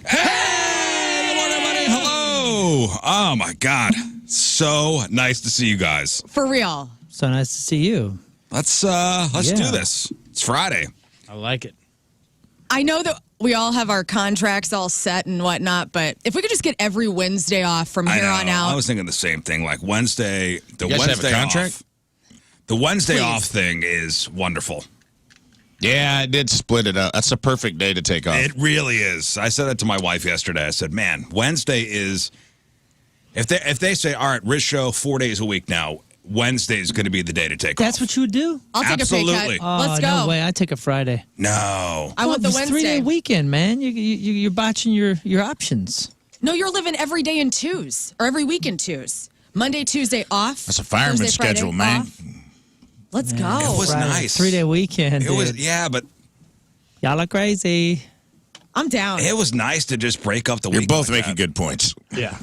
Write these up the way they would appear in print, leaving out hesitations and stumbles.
Hey, good morning, everybody. Hello. Oh, my God. So nice to see you guys. For real. So nice to see you. Let's do this. It's Friday. I like it. I know that we all have our contracts all set and whatnot, but if we could just get every Wednesday off from here on out. I was thinking the same thing. Like Wednesday, the You guys Wednesday have a contract? off. The Wednesday Please. off thing is wonderful. Yeah, I did split it up. That's a perfect day to take off. It really is. I said that to my wife yesterday. I said, man, Wednesday is, if they say, all right, Rizz Show 4 days a week now, Wednesday is going to be the day to take That's off. what you would do? I'll take Absolutely. a pay cut. Let's go. No way. I take a Friday. No. I want the It's Wednesday. 3-day weekend, man. You're botching your options. No, you're living every day in twos or every week in twos. Monday, Tuesday off. That's a fireman Thursday, Friday schedule, man. off. Let's go. It was Friday, nice. 3-day weekend. It was, dude. yeah, but Y'all are crazy. I'm down. it was nice to just break up the You're week. both like making that. good points. Yeah.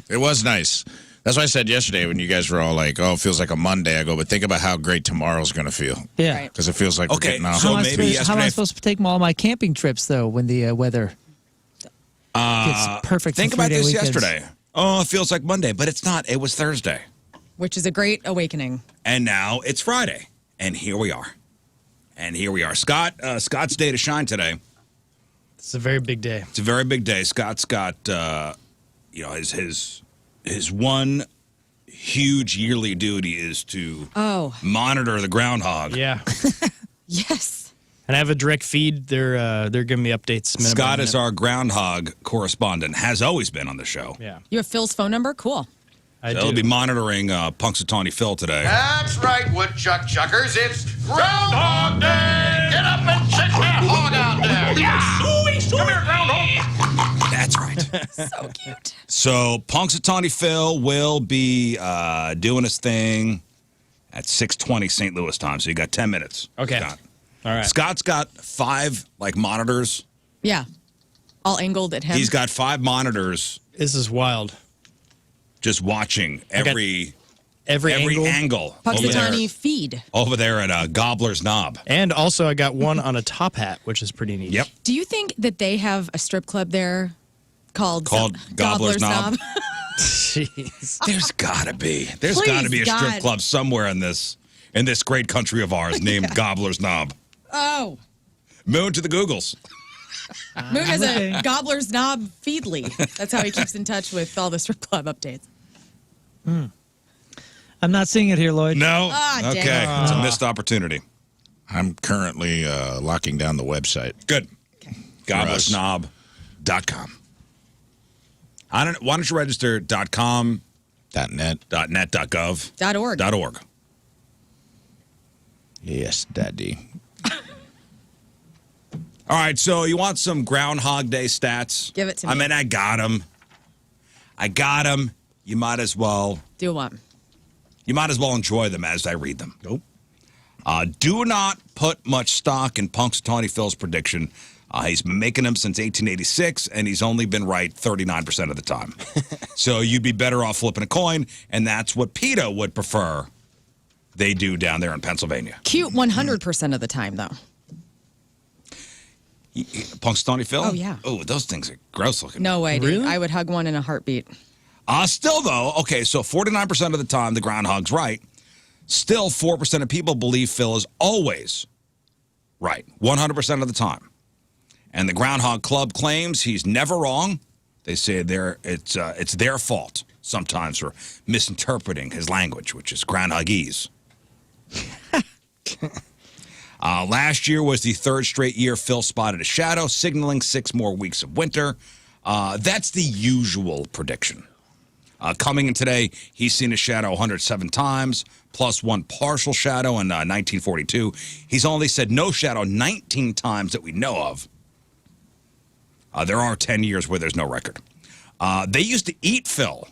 It was nice. That's why I said yesterday when you guys were all like, oh, it feels like a Monday. I go, but think about how great tomorr's going to feel. Yeah. Right. Because it feels like Okay, we're getting off. so How am I maybe supposed- how am I yesterday- supposed to take all my camping trips, though, when the weather gets perfect Think for about 3-day this weekends? yesterday. Oh, it feels like Monday, but it's not. It was Thursday. Which is a great awakening. And now it's Friday. And here we are. Scott, Scott's day to shine today. It's a very big day. It's a very big day. Scott's got, his one huge yearly duty is to monitor the groundhog. Yeah. Yes. And I have a direct feed. They're giving me updates. minute by Scott is minute. our groundhog correspondent. Has always been on the show. Yeah. You have Phil's phone number? Cool. I So do. he'll be monitoring Punxsutawney Phil today. That's right, woodchuck chuckers. It's Groundhog Day. Get up and check that hog out there. Yeah. Come here, Groundhog. That's right. So cute. So Punxsutawney Phil will be doing his thing at 6:20 St. Louis time. So you got 10 minutes. Okay. Scott. All right. Scott's got 5 monitors. Yeah. All angled at him. He's got 5 monitors This is wild. just watching every Every angle Punxsutawney feed. over there at Gobbler's Knob. And also, I got one on a top hat, which is pretty neat. Yep. Do you think that they have a strip club there called Gobbler's Knob? Jeez. There's gotta be. There's Please, gotta be a strip God. club somewhere in this great country of ours named Gobbler's Knob. Oh. Moon to the Googles. Moon has a Gobbler's Knob feedly. That's how he keeps in touch with all the strip club updates. I'm not seeing it here, Lloyd. No? Ah, dang Okay. it. It's a missed opportunity. I'm currently locking down the website. Good. Gobblersnob.com. Why don't you register .com, .net. .net, .gov, .org. .org. Yes, Daddy. All right, so you want some Groundhog Day stats? Give it to me. I mean, I got them. You might as well enjoy them as I read them. Nope. Do not put much stock in Punxsutawney Phil's prediction. He's been making them since 1886, and he's only been right 39% of the time. So you'd be better off flipping a coin, and that's what PETA would prefer they do down there in Pennsylvania. Cute 100% of the time, though. Punxsutawney Phil? Oh, yeah. Oh, those things are gross looking. No way, dude. Really? I would hug one in a heartbeat. Still, though, okay, so 49% of the time the groundhog's right. Still, 4% of people believe Phil is always right, 100% of the time. And the Groundhog Club claims he's never wrong. They say it's their fault sometimes for misinterpreting his language, which is groundhogese. Last year was the 3rd straight year Phil spotted a shadow, signaling 6 more weeks of winter. That's the usual prediction. Coming in today, he's seen a shadow 107 times, plus 1 partial shadow in 1942. He's only said no shadow 19 times that we know of. There are 10 years where there's no record. They used to eat Phil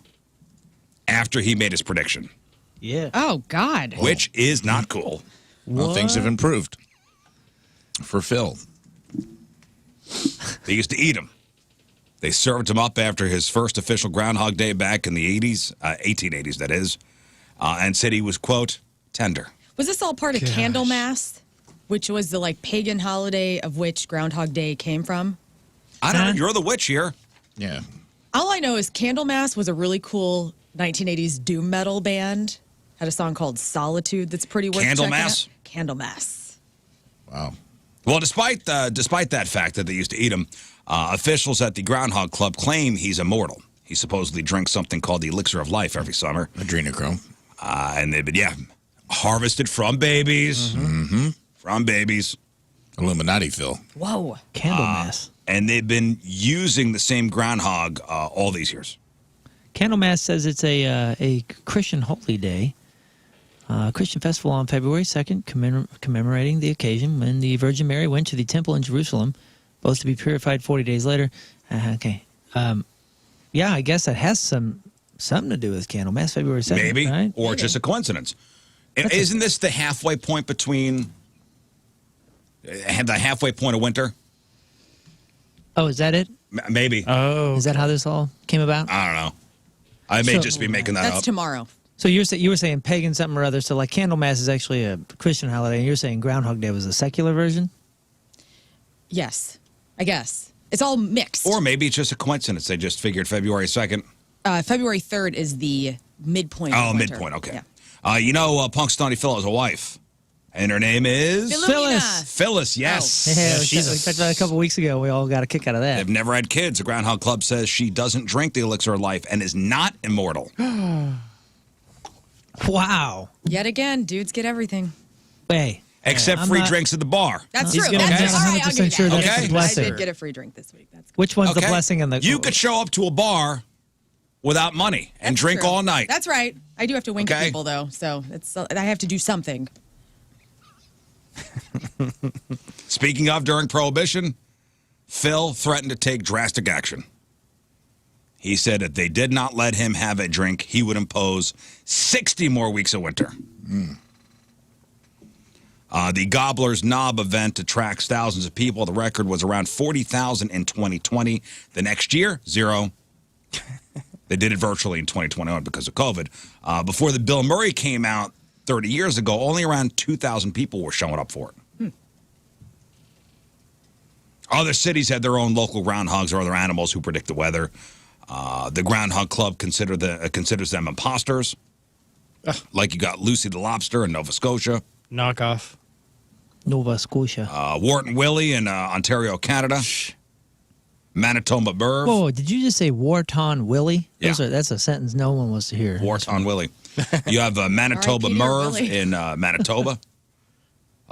after he made his prediction, Yeah. Oh, God. which is not cool. Well, things have improved for Phil. They used to eat him. They served him up after his first official Groundhog Day back in the 80s, 1880s, that is, and said he was, quote, tender. Was this all part of Candlemas, which was the pagan holiday of which Groundhog Day came from? I don't know. You're the witch here. Yeah. All I know is Candlemass was a really cool 1980s doom metal band. Had a song called Solitude that's pretty worth checking out. Candlemass. Wow. Well, despite that fact that they used to eat him, officials at the Groundhog Club claim he's immortal. He supposedly drinks something called the elixir of life every summer. Adrenochrome. And they've been, harvested from babies. Mm-hmm. From babies. Illuminati, Phil. Whoa. Candlemass. And they've been using the same groundhog all these years. Candlemass says it's a Christian holy day. Christian festival on February 2nd, commemorating the occasion when the Virgin Mary went to the temple in Jerusalem, both to be purified 40 days later. Okay. Yeah, I guess that has something to do with Candlemass, February 2nd. Maybe. Right? Or just a coincidence. Isn't this the halfway point between the halfway point of winter? Oh, is that it? Maybe. Oh. Is that how this all came about? I don't know. I may just be making that That's up. tomorrow. So you were saying pagan something or other. So like Candlemass is actually a Christian holiday, and you're saying Groundhog Day was a secular version? Yes, I guess. It's all mixed. Or maybe it's just a coincidence. They just figured February 2nd. February 3rd is the midpoint of winter. Midpoint, okay. Yeah. Punk Stony Phil has a wife, and her name is... Phyllis. Phyllis, yes. Yeah, we she's talked about it a couple weeks ago. We all got a kick out of that. They've never had kids. The Groundhog Club says she doesn't drink the elixir of life and is not immortal. Wow. Yet again, dudes get everything. Hey. Except I'm free not- drinks at the bar. That's He's true. gonna That's be all right, I'll give you 100% sure that. that's Okay. the blessing. I did get a free drink this week. That's good. Which one's the Okay. blessing and the... You could show up to a bar without money and That's drink true. all night. That's right. I do have to wink at Okay. people, though, so I have to do something. Speaking of during Prohibition, Phil threatened to take drastic action. He said if they did not let him have a drink, he would impose 60 more weeks of winter. The Gobbler's Knob event attracts thousands of people. The record was around 40,000 in 2020. The next year, 0. They did it virtually in 2021 because of COVID. Before the Bill Murray came out 30 years ago, only around 2,000 people were showing up for it. Other cities had their own local groundhogs or other animals who predict the weather. The Groundhog Club considers them imposters. Like you got Lucy the Lobster in Nova Scotia. Knockoff. Nova Scotia. Wharton Willie in Ontario, Canada. Manitoba Burv. Whoa, did you just say Wharton Willie? Yeah. That's a sentence no one wants to hear. Wharton Willie. You have Manitoba R.I.P. to Merv Willie. in Manitoba.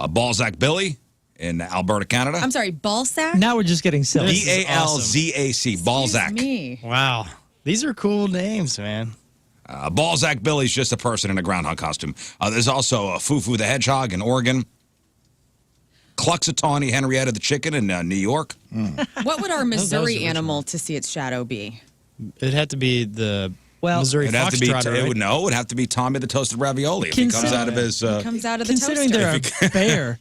Balzac Billy in Alberta, Canada. I'm sorry, Ballsack? Now we're just getting silly. This is Balzac. Balzac. Excuse me. Wow. These are cool names, man. Balzac Billy's just a person in a groundhog costume. There's also Fufu the Hedgehog in Oregon. Cluxatawny Henrietta the Chicken in New York. What would our Missouri original. animal to see its shadow be? It'd have to be the Well, Missouri It'd have to be. Foxtrotter, right? It would have to be Tommy the Toasted Ravioli if he comes out of his. Comes out of the Considering toaster. there are bear,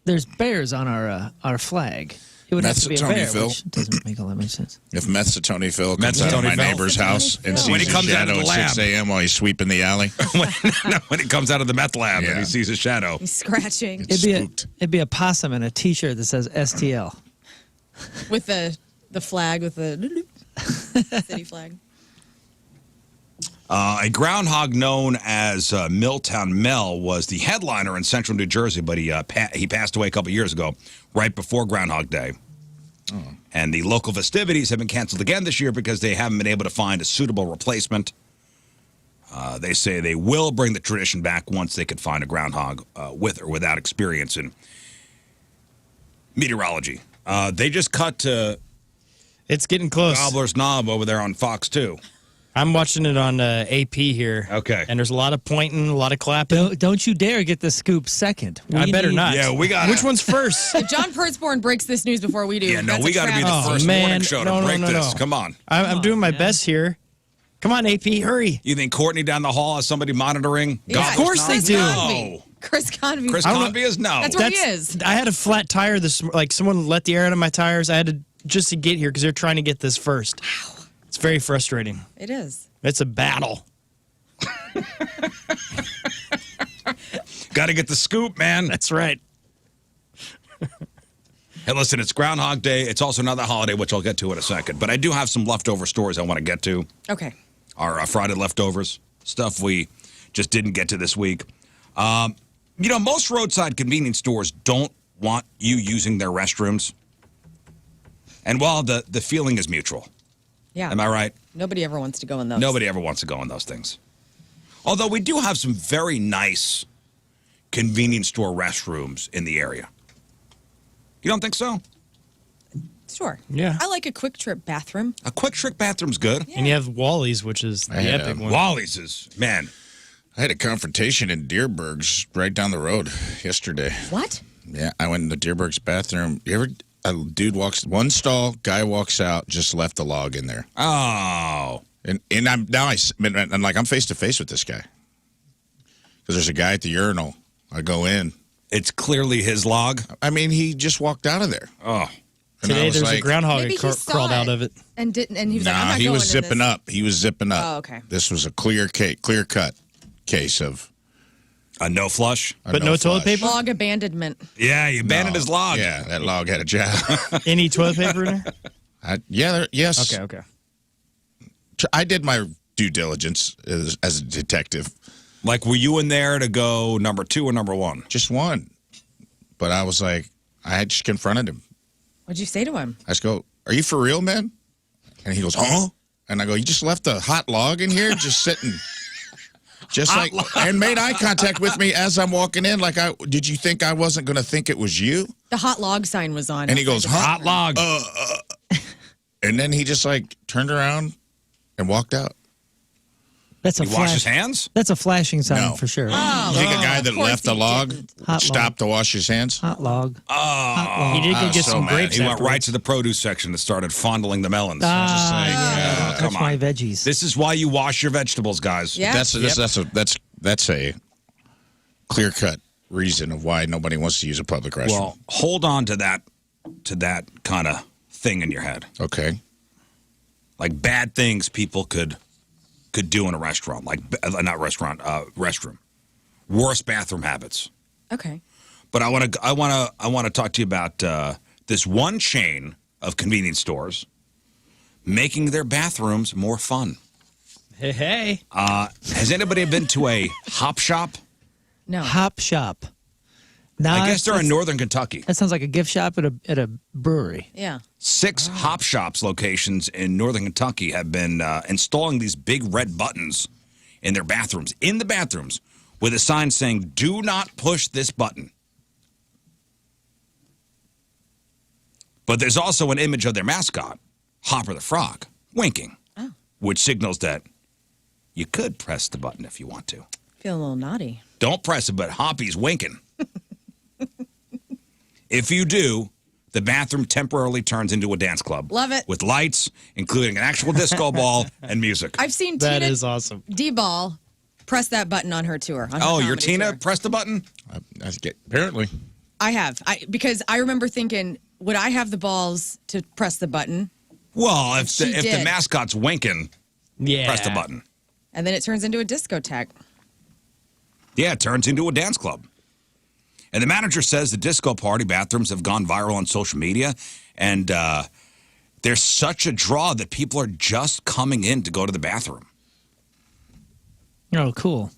there's bears on our flag. It would have That's to be a Tony bear, Phil. which doesn't make all that much sense. If Meth's Tony Phil comes out of Tony my Phil. neighbor's house and sees When he his comes out of shadow the at lab. 6 a.m. while he's sweeping the alley. when it comes out of the meth lab and Yeah. he sees his shadow. He's scratching Spooked. It'd be a possum in a T-shirt that says STL. with the flag, with the city flag. A groundhog known as Milltown Mel was the headliner in central New Jersey, but he passed away a couple years ago, right before Groundhog Day. And the local festivities have been canceled again this year because they haven't been able to find a suitable replacement. They say they will bring the tradition back once they can find a groundhog with or without experience in meteorology. They just cut to It's getting close. Gobbler's Knob over there on Fox 2. I'm watching it on AP here. Okay. And there's a lot of pointing, a lot of clapping. Don't you dare get the scoop second. I better not. Yeah, we got Which one's first? If John Pertzborn breaks this news before we do, Yeah, no, that's we a got to be the travesty. first morning man. show No, to no, break no, this. no. Come on. I'm doing my best here. Come on, AP, hurry. You think Courtney down the hall has somebody monitoring? Yeah, Gobbler's Of course Knob? they do. No. Chris Convey. Chris Convey is no. That's what he is. I had a flat tire like someone let the air out of my tires. I had to just to get here because they're trying to get this first. It's very frustrating. It is. It's a battle. Got to get the scoop, man. That's right. Hey, listen, it's Groundhog Day. It's also another holiday, which I'll get to in a second. But I do have some leftover stories I want to get to. Okay. Our Friday leftovers, stuff we just didn't get to this week. Most roadside convenience stores don't want you using their restrooms. And while the feeling is mutual. Yeah. Am I right? Nobody ever wants to go in those. Nobody ever wants to go in those things. Although we do have some very nice convenience store restrooms in the area. You don't think so? Sure. Yeah. I like a quick trip bathroom. A quick trick bathroom's good. Yeah. And you have Wally's, which is the had, epic one. Wally's is, man. I had a confrontation in Deerberg's right down the road yesterday. What? Yeah, I went in the Deerberg's bathroom. A dude walks, one stall, guy walks out, just left the log in there. Oh. And I'm like, I'm face to face with this guy. Because there's a guy at the urinal. I go in. It's clearly his log. I mean, he just walked out of there. Oh. And I Today was there's like, a groundhog Maybe that he saw crawled out it of it. And didn't. And he was like, I'm Nah, not he going was into zipping this. up. He was zipping up. Oh, okay. This was a clear cut case of A no flush? a But no toilet flush. paper? Log abandonment. Yeah, you abandoned No. his log. Yeah, that log had a job. Any toilet paper in there? Yes. Okay. I did my due diligence as a detective. Like, were you in there to go number 2 or number 1? Just one. But I was like, I had just confronted him. What'd you say to him? I just go, are you for real, man? And he goes, huh? And I go, you just left a hot log in here just sitting. Just like, and made eye contact with me as I'm walking in. Like, did you think I wasn't going to think it was you? The hot log sign was on. And he goes, huh? Hot log. And then he just like turned around and walked out. That's a He washed his flash. hands? That's a flashing sign No. for sure. Oh, You think a guy of that course left the he log didn't. Hot stopped to wash his hands? Hot log. Oh. He did go get so some mad. grapes He went right afterwards. to the produce section and started fondling the melons. Ah, come touch my on. veggies. This is why you wash your vegetables, guys. Yeah. That's a clear-cut reason of why nobody wants to use a public restroom. Well, hold on to that kind of thing in your head. Okay. Like bad things people could do in a restaurant, like not restaurant, restroom. Worst bathroom habits. Okay. But I want to talk to you about this one chain of convenience stores making their bathrooms more fun. Hey. Has anybody been to a hop shop? No. Hop shop. Nah, I guess they're in that's- northern Kentucky. That sounds like a gift shop at a brewery. Yeah. 6 hop shops locations in northern Kentucky have been installing these big red buttons in their bathrooms, with a sign saying, "Do not push this button." But there's also an image of their mascot, Hopper the Frog, winking, which signals that you could press the button if you want to. Feeling a little naughty. Don't press it, but Hoppy's winking. If you do, the bathroom temporarily turns into a dance club. Love it. With lights, including an actual disco ball and music. I've seen That Tina is awesome. D-Ball press that button on her tour. On her Oh, you're comedy Tina? tour. Press the button? Apparently. I have. Because I remember thinking, would I have the balls to press the button? Well, if She the did. mascot's winking, Yeah. press the button. And then it turns into a discotheque. Yeah, it turns into a dance club. And the manager says the disco party bathrooms have gone viral on social media, and there's such a draw that people are just coming in to go to the bathroom. Oh, cool.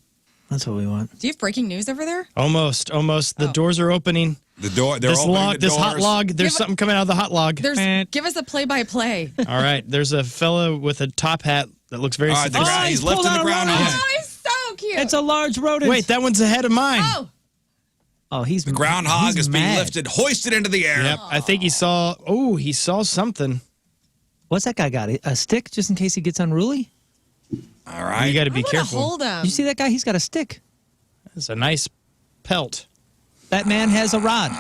That's what we want. Do you have breaking news over there? Almost. The doors are opening. The door, they're This opening log, the this hot doors. log, there's Give a- something coming out of the hot log. Give us a play-by-play. All right, there's a fella with a top hat that looks very All right, the sophisticated. guy, he's he's pulled lifting the out a groundhog. rodent. Oh, he's so cute. It's a large rodent. Wait, that one's ahead of mine. Oh, he's The groundhog is being mad. lifted, hoisted into the air. Yep, I think he saw something. What's that guy got? A stick just in case he gets unruly? All right. You got to I'm be gonna careful. hold him. You see that guy? He's got a stick. It's a nice pelt. That man has a rod.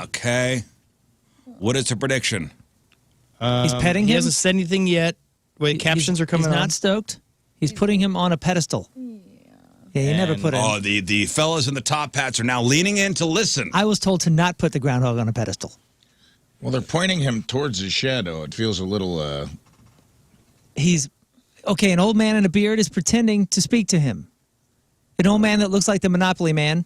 Okay. What is the prediction? He's petting He him. hasn't said anything yet. Wait, captions are coming He's on. not stoked. He's putting him on a pedestal. Yeah, you never put it. Oh, the fellas in the top hats are now leaning in to listen. I was told to not put the groundhog on a pedestal. Well, they're pointing him towards his shadow. It feels a little. He's okay. An old man in a beard is pretending to speak to him. An old man that looks like the Monopoly man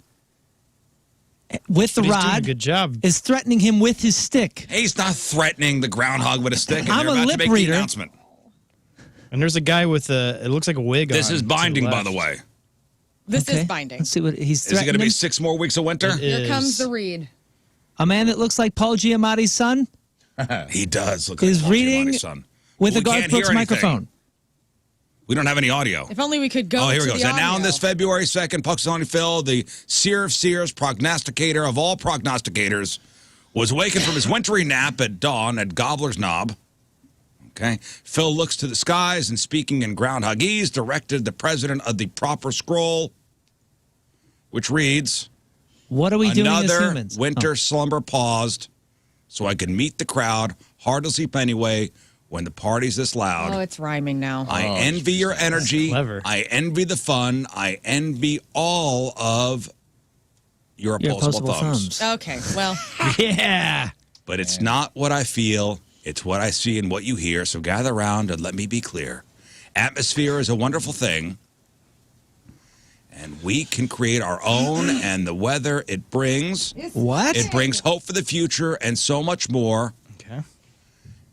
with the But he's doing a rod good job. is threatening him with his stick. He's not threatening the groundhog with a stick. And I'm they're a about lip to make reader. the announcement. And there's a guy with it looks like a wig on. This is to binding, by left. the way. This Okay. is binding. Let's see what he's Is it going threatening. to be him. 6 more weeks of winter? It Here comes is. the read. A man that looks like Paul Giamatti's son He does look is like Paul reading Giamatti's son. with We a Garth can't hear Brooks anything. microphone. We don't have any audio. If only we could go Oh, here to he goes. the And now on audio. this February 2nd, Punxsutawney Phil, the seer of seers, prognosticator of all prognosticators, was awakened from his wintry nap at dawn at Gobbler's Knob. Okay. Phil looks to the skies and, speaking in groundhogese, directed the president of the proper scroll, which reads, What are we doing as another humans? winter slumber paused so I could meet the crowd, hard to sleep anyway, when the party's this loud. Oh, it's rhyming now. I envy your energy. clever. I envy the fun. I envy all of your Your opposable opposable thumbs. thumbs. Okay, well, Yeah. But it's not what I feel. It's what I see and what you hear. So gather around and let me be clear. Atmosphere is a wonderful thing. And we can create our own, and the weather it brings. What? It brings hope for the future and so much more. Okay.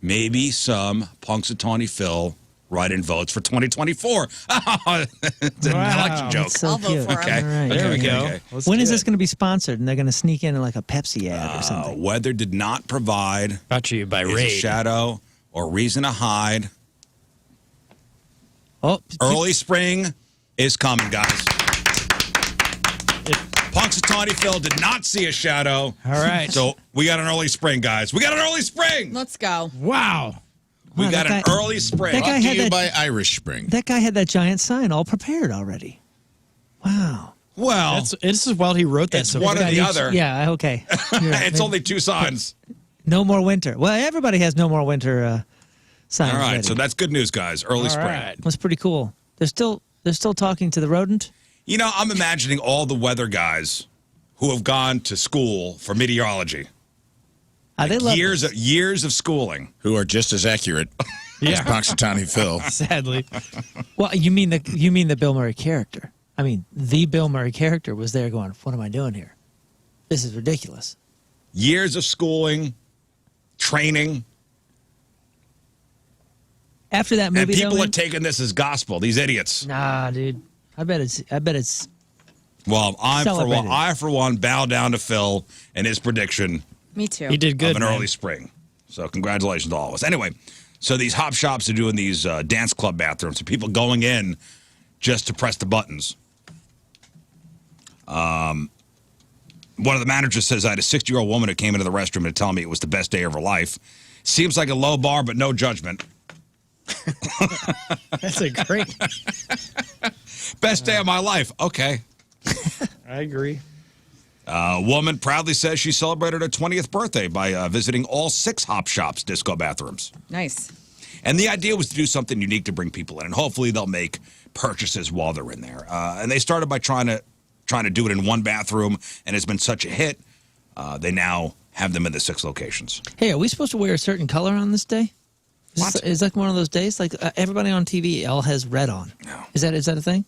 Maybe some Punxsutawney Phil write-in votes for 2024. It's an Wow. election joke. That's so I'll vote cute. for him. Okay. All right. There we Okay, go. okay. Let's When do is this it. going to be sponsored? And they're going to sneak in like a Pepsi ad or something. Weather did not provide Brought to you by is a Raid. shadow or reason to hide. Oh, Early spring is coming, guys. Punxsutawney Phil did not see a shadow. All right. So we got an early spring, guys. We got an early spring. let's go. Wow. We Wow, got an that guy- early spring. that guy Brought to had you that- by Irish Spring. that guy had that giant sign all prepared already. Wow. Well, This is while he wrote that. It's so one or the other. Yeah, okay. You're right. it's only 2 signs. No more winter. Well, everybody has no more winter signs All right, ready. so that's good news, guys. Early All spring. right. That's pretty cool. They're still talking to the rodent. You know, I'm imagining all the weather guys who have gone to school for meteorology. They love Years this. of schooling. Who are just as accurate as Yeah. Punxsutawney Phil. Sadly. Well, you mean the Bill Murray character? I mean, the Bill Murray character was there going, "What am I doing here? This is ridiculous." Years of schooling, training, After that movie, and people though, are taking this as gospel. These idiots. nah, dude. I bet it's. Well, Celebrated. I for one bow down to Phil and his prediction Me too. He did good. of an man. early spring. So congratulations to all of us. Anyway, so these hop shops are doing these dance club bathrooms. So people going in just to press the buttons. One of the managers says, I had a 60-year-old woman who came into the restroom to tell me it was the best day of her life. Seems like a low bar, but no judgment. That's a great. Best day of my life. Okay. I agree. A woman proudly says she celebrated her 20th birthday by visiting all 6 hop shops disco bathrooms. Nice. And the idea was to do something unique to bring people in, and hopefully they'll make purchases while they're in there. And they started by trying to do it in one bathroom, and it's been such a hit. They now have them in the 6 locations. Hey, are we supposed to wear a certain color on this day? What? Is like one of those days? Like everybody on TV all has red on. No. Is that a thing?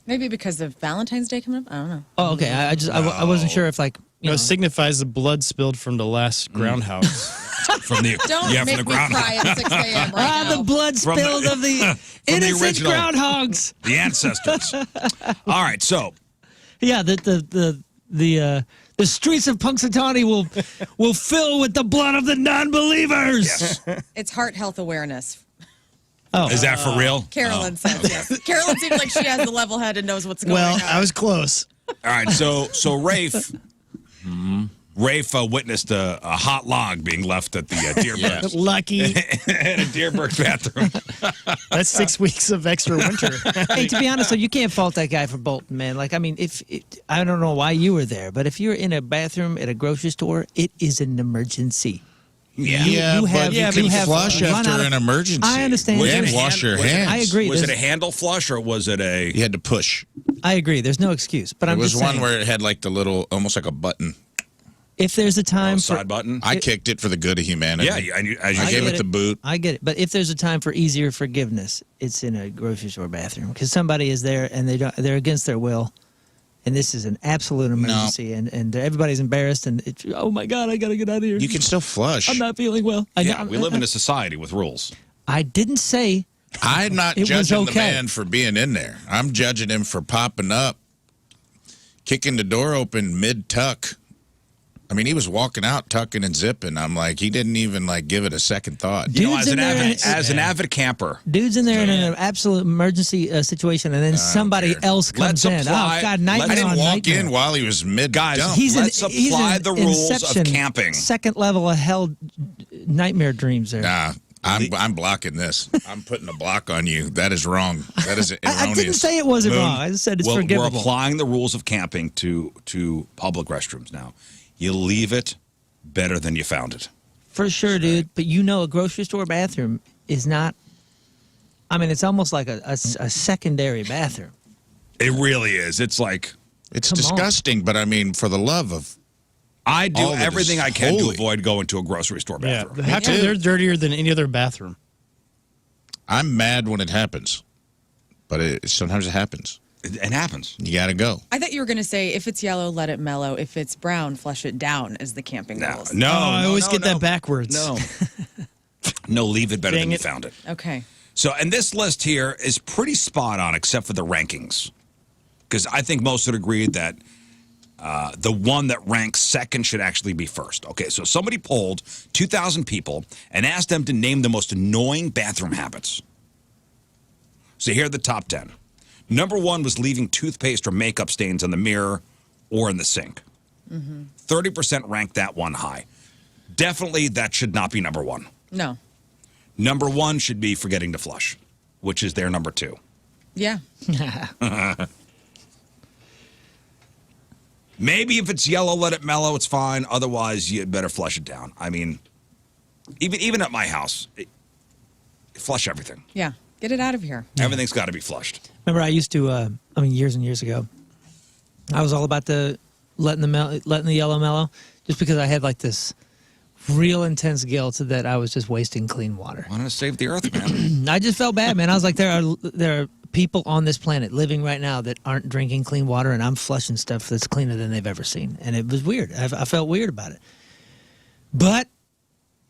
Maybe because of Valentine's Day coming up? I don't know. Oh, okay. I wasn't sure if like you No, know. it signifies the blood spilled from the last groundhouse. From the Don't from make the me ground, cry at 6 a.m. right now. the blood From the- spilled of the the innocent original. groundhogs. the ancestors. All right, so Yeah, the streets of Punxsutawney will fill with the blood of the non-believers. yes, It's heart health awareness. Oh, is that for real? Carolyn says yes. Carolyn seems like she has the level head and knows what's going well, on. I was close. All right, so Rafe witnessed a hot log being left at the Deerberg Lucky. in a Deerberg bathroom. That's 6 weeks of extra winter. hey, to be honest, though, you can't fault that guy for bolting, man. Like, I mean, I don't know why you were there, but if you're in a bathroom at a grocery store, it is an emergency. Yeah. You have- but you you can have flush run after out of- an emergency. I understand. Was it And a wash your hands. I agree. Was it a There's- handle flush or was it a? You had to push. I agree. There's no excuse, but It I'm was just one saying, where it had like the little, almost like a button. if there's a time for side button? I kicked it for the good of humanity. Yeah, as you I gave get it the boot. I get it, but if there's a time for easier forgiveness, it's in a grocery store bathroom because somebody is there and they're against their will, and this is an absolute emergency, and everybody's embarrassed, and it's, oh my God, I got to get out of here. You can still flush. I'm not feeling well. We live in a society with rules. I didn't say I'm not it was judging the okay. man for being in there. I'm judging him for popping up, kicking the door open mid-tuck. I mean, he was walking out, tucking and zipping. I'm like, he didn't even like give it a second thought. You know, Dude's as in an there- avid camper, Dude's in there in an absolute emergency situation, and then somebody care. else comes in. apply- Oh, God, let's- nightmare I didn't on walk nightmare. in while he was mid-dump. Guys, let's apply the rules of Inception, camping. Second level of hell nightmare dreams there. Nah, I'm blocking this. I'm putting a block on you. That is wrong. That is erroneous. I didn't say it wasn't Moon. wrong. I just said it's We're forgivable. applying the rules of camping to public restrooms now. You leave it better than you found it. For sure, dude. But you know, a grocery store bathroom is not. I mean, it's almost like a secondary bathroom. It really is. It's like It's Come on. disgusting, but I mean, for the love of I do all that everything is I can to holy. avoid going to a grocery store Yeah, bathroom. how come they're dirtier than any other bathroom? I'm mad when it happens, but sometimes it happens. It happens. You got to go. I thought you were going to say, if it's yellow, let it mellow. If it's brown, flush it down, as the camping rules. No, I no, always no, get no. that backwards. No. No, leave it better Dang than you it. found it. Okay. So, and this list here is pretty spot on, except for the rankings, because I think most would agree that the one that ranks second should actually be first. Okay, so somebody polled 2,000 people and asked them to name the most annoying bathroom habits. So here are the top 10. Number 1 was leaving toothpaste or makeup stains on the mirror or in the sink. 30% ranked that one high. Definitely that should not be number 1. No. Number 1 should be forgetting to flush, which is their number 2. Yeah. Maybe if it's yellow, let it mellow. It's fine. Otherwise, you better flush it down. I mean, even at my house, flush everything. Yeah. Get it out of here. Everything's got to be flushed. Remember, I used to. Years and years ago, I was all about letting the yellow mellow, just because I had like this real intense guilt that I was just wasting clean water. I want to save the earth, man. I just felt bad, man. I was like, there are people on this planet living right now that aren't drinking clean water, and I'm flushing stuff that's cleaner than they've ever seen, and it was weird. I felt weird about it. But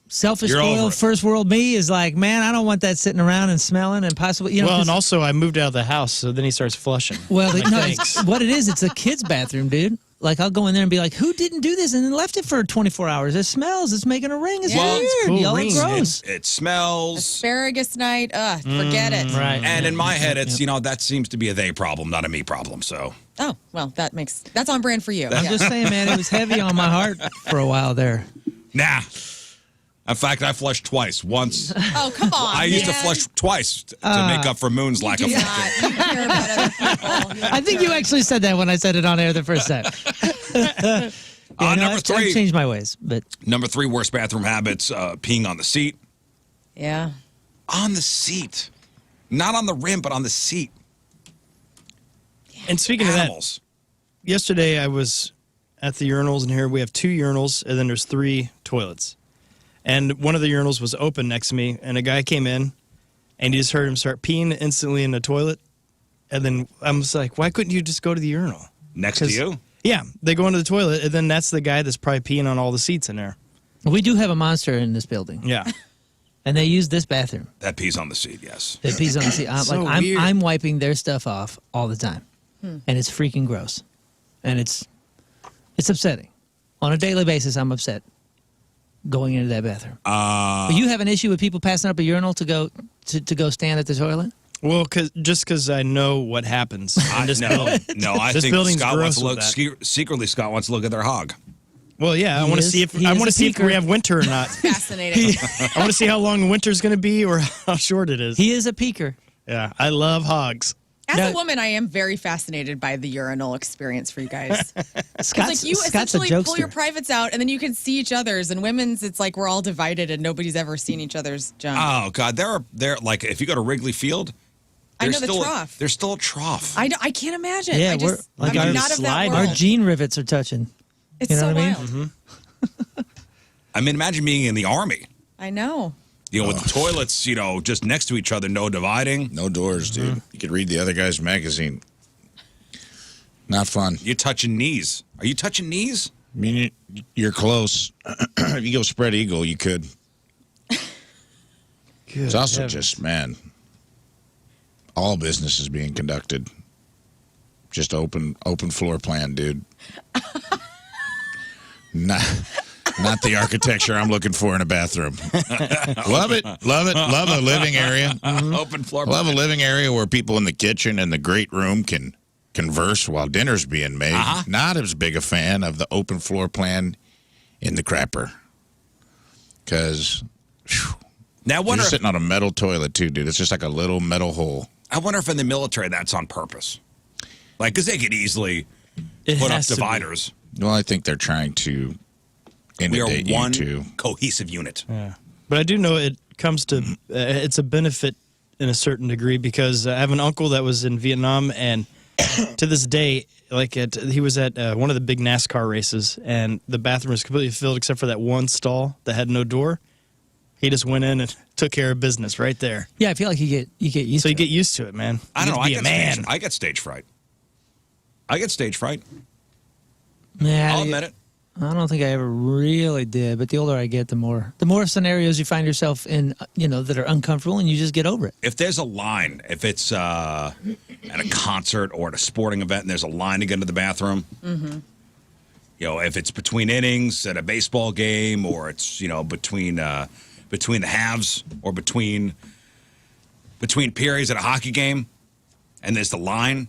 selfish, You're over spoiled, it. first world me is like, man, I don't want that sitting around and smelling and possibly, you know. Well, 'cause- and also I moved out of the house, so then he starts flushing. well, Like, no, thanks. what it is, it's a kid's bathroom, dude. Like, I'll go in there and be like, who didn't do this and then left it for 24 hours? It smells. It's making a ring. It's Well, weird. it's cool Yellow, ring, gross. It smells. Asparagus night. Forget it. Right. And in my head, it's, that seems to be a they problem, not a me problem. So, Oh, well, that's on brand for you. I'm Yeah. just saying, man, it was heavy on my heart for a while there. nah. In fact, I flushed twice. Once. Oh, come on. I used to man. flush twice to make up for Moon's lack of Do flushing. not. You care about other people. I think you actually said that when I said it on air the first time. Number 3. I've changed my ways, but Number 3 worst bathroom habits: peeing on the seat. Yeah. On the seat, not on the rim, but on the seat. And speaking of that, Animals. yesterday I was at the urinals, and here we have 2 urinals, and then there's 3 toilets. And one of the urinals was open next to me, and a guy came in, and you just heard him start peeing instantly in the toilet. And then I was like, why couldn't you just go to the urinal? Next to you. Yeah, they go into the toilet, and then that's the guy that's probably peeing on all the seats in there. we do have a monster in this building, Yeah. and they use this bathroom. That pees on the seat. Yes. They pees on the seat. So weird. I'm wiping their stuff off all the time, and it's freaking gross, and it's upsetting. On a daily basis, I'm upset going into that bathroom. But you have an issue with people passing up a urinal to go stand at the toilet? Well, because I know what happens in this building. No, I This think building's Scott wants to gross look. with Secretly, Scott wants to look at their hog. Well, yeah, I He want to is- see if he I is want a to see if peeker. we have winter or not. Fascinating. I want to see how long the winter's going to be or how short it is. He is a peeker. Yeah, I love hogs. As No. a woman, I am very fascinated by the urinal experience for you guys. It's Scott's, like you Scott's a essentially pull jokester. your privates out, and then you can see each other's. And women's, it's like we're all divided, and nobody's ever seen each other's junk. Oh God, they're like if you go to Wrigley Field, I know there's the still trough. There's still a trough. I can't imagine. Yeah, I we're just, like I'm our not of that slide. world. Our gene rivets are touching. It's you know so what I mean? wild. I mean, imagine being in the Army. I know. With the toilets, just next to each other, no dividing. No doors, dude. You could read the other guy's magazine. Not fun. You're touching knees. Are you touching knees? I mean, you're close. If you go spread eagle, you could. It's also just, man, all business is being conducted. Just open floor plan, dude. Not the architecture I'm looking for in a bathroom. Love it. Love a living area. Open floor plan. Love a living area where people in the kitchen and the great room can converse while dinner's being made. Not as big a fan of the open floor plan in the crapper. Because now, you're sitting on a metal toilet, too, dude. It's just like a little metal hole. I wonder if in the military that's on purpose. Like, because they could easily put up dividers. Well, I think they're trying to inundate we are one you, too. cohesive unit. Yeah. But I do know it comes to, it's a benefit in a certain degree because I have an uncle that was in Vietnam and to this day, he was at one of the big NASCAR races and the bathroom was completely filled except for that one stall that had no door. He just went in and took care of business right there. Yeah, I feel like you get used to it. So you get used to it, man. I don't know. Be a man. I get stage fright. Yeah, I'll admit it. I don't think I ever really did, but the older I get, the more scenarios you find yourself in, that are uncomfortable, and you just get over it. If there's a line, if it's at a concert or at a sporting event, and there's a line to get into the bathroom, if it's between innings at a baseball game, or it's between the halves, or between periods at a hockey game, and there's the line.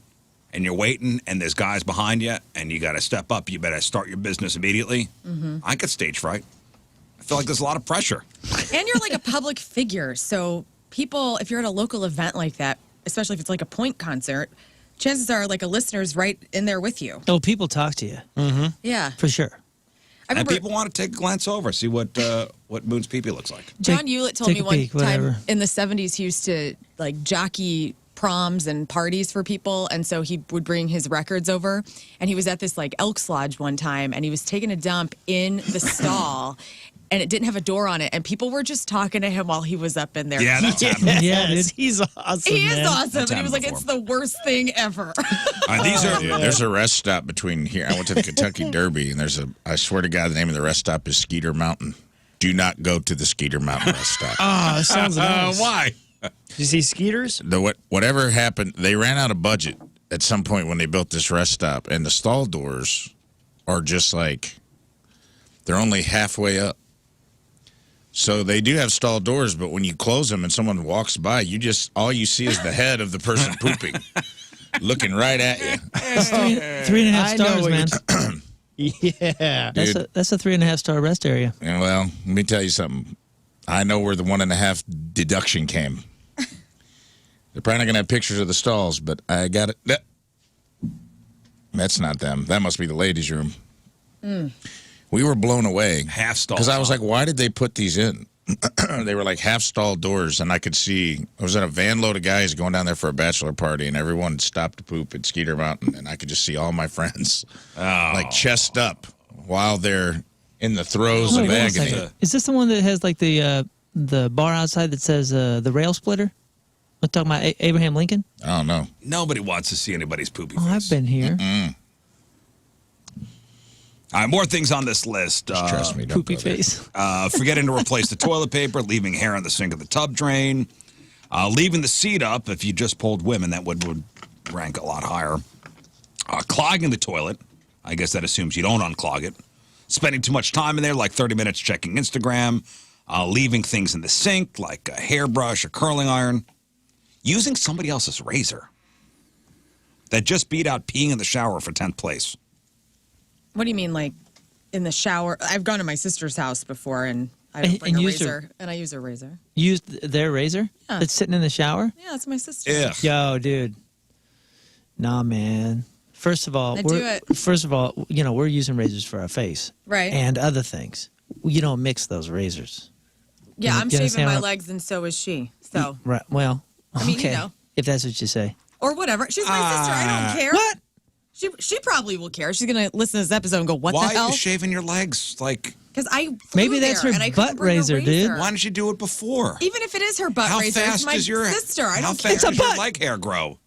And you're waiting, and there's guys behind you, and you got to step up. You better start your business immediately. I get stage fright. I feel like there's a lot of pressure. And you're like a public figure. So people, if you're at a local event like that, especially if it's like a Point concert, chances are like a listener's right in there with you. Oh, people talk to you. Yeah. For sure. And people want to take a glance over, see what Moon's pee-pee looks like. John Hewlett told me one peek, time whatever. in the 70s he used to like jockey proms and parties for people, and so he would bring his records over, and he was at this like Elks Lodge one time, and he was taking a dump in the stall, and it didn't have a door on it, and people were just talking to him while he was up in there. Yeah, that's happened. Yes, he's awesome. He man. is awesome, That's and he was like, happened "It's the worst thing ever." There's a rest stop between here. I went to the Kentucky Derby, and I swear to God, the name of the rest stop is Skeeter Mountain. Do not go to the Skeeter Mountain rest stop. Oh, sounds nice. Why? Did you see Skeeters? Whatever happened, they ran out of budget at some point when they built this rest stop, and the stall doors are just like, they're only halfway up. So they do have stall doors, but when you close them and someone walks by, all you see is the head of the person pooping, looking right at you. That's 3.5 stars, man. Yeah. That's a 3.5 star rest area. Yeah, well, let me tell you something. I know where the 1.5 deduction came. They're probably not going to have pictures of the stalls, but I got it. That's not them. That must be the ladies' room. We were blown away. Half stall. Because I was like, why did they put these in? They were like half stall doors, and I could see. I was in a van load of guys going down there for a bachelor party, and everyone stopped to poop at Skeeter Mountain, and I could just see all my friends like chest up while they're in the throes of agony. Is this the one that has like the bar outside that says the rail splitter? I'm talking about Abraham Lincoln. I don't know. Nobody wants to see anybody's poopy face. Oh, I've been here. All right, more things on this list. Just trust me, don't Poopy go there. face. Forgetting to replace the toilet paper, leaving hair in the sink of the tub drain, leaving the seat up. If you just pulled women, that would rank a lot higher. Clogging the toilet. I guess that assumes you don't unclog it. Spending too much time in there, like 30 minutes checking Instagram. Leaving things in the sink, like a hairbrush, a curling iron. Using somebody else's razor. That just beat out peeing in the shower for 10th place. What do you mean, like in the shower? I've gone to my sister's house before, and I don't bring a razor, and I use a razor. Used their razor Yeah. that's sitting in the shower? Yeah, that's my sister. Yeah. Yo, dude. Nah, man. First of all, we're using razors for our face. Right. And other things. You don't mix those razors. Yeah, I'm You shaving understand my what- legs, and so is she. So, Right. Well, I mean, okay. you know. If that's what you say. or whatever. She's my sister. I don't care. What? She probably will care. She's gonna listen to this episode and go, "What Why the hell?" are you shaving your legs? Like, Because I flew Maybe that's there her and I couldn't butt bring a razor, dude. why didn't you do it before? Even if it is her butt How razor, it's fast my does your sister. I how don't fast care. does your leg hair grow?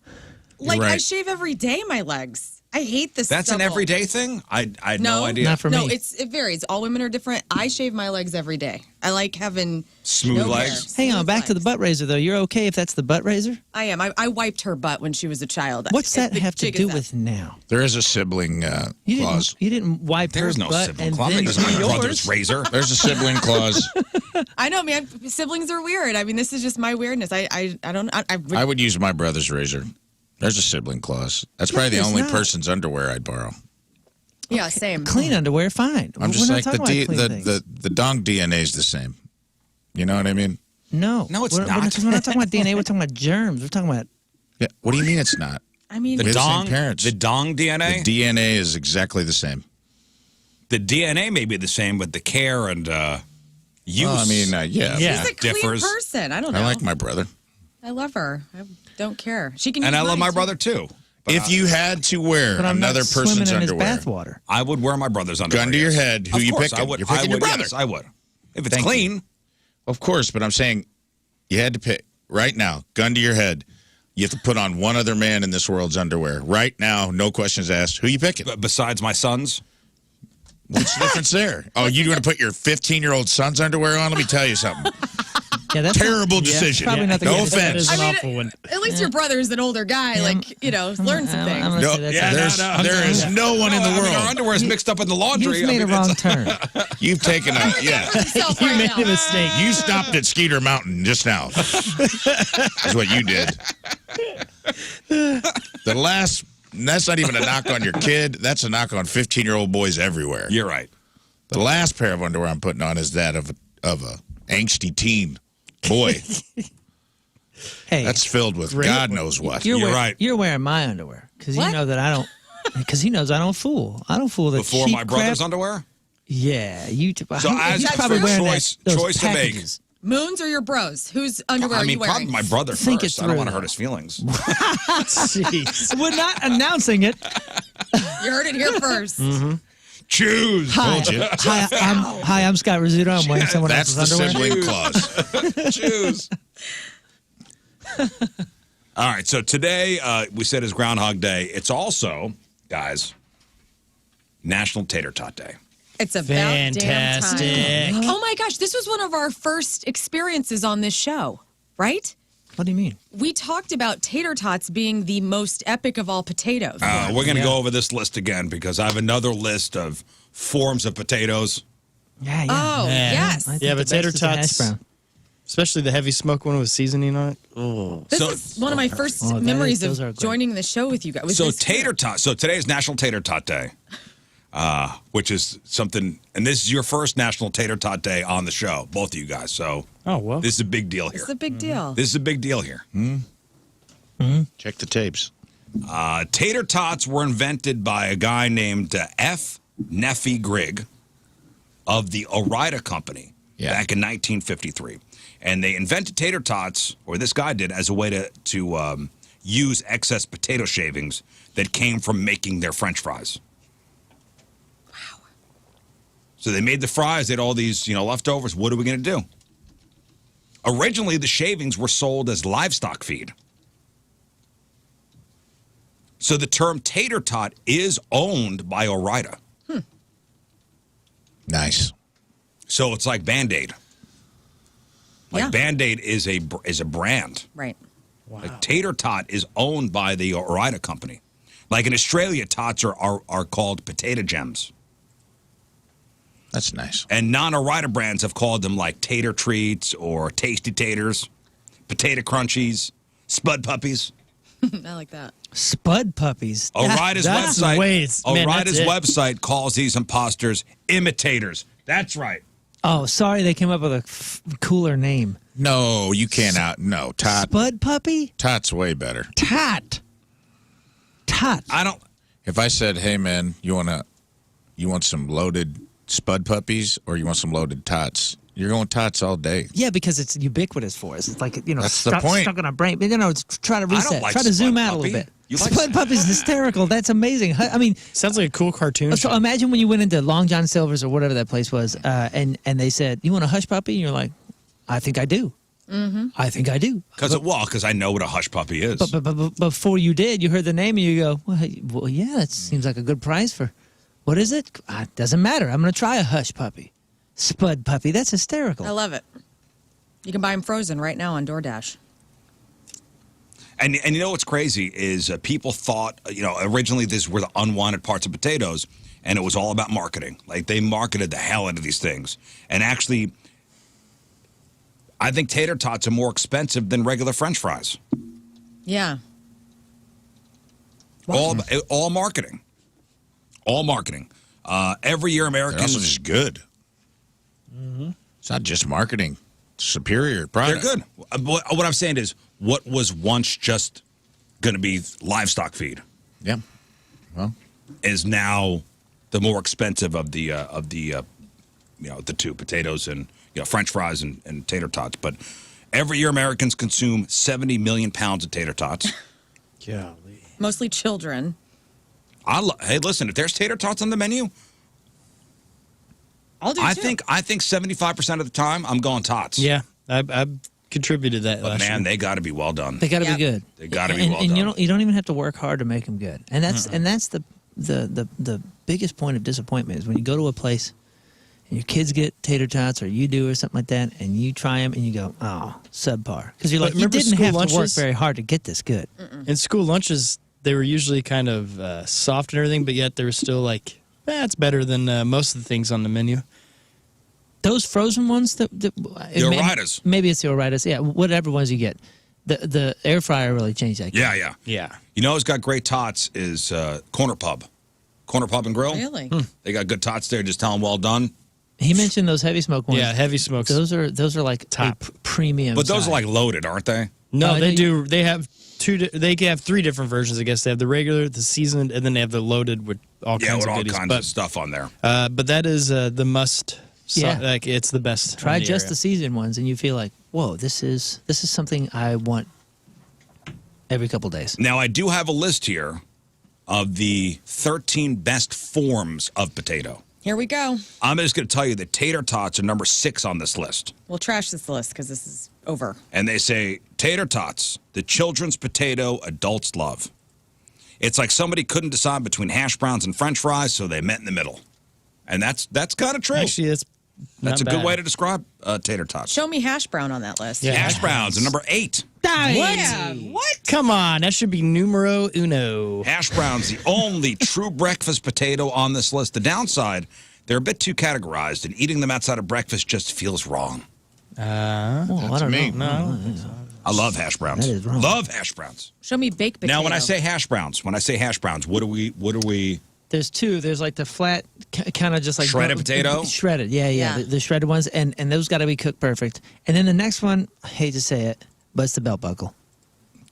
Like I right. shave every day my legs. I hate this. That's an everyday thing? I had no idea. Not for me. No, it varies. All women are different. I shave my legs every day. I like having Smooth no legs? hair. Hang on, Smooth back to the legs. butt razor, though. You're okay if that's the butt razor? I am. I wiped her butt when she was a child. What's that The have to jig do is that. with now? There is a sibling clause. You didn't wipe There's her no butt sibling and clause. I'm then not using my do brother's yours? razor. There's a sibling clause. I know, man. Siblings are weird. I mean, this is just my weirdness. I don't. I would use my brother's razor. There's a sibling clause. That's probably the there's only not. person's underwear I'd borrow. Yeah, same. Clean underwear, fine. I'm just We're like not talking about clean things. the dong DNA is the same. You know what I mean? No. No, it's We're not. We're not talking about DNA. We're talking about germs. We're talking about. Yeah. What do you mean it's not? I mean, The We have the same dong, parents. the dong DNA? The DNA is exactly the same. The DNA may be the same, but the care and use. Well, I mean, yeah. Yeah. she's a clean differs. person. I don't know. I like my brother. I love her. I don't care. She can. And use I love mine, my too. brother too. But If you had to wear But I'm another not swimming person's in underwear, his bathwater. I would wear my brother's underwear. gun to your yes. head, who Of you course, picking? I would. You're picking I your would, brother. Yes, I would. If it's Thank you. clean, Of course, but I'm saying you had to pick right now, gun to your head. You have to put on one other man in this world's underwear. Right now, no questions asked. Who you picking? besides my sons, What's the difference there? Oh, you going to put your 15-year-old son's underwear on? Let me tell you something. Yeah, that's Terrible decision. Probably not the No greatest. offense. That is I an mean, awful one. At least your brother's an older guy. Yeah, like, learn some things. I'm gonna No, say that's there is no one in the I mean, our world. underwear is mixed up in the laundry. You've made I a mean, wrong it's- turn. You've taken a, yeah. Yourself You right made now. a mistake. You stopped at Skeeter Mountain just now. That's what you did. The last, that's not even a knock on your kid. That's a knock on 15-year-old boys everywhere. You're right. The last pair of underwear I'm putting on is that of a angsty teen boy. Hey, That's filled with Great. God knows what. You're wearing, right. You're wearing my underwear because you What? know that I don't. Because he knows I don't fool. I don't fool the Before cheap my brother's crap. underwear? Yeah, you. So he's as probably for wearing choice- those choice to make. packages. Moons or your bros? Whose underwear I are mean, you wearing? probably my brother Think it first. I don't through, want to hurt though. his feelings. Jeez. We're not announcing it. You heard it here 1st Choose. Hi, Told you. hi, I'm Scott Rizzuto. I'm wearing someone That's the else's underwear. sibling clause. Choose. All right, so today we said is Groundhog Day. It's also, guys, National Tater Tot Day. It's about Fantastic. damn time. Oh my gosh, this was one of our first experiences on this show, right? What do you mean? We talked about tater tots being the most epic of all potatoes. We're going to go over this list again because I have another list of forms of potatoes. Yeah, yeah. Oh, Yeah. yes. I think Yeah, the but tater best is the hash tots, brown. especially the heavy smoke one with seasoning on it. Oh. This So- is one of my first Oh, that memories is- those are of great. joining the show with you guys. Was So this tater here? tot. So today is National Tater Tot Day, which is something, and this is your first National Tater Tot Day on the show, both of you guys. So Oh, well. this is a big deal here. It's a big deal. This is a big deal here. Check the tapes. Tater tots were invented by a guy named F. Neffy Grigg of the Ore Company back in 1953. And they invented tater tots, or this guy did, as a way to use excess potato shavings that came from making their French fries. Wow. So they made the fries, they had all these, leftovers. What are we going to do? Originally, the shavings were sold as livestock feed. So the term tater tot is owned by Ore. Nice. So it's like Band-Aid. Like Yeah. Band-Aid is a brand. Right. Like tater tot is owned by the Ore Company. Like in Australia, tots are called potato gems. That's nice. And non-Ore brands have called them like tater treats or tasty taters, potato crunchies, spud puppies. I like that. Spud puppies. Oreda's that's the website. way it's- man, Oreda's that's it. website calls these imposters imitators. That's right. Oh, sorry, they came up with a cooler name. No, you can't no. Tot. Spud puppy? Tot's way better. Tot. I don't. If I said, "Hey man, you want some loaded spud puppies or you want some loaded tots?" You're going tots all day. Yeah, because it's ubiquitous for us. It's like, That's the stuck, point. stuck in our brain. It's try to I don't reset. like Try to zoom Spud out a Puppy. little bit. You like Spud Puppy's hysterical. That's amazing. I mean, Sounds like a cool cartoon. so show. imagine when you went into Long John Silver's or whatever that place was, and they said, "You want a hush puppy?" And you're like, "I think I do." I think I do. Because I know what a hush puppy is. But before you did, you heard the name and you go, well, yeah, that seems like a good price for, what is it? Doesn't matter. I'm going to try a hush puppy. Spud puppy. That's hysterical. I love it. You can buy them frozen right now on DoorDash. And you know what's crazy is people thought, originally these were the unwanted parts of potatoes, and it was all about marketing. Like, they marketed the hell out of these things. And actually, I think tater tots are more expensive than regular French fries. Yeah. All marketing. All marketing. Every year, They're Americans... also just good. It's not just marketing. Superior product. They're good. What I'm saying is, what was once just going to be livestock feed, Yeah. Well, is now the more expensive of the two, potatoes and French fries and tater tots. But every year, Americans consume 70 million pounds of tater tots. Golly. Mostly children. Hey, listen, if there's tater tots on the menu, I'll do I too. think 75% of the time I'm going tots. Yeah, I contributed that But last man, year. they got to be well done. They got to Yep. be good. They got to be well and done. you don't even have to work hard to make them good. And that's the biggest point of disappointment is when you go to a place and your kids get tater tots or you do or something like that, and you try them and you go, oh, subpar, because you're But like, you remember didn't school have to work lunches? very hard to get this good. In school lunches, they were usually kind of soft and everything, but yet they were still like, it's better than most of the things on the menu. Those frozen ones, the Oritas. maybe it's the Oritas, yeah, whatever ones you get. The air fryer really changed that. Yeah. Yeah. You know who's got great tots is Corner Pub. Corner Pub and Grill. Really? They got good tots there. Just tell them well done. He mentioned those heavy smoke ones. Yeah, heavy smokes. Those are like Top. Premium. But those size. are like loaded, aren't they? No, No, they they- do. They have they have three different versions, I guess. They have the regular, the seasoned, and then they have the loaded with all Yeah, kinds with of all goodies. kinds of stuff on there. But that is the must. Yeah. Like, it's the best. Try in the just area. the seasoned ones, and you feel like, whoa, this is something I want every couple days. Now, I do have a list here of the 13 best forms of potato. Here we go. I'm just going to tell you that tater tots are number 6 on this list. We'll trash this list because this is over. And they say, tater tots, the children's potato adults love. It's like somebody couldn't decide between hash browns and French fries, so they met in the middle. And that's kind of true. Actually, that's That's a not good bad. way to describe tater tots. Show me hash brown on that list. Yeah. Hash browns are number 8. Yeah. What? Come on, that should be numero uno. Hash browns, the only true breakfast potato on this list. The downside, they're a bit too categorized, and eating them outside of breakfast just feels wrong. Well, I don't me. know. I love hash browns. That is wrong. Love hash browns. Show me baked potato. Now, when I say hash browns, what are we? There's two. There's like the flat, kind of just like Shredded potato? Shredded, yeah. Yeah. The shredded ones, and those got to be cooked perfect. And then the next one, I hate to say it, but it's the belt buckle,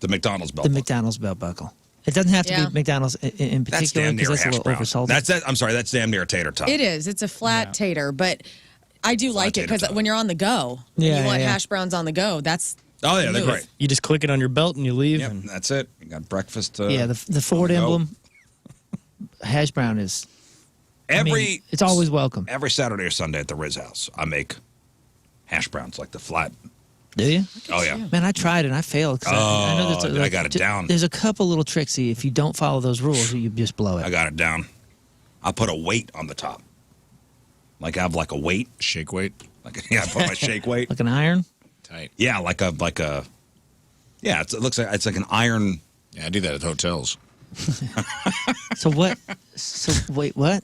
The McDonald's belt. the McDonald's belt buckle. It doesn't have to Yeah. be McDonald's in That's particular damn because near a that's a hash little brown. oversalted. I'm sorry, that's damn near a tater tot. It is. It's a flat tater, but I do like it tater because tot. when you're on the go, Yeah, you want yeah. hash browns on the go. That's Oh, yeah, they're move. great. You just click it on your belt and you leave. Yep, And that's it. You got breakfast. Yeah, the Ford on the go. emblem, hash brown is. It's always welcome. Every Saturday or Sunday at the Rizz house, I make hash browns, like the flat. Do you? Oh, yeah. Man, I tried and I failed. 'Cause I know Oh, I got it down. There's a couple little tricksy. If you don't follow those rules, you just blow it. I got it down. I put a weight on the top. Like I have like a weight. Shake weight. I put my shake weight. Like an iron. Tight. Yeah, like a. Yeah, it looks like it's like an iron. Yeah, I do that at hotels. So what? So wait, what?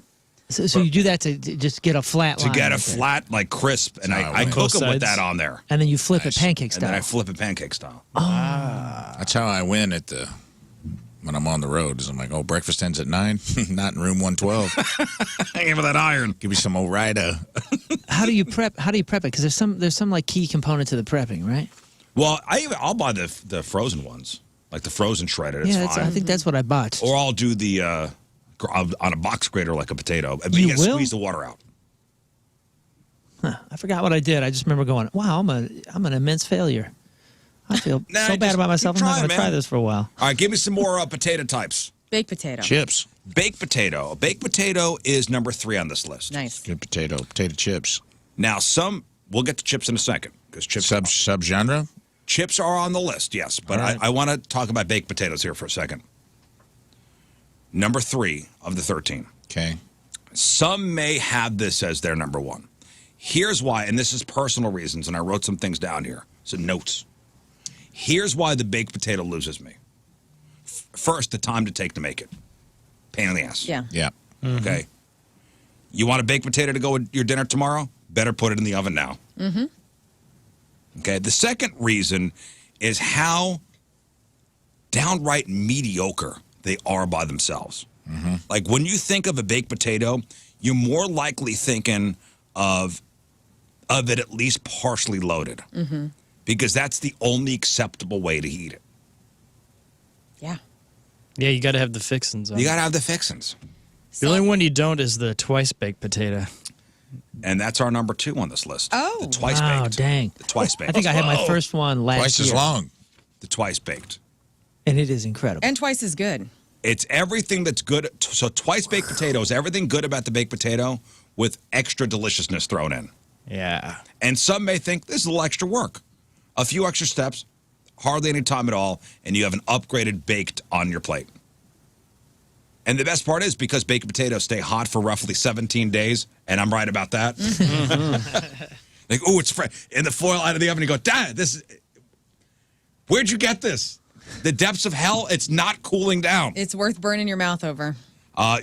So you do that to just get a flat To line get a right there. flat, like crisp, and how it I went. cook Both them with sides. that on there. and then you flip Nice. it pancake And style. then I flip it pancake style. That's how I win when I'm on the road. Is I'm like, breakfast ends at 9. Not in room 112. Give me that iron. Give me some Orida. How do you prep? How do you prep it? Because there's some like key component to the prepping, right? Well, I'll buy the frozen ones, like the frozen shredded. It's Yeah, fine. I think that's what I bought. Or I'll do the on a box grater like a potato. But You gotta will? squeeze the water out. I forgot what I did. I just remember going, "Wow, I'm an immense failure. I feel Nah, so bad just about myself. I'm keep not going trying, to try man. this for a while." All right, give me some more potato types. baked potato. Chips. Baked potato. Baked potato is number 3 on this list. Nice. Good potato. Potato chips. Now, we'll get to chips in a second. because chips Subgenre? chips are on the list, yes. But All right. I want to talk about baked potatoes here for a second. Number 3 of the 13. Okay. Some may have this as their number 1. Here's why, and this is personal reasons, and I wrote some things down here. So notes. Here's why the baked potato loses me. First, the time to take to make it. Pain in the ass. Yeah. Yeah. Okay. You want a baked potato to go with your dinner tomorrow? Better put it in the oven now. Mm-hmm. Okay. The second reason is how downright mediocre they are by themselves. Mm-hmm. Like when you think of a baked potato, you're more likely thinking of it at least partially loaded. Mm-hmm. Because that's the only acceptable way to eat it. Yeah. Yeah, you got to have the fixins on. You got to have the fixins. The only one you don't is the twice baked potato. And that's our number 2 on this list. Oh. The twice Wow, baked. dang. The twice baked. I think I had my first one last Twice year. as long. The twice baked. And it is incredible. And twice as good. It's everything that's good. So twice baked potatoes, everything good about the baked potato with extra deliciousness thrown in. Yeah. And some may think this is a little extra work. A few extra steps, hardly any time at all, and you have an upgraded baked on your plate. And the best part is because baked potatoes stay hot for roughly 17 days, and I'm right about that. Like, oh, it's fresh. In the foil out of the oven, you go, Dad, where'd you get this? The depths of hell, it's not cooling down. It's worth burning your mouth over.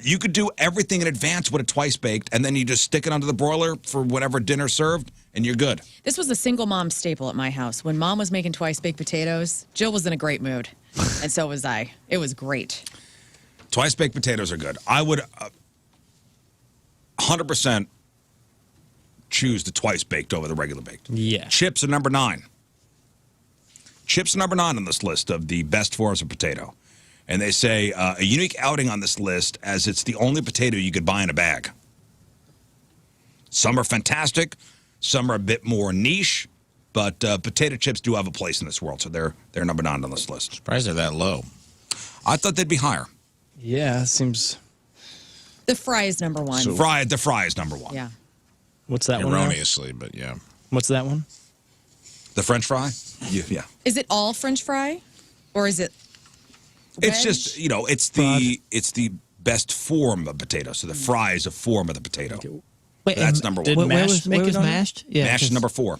You could do everything in advance with a twice baked, and then you just stick it under the broiler for whatever dinner served, and you're good. This was a single mom staple at my house. When Mom was making twice baked potatoes, Jill was in a great mood, and so was I. It was great. Twice baked potatoes are good. I would 100% choose the twice baked over the regular baked. Yeah. Chips are number 9. Chips are number 9 on this list of the best forms of potato. And they say a unique outing on this list as it's the only potato you could buy in a bag. Some are fantastic. Some are a bit more niche. But potato chips do have a place in this world, so they're number 9 on this list. Surprised they're that low. I thought they'd be higher. Yeah, it seems. The fry is number 1. The fry is number 1. Yeah. What's that one? now? Erroneously, but yeah. What's that one? The French fry? Yeah. Is it all French fry? Or is it It's wedge? just, it's the best form of potato. So the fry is a form of the potato. Wait, That's and number did one. Where Mash was, make where it was on there? mashed? Yeah, Mash is 'cause- number 4.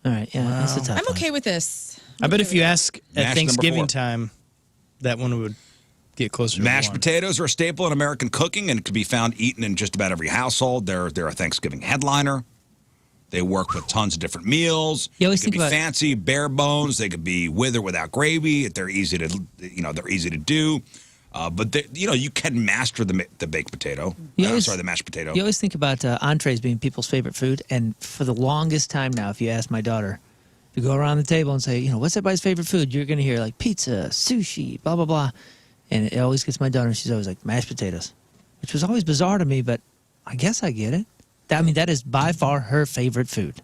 All right, yeah, that's a tough I'm one. okay with this. I bet if you ask Mash at number Thanksgiving 4. time, that one would get closer to Mashed one. potatoes are a staple in American cooking and can be found eaten in just about every household. They're a Thanksgiving headliner. They work with tons of different meals. You always they could think be about- fancy, bare bones. They could be with or without gravy. They're easy to, they're easy to do. But you can master the baked potato. You always- The mashed potato. You always think about entrees being people's favorite food, and for the longest time now, if you ask my daughter, if you go around the table and say, what's everybody's favorite food, you're going to hear like pizza, sushi, blah, blah, blah. And it always gets my daughter, and she's always like, mashed potatoes, which was always bizarre to me, but I guess I get it. That is by far her favorite food.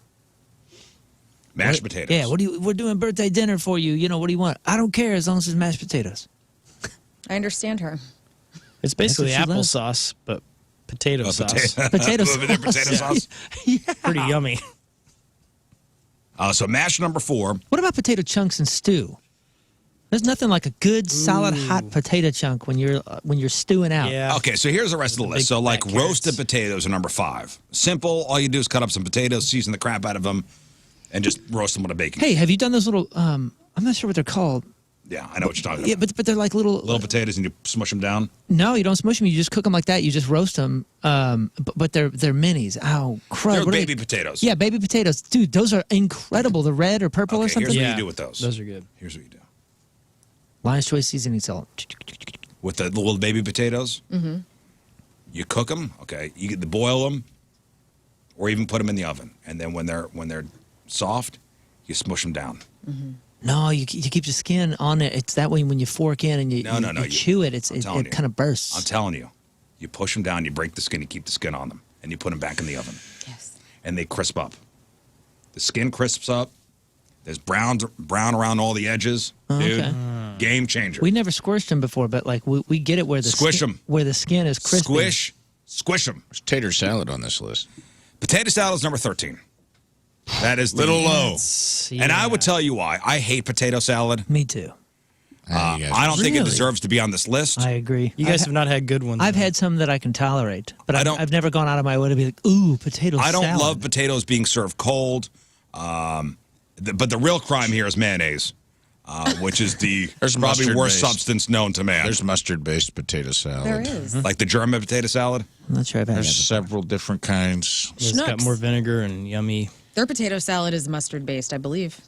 Mashed potatoes. Yeah, we're doing birthday dinner for you. What do you want? I don't care as long as it's mashed potatoes. I understand her. It's basically That's what she loves. applesauce, but potato sauce. Potato Potato sauce. sauce. Pretty yummy. So mash number 4. What about potato chunks and stew? There's nothing like a good, solid, hot potato chunk when you're stewing out. Yeah. Okay, so here's the rest of the the list. big So like fat carrots. roasted potatoes are number 5. Simple. All you do is cut up some potatoes, season the crap out of them, and just roast them with a baking. Hey, have you done those little? I'm not sure what they're called. Yeah, I know what you're talking Yeah, about. but they're like little. Little potatoes and you smush them down. No, you don't smush them. You just cook them like that. You just roast them. But they're minis. Oh, crud! They're what are baby they? potatoes. Yeah, baby potatoes, dude. Those are incredible. The red or purple or Okay, something. here's what Yeah. you do with those. Those are good. Here's what you do. Lion's choice seasoning salt. With the little baby potatoes, you cook them, okay? You get to boil them or even put them in the oven. And then when they're soft, you smush them down. No, you keep the skin on it. It's that way when you fork in and you You- chew it. I'm It telling you. kind of bursts. I'm telling you. You push them down, you break the skin, you keep the skin on them, and you put them back in the oven. Yes. And they crisp up. The skin crisps up. There's brown around all the edges. Dude, okay. game changer. We never squished them before, but like we get it where the Squish skin, 'em. where the skin is crispy. Squish them. There's tater salad on this list. Potato salad is number 13. That is Little low. And I would tell you why. I hate potato salad. Me too. I don't think it Really? deserves to be on this list. I agree. You guys have not had good ones. I've had some that I can tolerate, but I don't- I've never gone out of my way to be like, ooh, potato I salad. don't love potatoes being served cold. But the real crime here is mayonnaise, which is the There's probably worst mustard-based. substance known to man. There's mustard-based potato salad. There is. Like the German potato salad. I'm not sure I've had There's that. several different kinds. It's got Schnucks. more vinegar and yummy. Their potato salad is mustard based, I believe.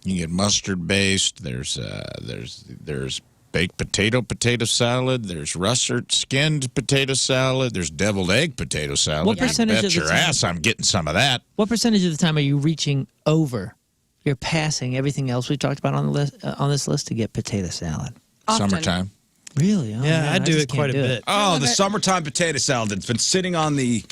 You get mustard-based. There's baked potato salad. There's russet skinned potato salad. There's deviled egg potato salad. What You percentage bet of the your time- ass I'm getting some of that. What percentage of the time are you reaching over? You're passing everything else we talked about on the list on this list to get potato salad. Often. Summertime. Really? Oh, Yeah, man, I do just it quite a can't do bit. Oh, love the it. summertime potato salad that's been sitting on the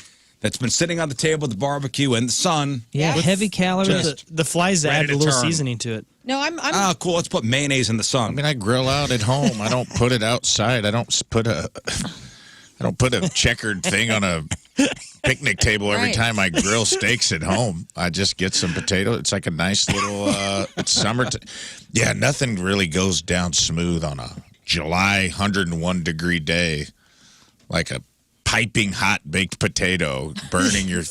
table at the barbecue in the sun. Yeah, Yes. heavy calories. Just- The flies Ready add to a little turn. seasoning to it. No, I'm Oh, cool. Let's put mayonnaise in the sun. I mean, I grill out at home. I don't put it outside. I don't put a checkered thing on a picnic table every Right. time I grill steaks at home. I just get some potato. It's like a nice little. It's summer. Yeah, nothing really goes down smooth on a July 101 degree day, like a piping hot baked potato burning your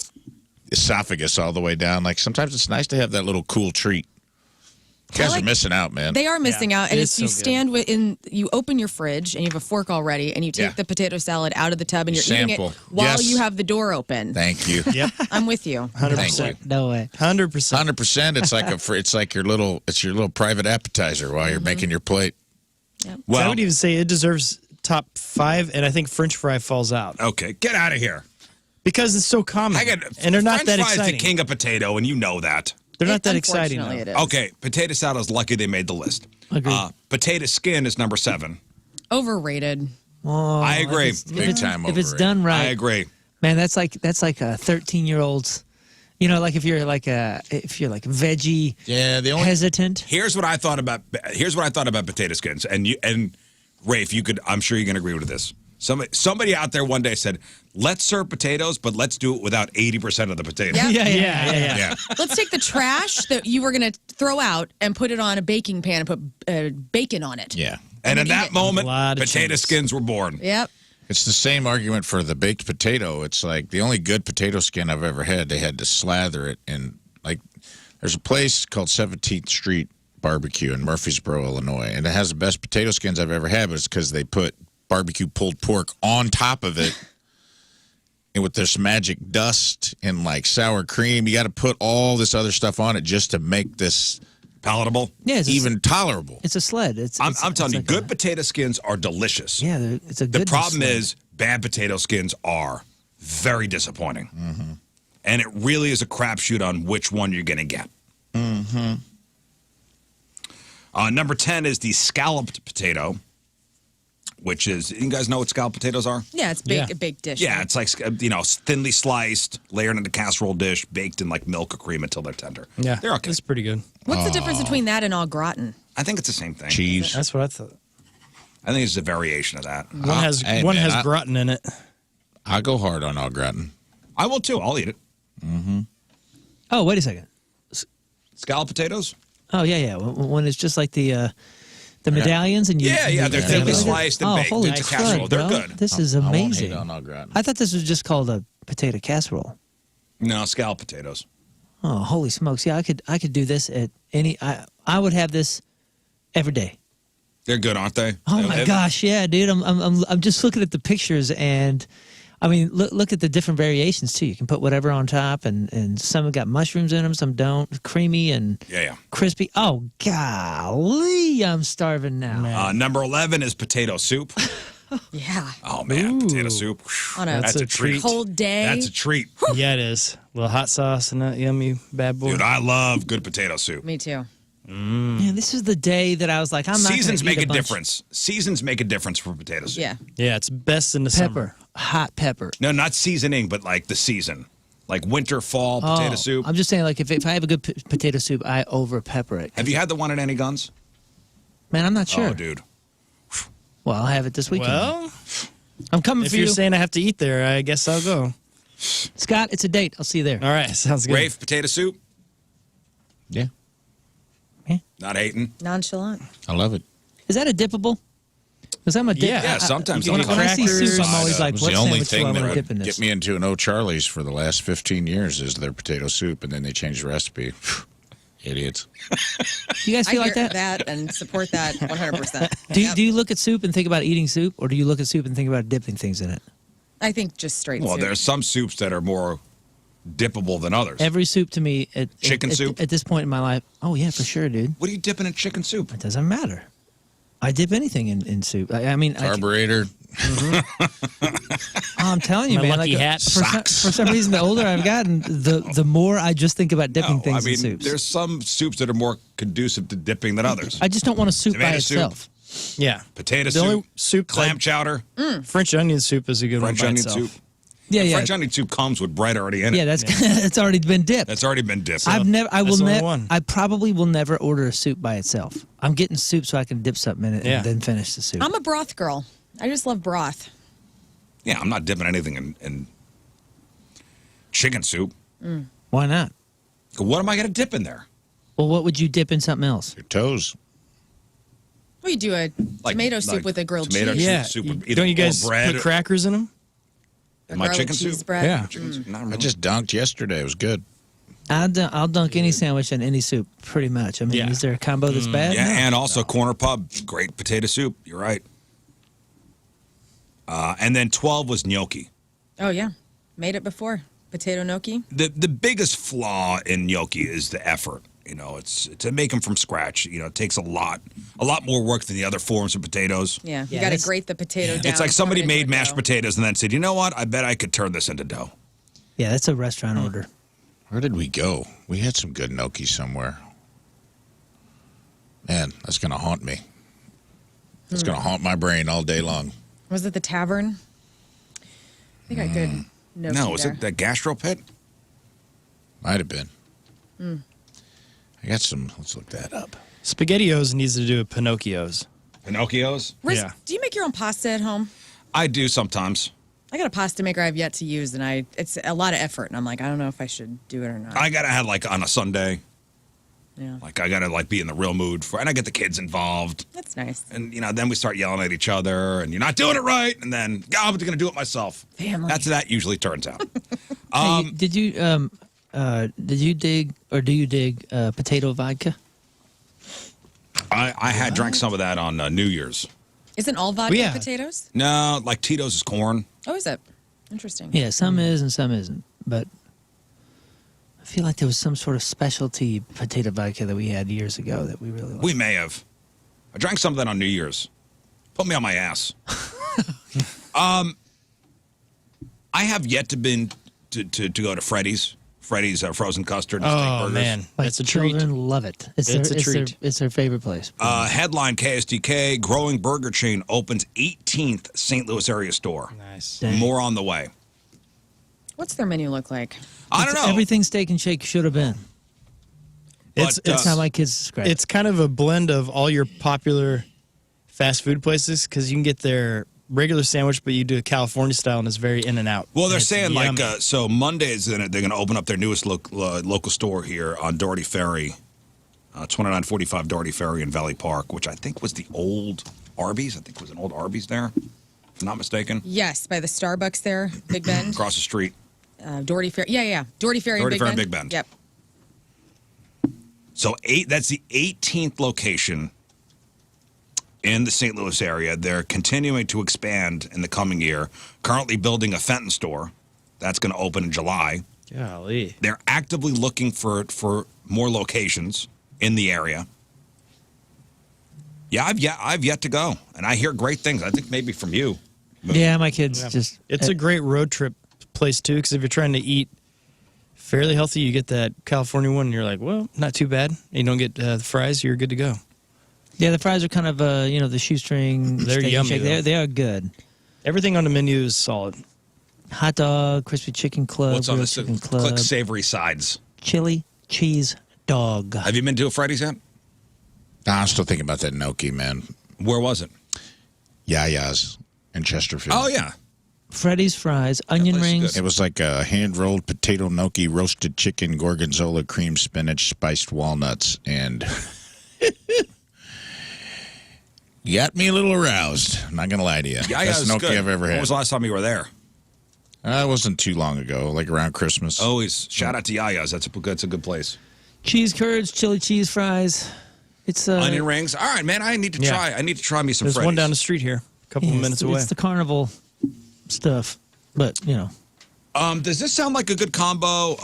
esophagus all the way down. Like sometimes it's nice to have that little cool treat. You guys are missing out, man. They are missing out, and it if is you so good. stand you open your fridge and you have a fork already, and you take Yeah. the potato salad out of the tub and you're eating Sample. it while Yes. you have the door open. Thank you. Yep, I'm with you. 100%. No way. 100%. 100%. It's like your little private appetizer while you're making your plate. I Well, would even say it deserves top 5, and I think French fry falls out okay, get out of here. because it's so common. I got and they're not French that fries the exciting. king of potato, and you know that. They're not that exciting. Unfortunately, Though. it is. Okay, potato salad is lucky they made the list. Agreed. Potato skin is number 7. Overrated. Oh, I agree. Big time If it's overrated. done right, I agree. man, that's like a 13-year-old's. You know, like if you're like veggie Yeah, the only hesitant. Here's what I thought about potato skins, and Rafe, I'm sure you can agree with this. Somebody out there one day said, "Let's serve potatoes, but let's do it without 80% of the potatoes." Yeah. Yeah. Yeah. Let's take the trash that you were going to throw out and put it on a baking pan and put bacon on it. Yeah. And in eat that it. moment, A lot of potato cheese. skins were born. Yep. It's the same argument for the baked potato. It's like the only good potato skin I've ever had, they had to slather it in, like, there's a place called 17th Street Barbecue in Murfreesboro, Illinois, and it has the best potato skins I've ever had, but it's because they put barbecue pulled pork on top of it and with this magic dust and like sour cream. You got to put all this other stuff on it just to make this Palatable. Yeah, it's even tolerable. it's a sled. I'm telling you, good potato skins are delicious. Yeah, it's a The good. problem sled. is bad potato skins are very disappointing. Mm-hmm. And it really is a crapshoot on which one you're going to get. Mm-hmm. Number 10 is the scalloped potato, which is, you guys know what scalloped potatoes are? Yeah, it's Yeah. a baked dish. Yeah, right? it's like, thinly sliced, layered in a casserole dish, baked in like milk or cream until they're tender. Yeah, They're okay. That's pretty good. What's the difference between that and au gratin? I think it's the same thing. Cheese. That's what I thought. I think it's a variation of that. One has hey, one man, has I- gratin in it. I go hard on au gratin. I will too. I'll eat it. Oh, wait a second. Scalloped potatoes? Oh yeah. When it's just like the medallions and you. Yeah, they're thinly Yeah. sliced and oh, baked holy into crud, casserole. They're bro. good. This is I won't amazing. hate on au gratin. I thought this was just called a potato casserole. No, scalloped potatoes. Oh, holy smokes! Yeah, I could do this at any. I would have this every day. They're good, aren't they? Oh my gosh, yeah, dude! I'm just looking at the pictures, and I mean, look at the different variations too. You can put whatever on top, and some have got mushrooms in them, some don't. Creamy and Yeah. crispy. Oh golly, I'm starving now. Number 11 is potato soup. Yeah. Oh man, potato soup. On a That's a treat. cold day. That's a treat. Yeah, it is. A little hot sauce and that yummy bad boy. Dude, I love good potato soup. Me too. Man, this is the day that I was like, I'm not. Seasons gonna make eat a bunch. difference. Seasons make a difference for potato soup. Yeah. Yeah, it's best in the summer. Pepper, hot pepper. No, not seasoning, but like the season. Like winter, fall potato Oh, soup. I'm just saying, like, if I have a good potato soup, I over pepper it. Have you had the one at Any Guns? Man, I'm not sure. Oh, dude. Well, I'll have it this weekend. Well, I'm coming if for you're you. saying I have to eat there, I guess I'll go. Scott, it's a date. I'll see you there. All right, sounds good. Rafe, potato soup? Yeah, Not hating? Nonchalant. I love it. Is that a dippable? Because I'm a dip. Yeah, sometimes When I'll I see crackers. soup, I'm always like, It was what the only sandwich do I thing want that to would dip in this? get me into an O'Charlie's for the last 15 years is their potato soup, and then they changed the recipe. Idiots. You guys feel I like hear that? and support that 100%. Do you look at soup and think about eating soup, or do you look at soup and think about dipping things in it? I think just straight Well, soup. there's some soups that are more dippable than others. Every soup to me, Chicken soup? at this point in my life, oh yeah, for sure, dude. What are you dipping in chicken soup? It doesn't matter. I dip anything in soup. I mean, Carburetor. I'm telling you, My man. lucky hat. For some reason, the older I've gotten, the more I just think about dipping No, things I mean, in soups. there's some soups that are more conducive to dipping than others. I just don't want a soup Tomato by soup. itself. Yeah. Potato The soup, only soup clam like chowder, French onion soup is a good French one by onion itself. soup. Yeah, yeah, French onion soup comes with bread already in it. yeah. That's it's already been dipped. That's already been dipped. I will that's the only never. one. I probably will never order a soup by itself. I'm getting soup so I can dip something in it Yeah. and then finish the soup. I'm a broth girl. I just love broth. Yeah, I'm not dipping anything in chicken soup. Why not? What am I going to dip in there? Well, what would you dip in something else? Your toes. Well, you do a tomato soup with a grilled tomato cheese. Yeah. soup with either Don't you guys or bread put crackers in them? in my Garlic chicken cheese soup? bread. Yeah. Chicken soup? Not I really. just dunked yesterday. It was good. I'll dunk any sandwich in any soup, pretty much. I mean, Yeah. is there a combo that's bad? Yeah, No. and also Corner Pub, great potato soup. You're right. And then 12 was gnocchi. Oh, yeah. Made it before. Potato gnocchi. The biggest flaw in gnocchi is the effort. You know, it's to make them from scratch. You know, it takes a lot more work than the other forms of potatoes. Yeah. You Yeah, got to that's- grate the potato down. It's like somebody put it into made a mashed dough. potatoes and then said, you know what? I bet I could turn this into dough. Yeah, that's a restaurant order. Where did we go? We had some good gnocchi somewhere. Man, that's going to haunt me. It's going to haunt my brain all day long. Was it the tavern? I think I could. No, was it the gastro pit? Might have been. I got some. Let's look that up. SpaghettiOs needs to do a Pinocchio's. Pinocchio's? Rizz, Yeah. do you make your own pasta at home? I do sometimes. I got a pasta maker I've yet to use, and it's a lot of effort. And I'm like, I don't know if I should do it or not. I gotta have like on a Sunday. Yeah, Like I gotta like be in the real mood for, and I get the kids involved, that's nice. and you know then we start yelling at each other, and you're not doing it right, and then God, I'm gonna do it myself. Family. That's how that usually turns out. Hey, did you dig or do you dig potato vodka? I had drank some of that on New Year's. Isn't all vodka Yeah. potatoes? No, like Tito's is corn. Oh, is it? Interesting. Yeah, some is and some isn't. But I feel like there was some sort of specialty potato vodka that we had years ago that we really liked. We may have. I drank some of that on New Year's. Put me on my ass. I have yet to been to go to Freddy's. Freddy's frozen custard and steak Oh, burgers. man. My That's a treat. children love it. It's a treat. It's their favorite place. Headline KSDK, growing burger chain opens 18th St. Louis area store. Nice. Dang. More on the way. What's their menu look like? I don't know. Everything Steak and Shake should have been. But, That's how my kids describe it. It's kind of a blend of all your popular fast food places because you can get their regular sandwich, but you do a California style and it's very in and out. Well, they're It's saying yummy. like so Monday is they're going to open up their newest local store here on Doherty Ferry, 2945 Doherty Ferry in Valley Park, which I think was the old Arby's. I think it was an old Arby's there, if I'm not mistaken. Yes, by the Starbucks there, Big Bend. Across the street. Doherty Ferry. Yeah. Doherty Ferry Doherty and Big Ferry Bend. and Big Bend. Yep. So that's the 18th location in the St. Louis area. They're continuing to expand in the coming year. Currently building a Fenton store. That's going to open in July. Golly. They're actively looking for more locations in the area. Yeah, I've yet to go, and I hear great things. I think maybe from you. Yeah, my kids just. It's a great road trip place too because if you're trying to eat fairly healthy, you get that California one and you're like, well, not too bad. You don't get the fries, you're good to go. Yeah, the fries are kind of the shoestring. They're Steak and yummy, Shake. though. They are good. Everything on the menu is solid. Hot dog, crispy chicken club, What's on grilled the chicken club, click savory sides? chili cheese dog. Have you been to a Freddy's yet? Nah, I'm still thinking about that gnocchi, man. Where was it? Yaya's in Chesterfield. Oh yeah, Freddy's fries, onion place is rings. good. It was like a hand-rolled potato gnocchi, roasted chicken, gorgonzola, cream spinach, spiced walnuts, and got me a little aroused. I'm not going to lie to you. Yeah, Best gnocchi good. I've ever When had. was the last time you were there? It wasn't too long ago, like around Christmas. Always. Shout out to Yaya's. That's a good place. Cheese curds, chili cheese fries. It's Onion rings. All right, man. I need to try. I need to try me some There's Freddy's. one down the street here, a couple of minutes away. It's the carnival stuff, but you know. Does this sound like a good combo,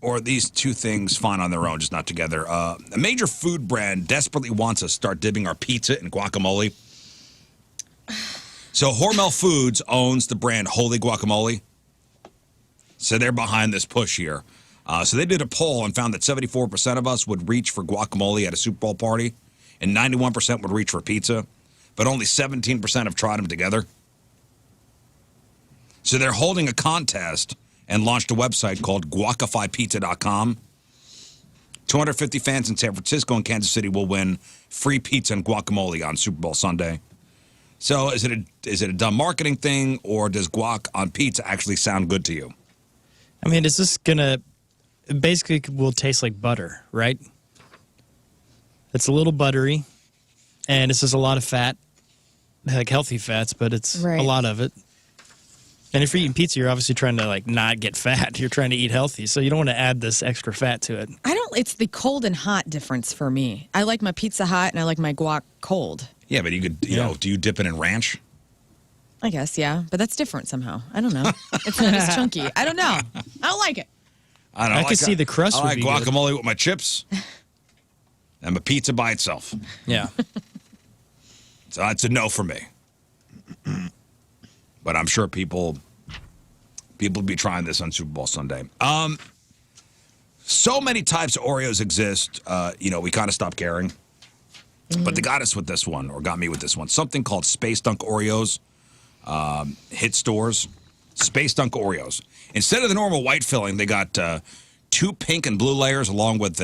or are these two things fine on their own, just not together? A major food brand desperately wants us to start dipping our pizza in guacamole. So Hormel Foods owns the brand Holy Guacamole. So they're behind this push here. So they did a poll and found that 74% of us would reach for guacamole at a Super Bowl party, and 91% would reach for pizza, but only 17% have tried them together. So they're holding a contest and launched a website called guacifypizza.com. 250 fans in San Francisco and Kansas City will win free pizza and guacamole on Super Bowl Sunday. So is it a dumb marketing thing, or does guac on pizza actually sound good to you? I mean, is this gonna basically will taste like butter, right? It's a little buttery, and it's just a lot of fat, like healthy fats, but it's a lot of it. And if you're eating pizza, you're obviously trying to like not get fat. You're trying to eat healthy, so you don't want to add this extra fat to it. It's the cold and hot difference for me. I like my pizza hot and I like my guac cold. Yeah, but you could, you know, do you dip it in ranch? I guess, yeah. But that's different somehow. I don't know. It's not as chunky. I don't know. I don't like it. I don't know. I can see the crust I would like be guacamole with my chips and my pizza by itself. Yeah. So that's a no for me. But I'm sure people will be trying this on Super Bowl Sunday. So many types of Oreos exist, we kind of stopped caring. But they got us with this one, or got me with this one. Something called Space Dunk Oreos. Hit stores. Space Dunk Oreos. Instead of the normal white filling, they got 2 pink and blue layers along with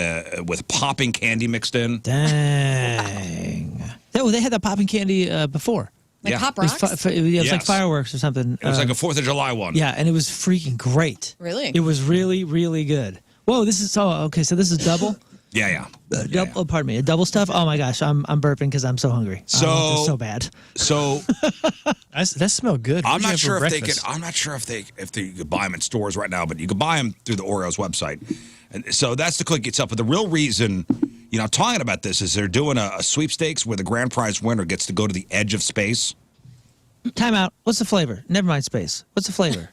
popping candy mixed in. Dang. They had that popping candy before. Like Pop It was, Rocks? it was like fireworks or something. It was like a 4th of July one. Yeah, and it was freaking great. Really? It was really, really good. Whoa, this is okay. So this is double. Yeah. Oh, pardon me, a double stuff. Oh my gosh, I'm burping because I'm so hungry. So bad. So That smelled good. I'm What'd you not have sure for if they breakfast? could. I'm not sure if they you could buy them in stores right now, but you could buy them through the Oreos website. And so that's the cookie itself. But the real reason, I'm talking about this is they're doing a sweepstakes where the grand prize winner gets to go to the edge of space. Time out. What's the flavor? Never mind space. What's the flavor?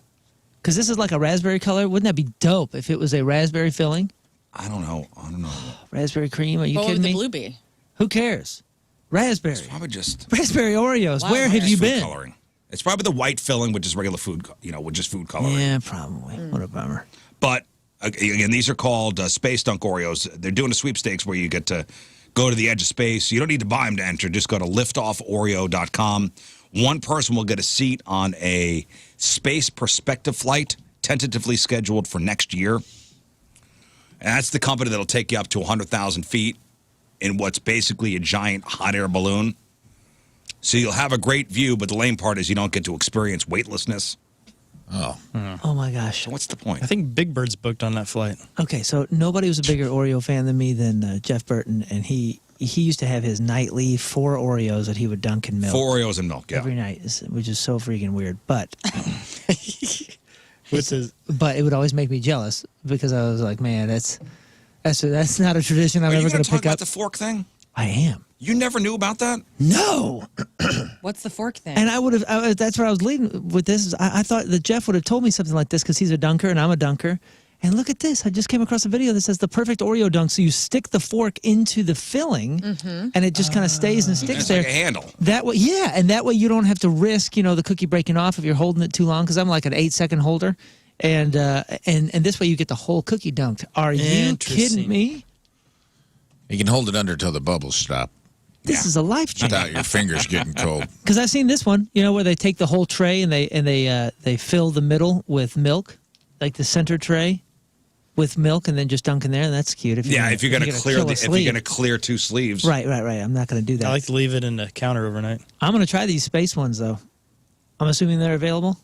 Because this is like a raspberry color. Wouldn't that be dope if it was a raspberry filling? I don't know. Raspberry cream? Are you What kidding would me? the blue be? Who cares? Raspberry. Probably just Raspberry Oreos. Wow. Where have you food been? coloring. It's probably the white filling with just regular food, with just food coloring. Yeah, probably. What a bummer. But again, these are called Space Dunk Oreos. They're doing a sweepstakes where you get to go to the edge of space. You don't need to buy them to enter. Just go to liftofforeo.com. One person will get a seat on a space perspective flight, tentatively scheduled for next year. And that's the company that'll take you up to 100,000 feet in what's basically a giant hot air balloon. So you'll have a great view, but the lame part is you don't get to experience weightlessness. Oh. Oh my gosh. So what's the point? I think Big Bird's booked on that flight. Okay, so nobody was a bigger Oreo fan than me than Jeff Burton, and he used to have his nightly 4 Oreos that he would dunk in milk 4 Oreos and milk, yeah. every night, which is so freaking weird. But Which is but it would always make me jealous because I was like, man, that's not a tradition I'm Are you ever going going to to talk pick about up. the fork thing? I am. You never knew about that? No. What's the fork thing? And I would have. That's where I was leading with this. I thought that Jeff would have told me something like this because he's a dunker and I'm a dunker. And look at this. I just came across a video that says the perfect Oreo dunk. So you stick the fork into the filling and it just kind of stays and sticks It's there. like a handle. That way, yeah. And that way you don't have to risk, the cookie breaking off if you're holding it too long because I'm like an 8-second holder. And this way you get the whole cookie dunked. Are you kidding me? You can hold it under till the bubbles stop This is a life changer. without your fingers getting cold. Because I've seen this one, where they take the whole tray and they fill the middle with milk, like the center tray with milk, and then just dunk in there, and that's cute. If you're going to clear kill a if you're sleeve. going to clear 2 sleeves. Right. I'm not going to do that. I like to leave it in the counter overnight. I'm going to try these space ones though. I'm assuming they're available.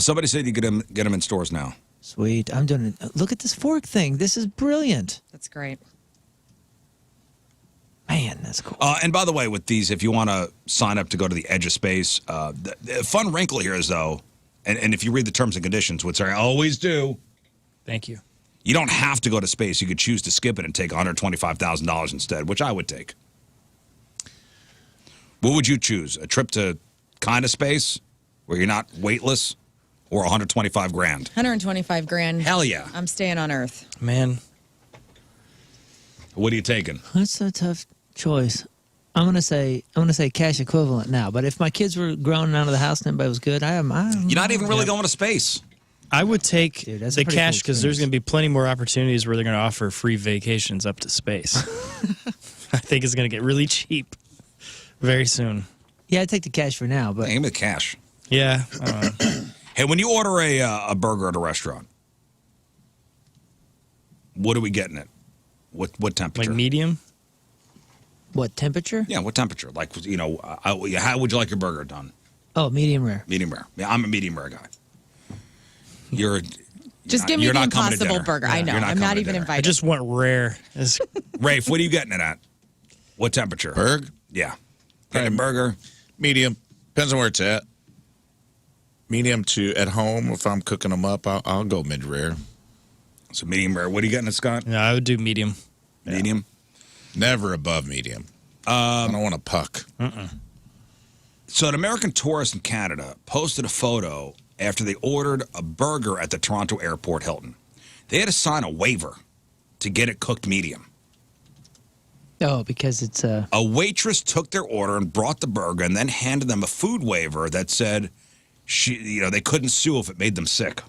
Somebody said you get them in stores now. Sweet. I'm doing it. Look at this fork thing. This is brilliant. That's great. Man, that's cool. And by the way, with these, if you want to sign up to go to the Edge of Space, the fun wrinkle here is, though, and if you read the terms and conditions, which I always do, Thank you. you don't have to go to space. You could choose to skip it and take $125,000 instead, which I would take. What would you choose? A trip to kind of space where you're not weightless, or 125 grand? 125 grand. Hell yeah. I'm staying on Earth. Man, What are you taking? That's a tough choice. I'm gonna say cash equivalent now. But if my kids were grown and out of the house and everybody was good, You're not even really going to space. I would take Dude, that's a the pretty cash cool because there's experience. going to be plenty more opportunities where they're going to offer free vacations up to space. I think it's going to get really cheap very soon. Yeah, I'd take the cash for now. But Give me the cash. Yeah. Hey, when you order a burger at a restaurant, what are we getting it? What temperature? Like medium? what temperature? Yeah, what temperature? Like, how would you like your burger done? Oh, medium rare. Medium rare. Yeah, I'm a medium rare guy. You're Just not- give me you're the not coming to Impossible dinner. burger. I know. You're I'm coming not to even dinner. I invited. just want rare. It's Rafe, what are you getting it at? What temperature? Burger? Yeah. Getting a burger. Medium. Depends on where it's at. Medium to at home. If I'm cooking them up, I'll go mid-rare. So medium rare. What are you getting it, Scott? no, I would do medium. Medium. Never above medium. I don't want a puck. So an American tourist in Canada posted a photo after they ordered a burger at the Toronto Airport Hilton. They had to sign a waiver to get it cooked medium. Oh, because it's A waitress took their order and brought the burger and then handed them a food waiver that said they couldn't sue if it made them sick.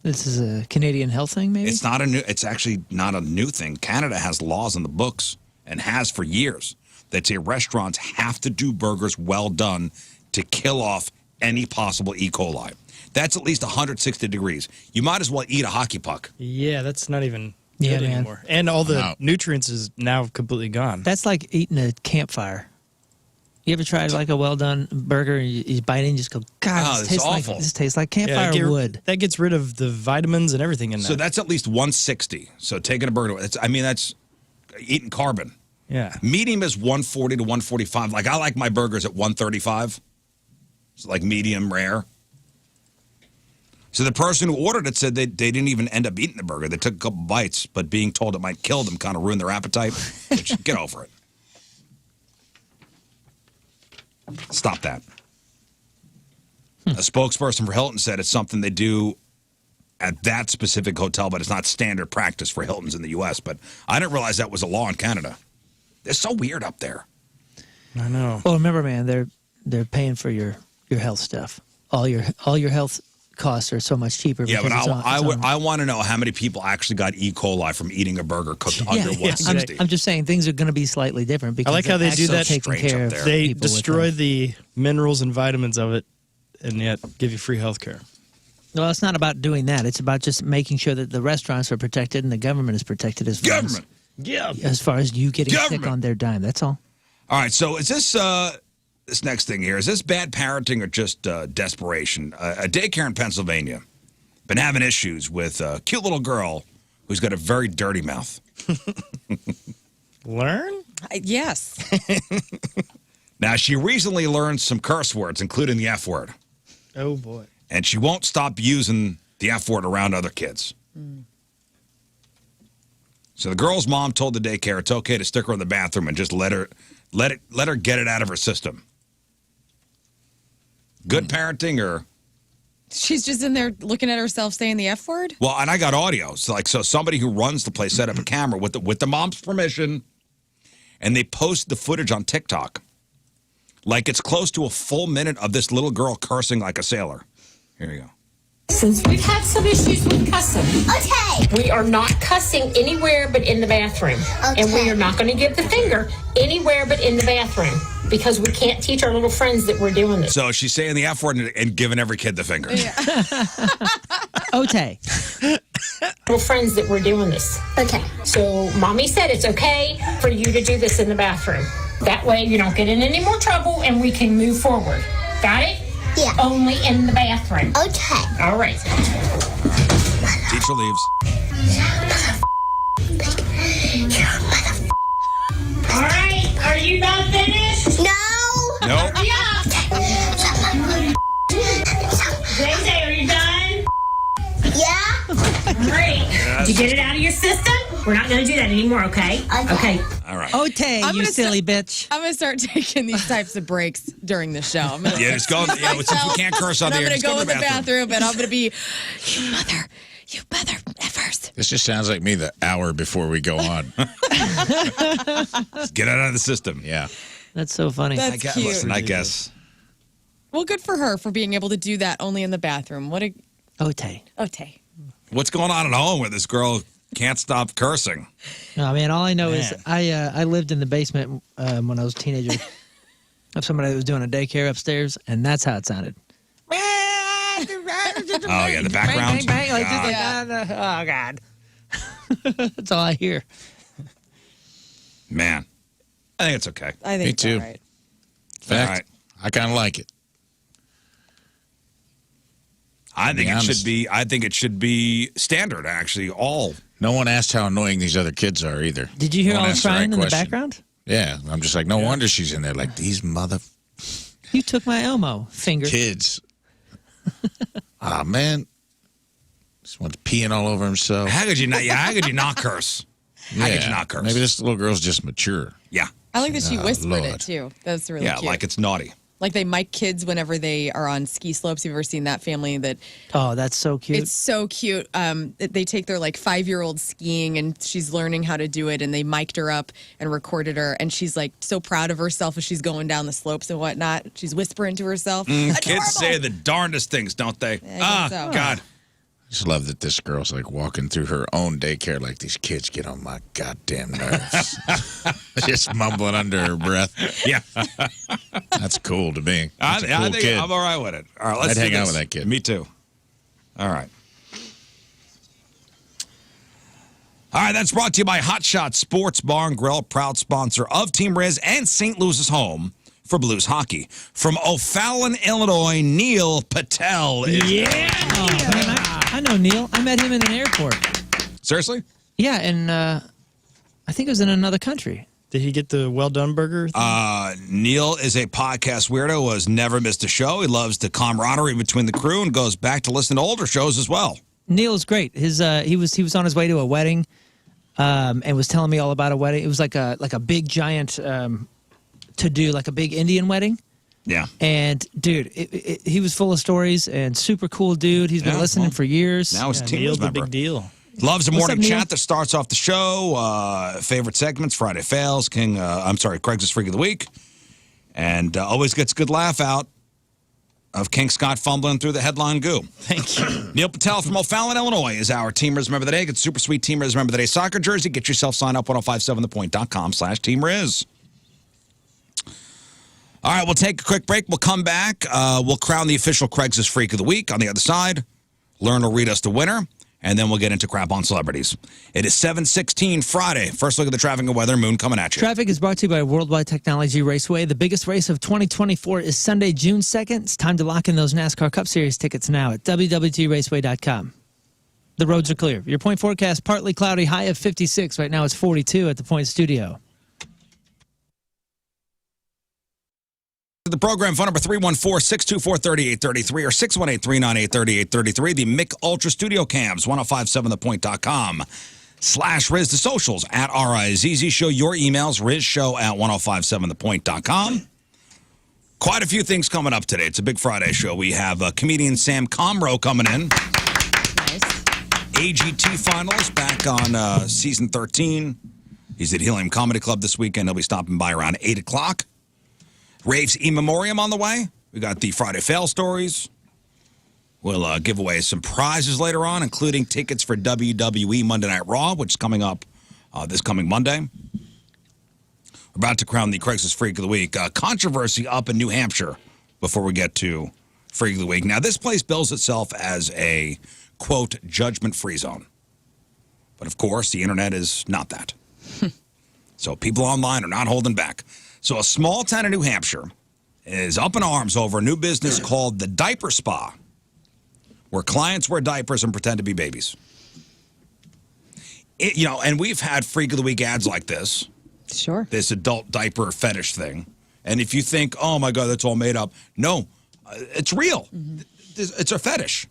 this is a Canadian health thing, maybe. It's actually not a new thing. Canada has laws in the books and has for years that say restaurants have to do burgers well done to kill off any possible E. coli. That's at least 160 degrees. You might as well eat a hockey puck. Yeah, that's not even Yeah, good man. anymore. And all the No. nutrients is now completely gone. That's like eating a campfire. You ever tried like a well done burger and you bite in and just go, God, Oh, this it's tastes awful. like campfire wood. That gets rid of the vitamins and everything in So there. that's at least 160. So taking a burger, that's eating carbon. Yeah. Medium is 140 to 145. Like I like my burgers at 135. It's like medium rare. So the person who ordered it said they didn't even end up eating the burger. They took a couple bites, but being told it might kill them kind of ruined their appetite. Which, get over it. Stop that. A spokesperson for Hilton said it's something they do at that specific hotel, but it's not standard practice for Hiltons in the U.S. But I didn't realize that was a law in Canada. They're so weird up there. I know. Well, remember, man, they're paying for your health stuff. All your health costs are so much cheaper. Yeah, but because I want to know how many people actually got E. coli from eating a burger cooked under 160. I'm just saying things are going to be slightly different because I like how they do they're that. taking Strange care up of there. They people with destroy health. the minerals and vitamins of it and yet give you free health care. Well, it's not about doing that. It's about just making sure that the restaurants are protected and the government is protected as far Government. Yeah. as far as you getting sick Government. on their dime. That's all. All right, so is this next thing here, is this bad parenting or just desperation? A daycare in Pennsylvania been having issues with a cute little girl who's got a very dirty mouth. Learn? Yes. Now, she recently learned some curse words, including the F word, Oh, boy. and she won't stop using the F word around other kids. So the girl's mom told the daycare it's okay to stick her in the bathroom and just let her get it out of her system. Good parenting or... She's just in there looking at herself saying the F word. Well, and I got audio. So somebody who runs the place set up a camera with the mom's permission, and they post the footage on TikTok. Like it's close to a full minute of this little girl cursing like a sailor. Here you go. Since we've had some issues with cussing. Okay. We are not cussing anywhere but in the bathroom. Okay. And we are not going to give the finger anywhere but in the bathroom because we can't teach our little friends that we're doing this. So she's saying the F word and giving every kid the finger. Ote. Little friends that we're doing this. Okay. So mommy said it's okay for you to do this in the bathroom. That way you don't get in any more trouble and we can move forward. Got it? Yeah. Only in the bathroom. Okay. All right. Teacher leaves. All right. Are you not finished? No. Nope. Hurry up. Zay, are you done? Yeah. Great. Did you get it out of your system? We're not going to do that anymore, okay? Okay. All right. Okay, you silly bitch. I'm going to start taking these types of breaks during the show. I'm gonna Yeah, just go. Yeah, since we can't curse on the I'm air, going to just go to in the bathroom and I'm going to be, you mother effers. This just sounds like me the hour before we go on. Get it out of the system. Yeah. That's so funny. That's cute. Listen, I guess. Well, good for her for being able to do that only in the bathroom. What a Ote. What's going on at home where this girl can't stop cursing? No, man, all I know is I lived in the basement when I was a teenager of somebody that was doing a daycare upstairs, and that's how it sounded. Oh, yeah, the background. Bang, bang, like, just like, oh, God. That's all I hear. Man, I think it's okay. I think Me it's too. all right. In fact, All right. I kind of like it. I think Be it honest. should be. I think it should be standard. Actually, all. No one asked how annoying these other kids are either. Did you hear No one all the asked the right crying in the question. background? Yeah, I'm just like, no wonder she's in there. Like, these mother You took my Elmo finger. kids. Ah, man. This one's peeing all over himself. How could you not? Yeah, how could you not curse? How could you not curse? Maybe this little girl's just mature. Yeah, I like that she whispered Lord. it too. That's really yeah, cute. like it's naughty. Like they mic kids whenever they are on ski slopes. You've ever seen that family? That Oh, that's so cute. it's so cute. They take their like 5-year-old skiing, and she's learning how to do it. And they mic'd her up and recorded her, and she's like so proud of herself as she's going down the slopes and whatnot. She's whispering to herself. Kids say the darndest things, don't they? I guess so. God. I just love that this girl's like walking through her own daycare like these kids get on my goddamn nerves. Just mumbling under her breath. Yeah, That's cool to me. That's a cool I think kid. I'm all right with it. All right, let's I'd do hang out this. with that kid. Me too. All right. All right, that's brought to you by Hot Shot Sports Bar and Grill, proud sponsor of Team Rizz and St. Louis's home for Blues hockey. From O'Fallon, Illinois, Neil Patel. Is Oh, man, I know Neil. I met him in an airport. Seriously? Yeah, and I think it was in another country. Did he get the well done burger? Neil is a podcast weirdo, has never missed a show. He loves the camaraderie between the crew and goes back to listen to older shows as well. Neil is great. His he was on his way to a wedding, and was telling me all about a wedding. It was like a big giant to do like a big Indian wedding. Yeah. And dude, he was full of stories and super cool dude. He's been listening for years. Now he's a Team Neil's Rizz a member. big deal. Loves a What's morning up, Neil? chat that starts off the show. Favorite segments, Friday Fails, Craig's Freak of the Week. And always gets a good laugh out of King Scott fumbling through the headline goo. Thank you. Neil Patel from O'Fallon, Illinois is our Team Rizz Member of the Day. Get super sweet Team Rizz Member of the Day soccer jersey. Get yourself signed up 1057thepoint.com/Team Rizz. All right, we'll take a quick break. We'll come back. We'll crown the official Craig's Freak of the Week. On the other side, Lern will read us the winner, and then we'll get into crap on celebrities. It is 7/16 Friday. First look at the traffic and weather. Moon coming at you. Traffic is brought to you by Worldwide Technology Raceway. The biggest race of 2024 is Sunday, June 2nd. It's time to lock in those NASCAR Cup Series tickets now at www.raceway.com. The roads are clear. Your point forecast, partly cloudy, high of 56. Right now it's 42 at the Point Studio. The program phone number 314-624-3833 or 618-398-3833. The Mick Ultra Studio Cams, 1057thepoint.com/Rizz. The socials at RIZZ Show. Your emails, RizzShow@1057thepoint.com. Quite a few things coming up today. It's a big Friday show. We have comedian Sam Comroe coming in. Nice. AGT finalist back on season 13. He's at Helium Comedy Club this weekend. He'll be stopping by around 8 o'clock. Rafe's In Memoriam on the way. We got the Friday Fail stories. We'll give away some prizes later on, including tickets for WWE Monday Night Raw, which is coming up this coming Monday. We're about to crown the Craigslist Freak of the Week. Controversy up in New Hampshire before we get to Freak of the Week. Now, this place bills itself as a, quote, judgment-free zone. But, of course, the internet is not that. So people online are not holding back. So a small town in New Hampshire is up in arms over a new business called the Diaper Spa, where clients wear diapers and pretend to be babies. And we've had Freak of the Week ads like this. Sure. This adult diaper fetish thing. And if you think, oh, my God, that's all made up. No, it's real. It's a fetish.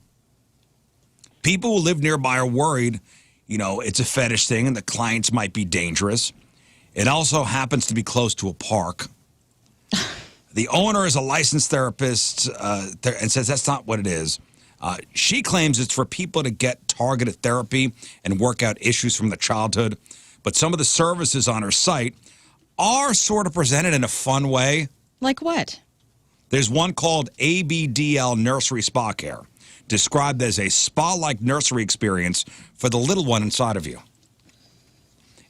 People who live nearby are worried, it's a fetish thing and the clients might be dangerous. It also happens to be close to a park. The owner is a licensed therapist and says that's not what it is. She claims it's for people to get targeted therapy and work out issues from the childhood. But some of the services on her site are sort of presented in a fun way. Like what? There's one called ABDL Nursery Spa Care, described as a spa-like nursery experience for the little one inside of you.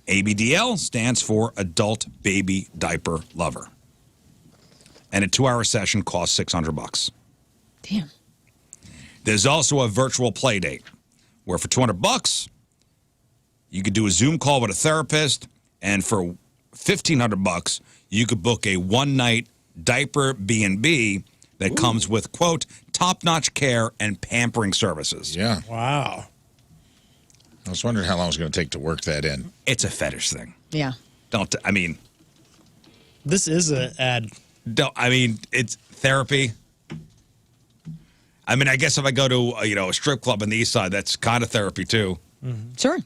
ABDL stands for Adult Baby Diaper Lover. And a 2-hour session costs $600. Damn. There's also a virtual play date where for $200, you could do a Zoom call with a therapist, and for $1,500, you could book a one-night diaper B&B that comes with, quote, top-notch care and pampering services. Yeah. Wow. I was wondering how long it was going to take to work that in. It's a fetish thing. Yeah. This is an ad. It's therapy. I guess if I go to, a strip club on the east side, that's kind of therapy, too. Sure.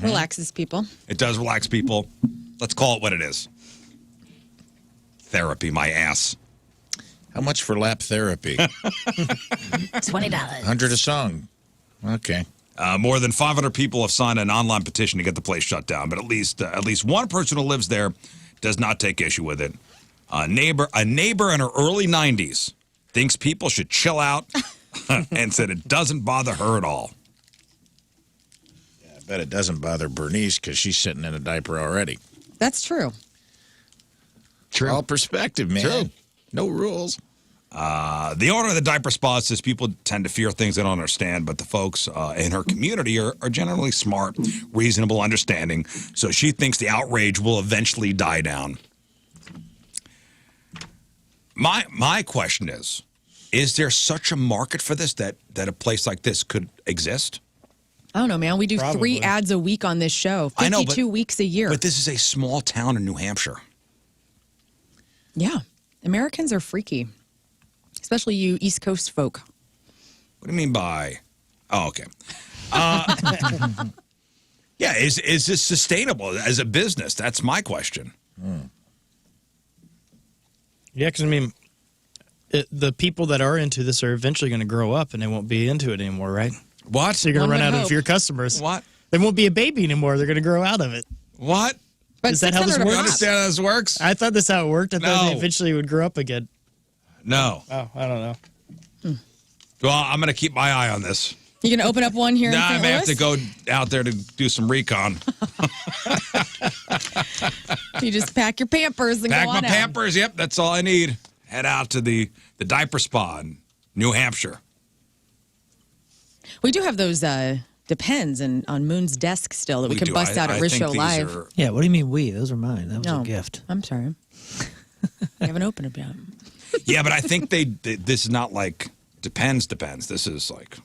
Relaxes people. It does relax people. Let's call it what it is. Therapy, my ass. How much for lap therapy? $20. 100 a song. Okay. More than 500 people have signed an online petition to get the place shut down, but at least one person who lives there does not take issue with it. A neighbor in her early 90s thinks people should chill out and said it doesn't bother her at all. Yeah, I bet it doesn't bother Bernice because she's sitting in a diaper already. That's true. True. All perspective, man. True. No rules. The owner of the diaper spa says people tend to fear things they don't understand, but the folks in her community are generally smart, reasonable, understanding. So she thinks the outrage will eventually die down. My question is there such a market for this that a place like this could exist? I don't know, man. We do Probably. 3 ads a week on this show. 52 I know, but, weeks a year. But this is a small town in New Hampshire. Yeah. Americans are freaky. Especially you East Coast folk. What do you mean by? Oh, okay. Yeah, is this sustainable as a business? That's my question. Yeah, because the people that are into this are eventually going to grow up and they won't be into it anymore, right? What? So you're going to One run would out of hope. your customers. What? They won't be a baby anymore. They're going to grow out of it. What? But Is that how this 600 a works? You pop. understand how this works? I thought this how it worked. I thought No. they eventually would grow up again. No. Oh, I don't know. Well, I'm going to keep my eye on this. You going to open up one here in Now I St. may have Louis? to go out there to do some recon. You just pack your Pampers and Pack go my on out. Pampers. Yep, that's all I need. Head out to the diaper spa in New Hampshire. We do have those Depends on Moon's desk still that we can do. bust out at I Rizz think Show these Live. are- Yeah, what do you mean we? Those are mine. That was No, a gift. I'm sorry. I haven't opened it yet. Yeah, but I think this is not like Depends. This is like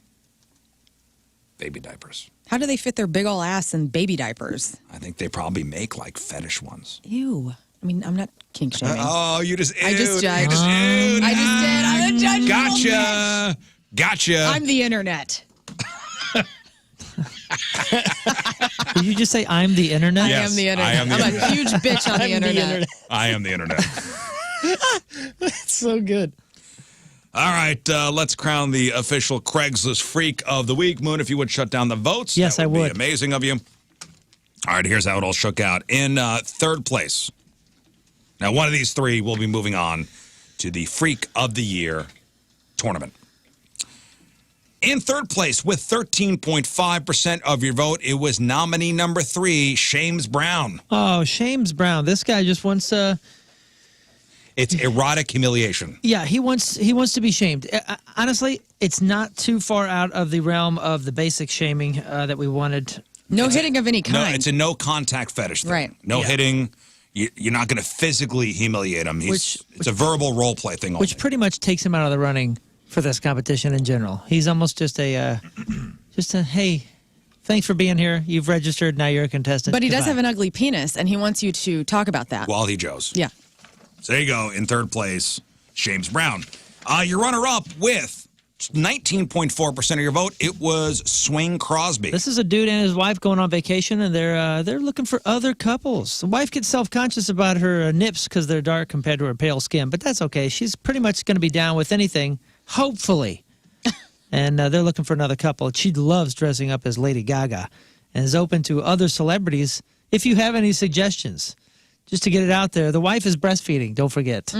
baby diapers. How do they fit their big ol' ass in baby diapers? I think they probably make like fetish ones. Ew. I mean, I'm not kink shaming. Oh, you just I just ewed. judged. You just ewed. I just did. I'm a judge. Gotcha. I'm the internet. Did you just say I'm the internet? Yes, I am the internet. I am the I'm internet. a huge bitch on the internet. I am the internet. It's so good. All right, let's crown the official Craigslist Freak of the Week. Moon, if you would shut down the votes. Yes, that I would. Be amazing of you. All right, here's how it all shook out. In third place, now one of these three will be moving on to the Freak of the Year tournament. In third place, with 13.5% of your vote, it was nominee number 3, Shames Brown. Oh, Shames Brown. This guy just wants It's erotic humiliation. yeah, he wants to be shamed. Honestly, it's not too far out of the realm of the basic shaming that we wanted. No hitting of any kind. No, it's a no contact fetish thing. Right. No Yeah. hitting. You're not going to physically humiliate him. It's a verbal role play thing. Which pretty much takes him out of the running for this competition in general. He's almost just a hey, thanks for being here. You've registered. Now you're a contestant. But he does Goodbye. have an ugly penis, and he wants you to talk about that. While he joes. Yeah. So there you go. In third place, James Brown. Your runner-up with 19.4% of your vote, it was Swing Crosby. This is a dude and his wife going on vacation, and they're looking for other couples. The wife gets self-conscious about her nips because they're dark compared to her pale skin, but that's okay. She's pretty much going to be down with anything, hopefully. And they're looking for another couple. She loves dressing up as Lady Gaga and is open to other celebrities if you have any suggestions. Just to get it out there, the wife is breastfeeding, don't forget.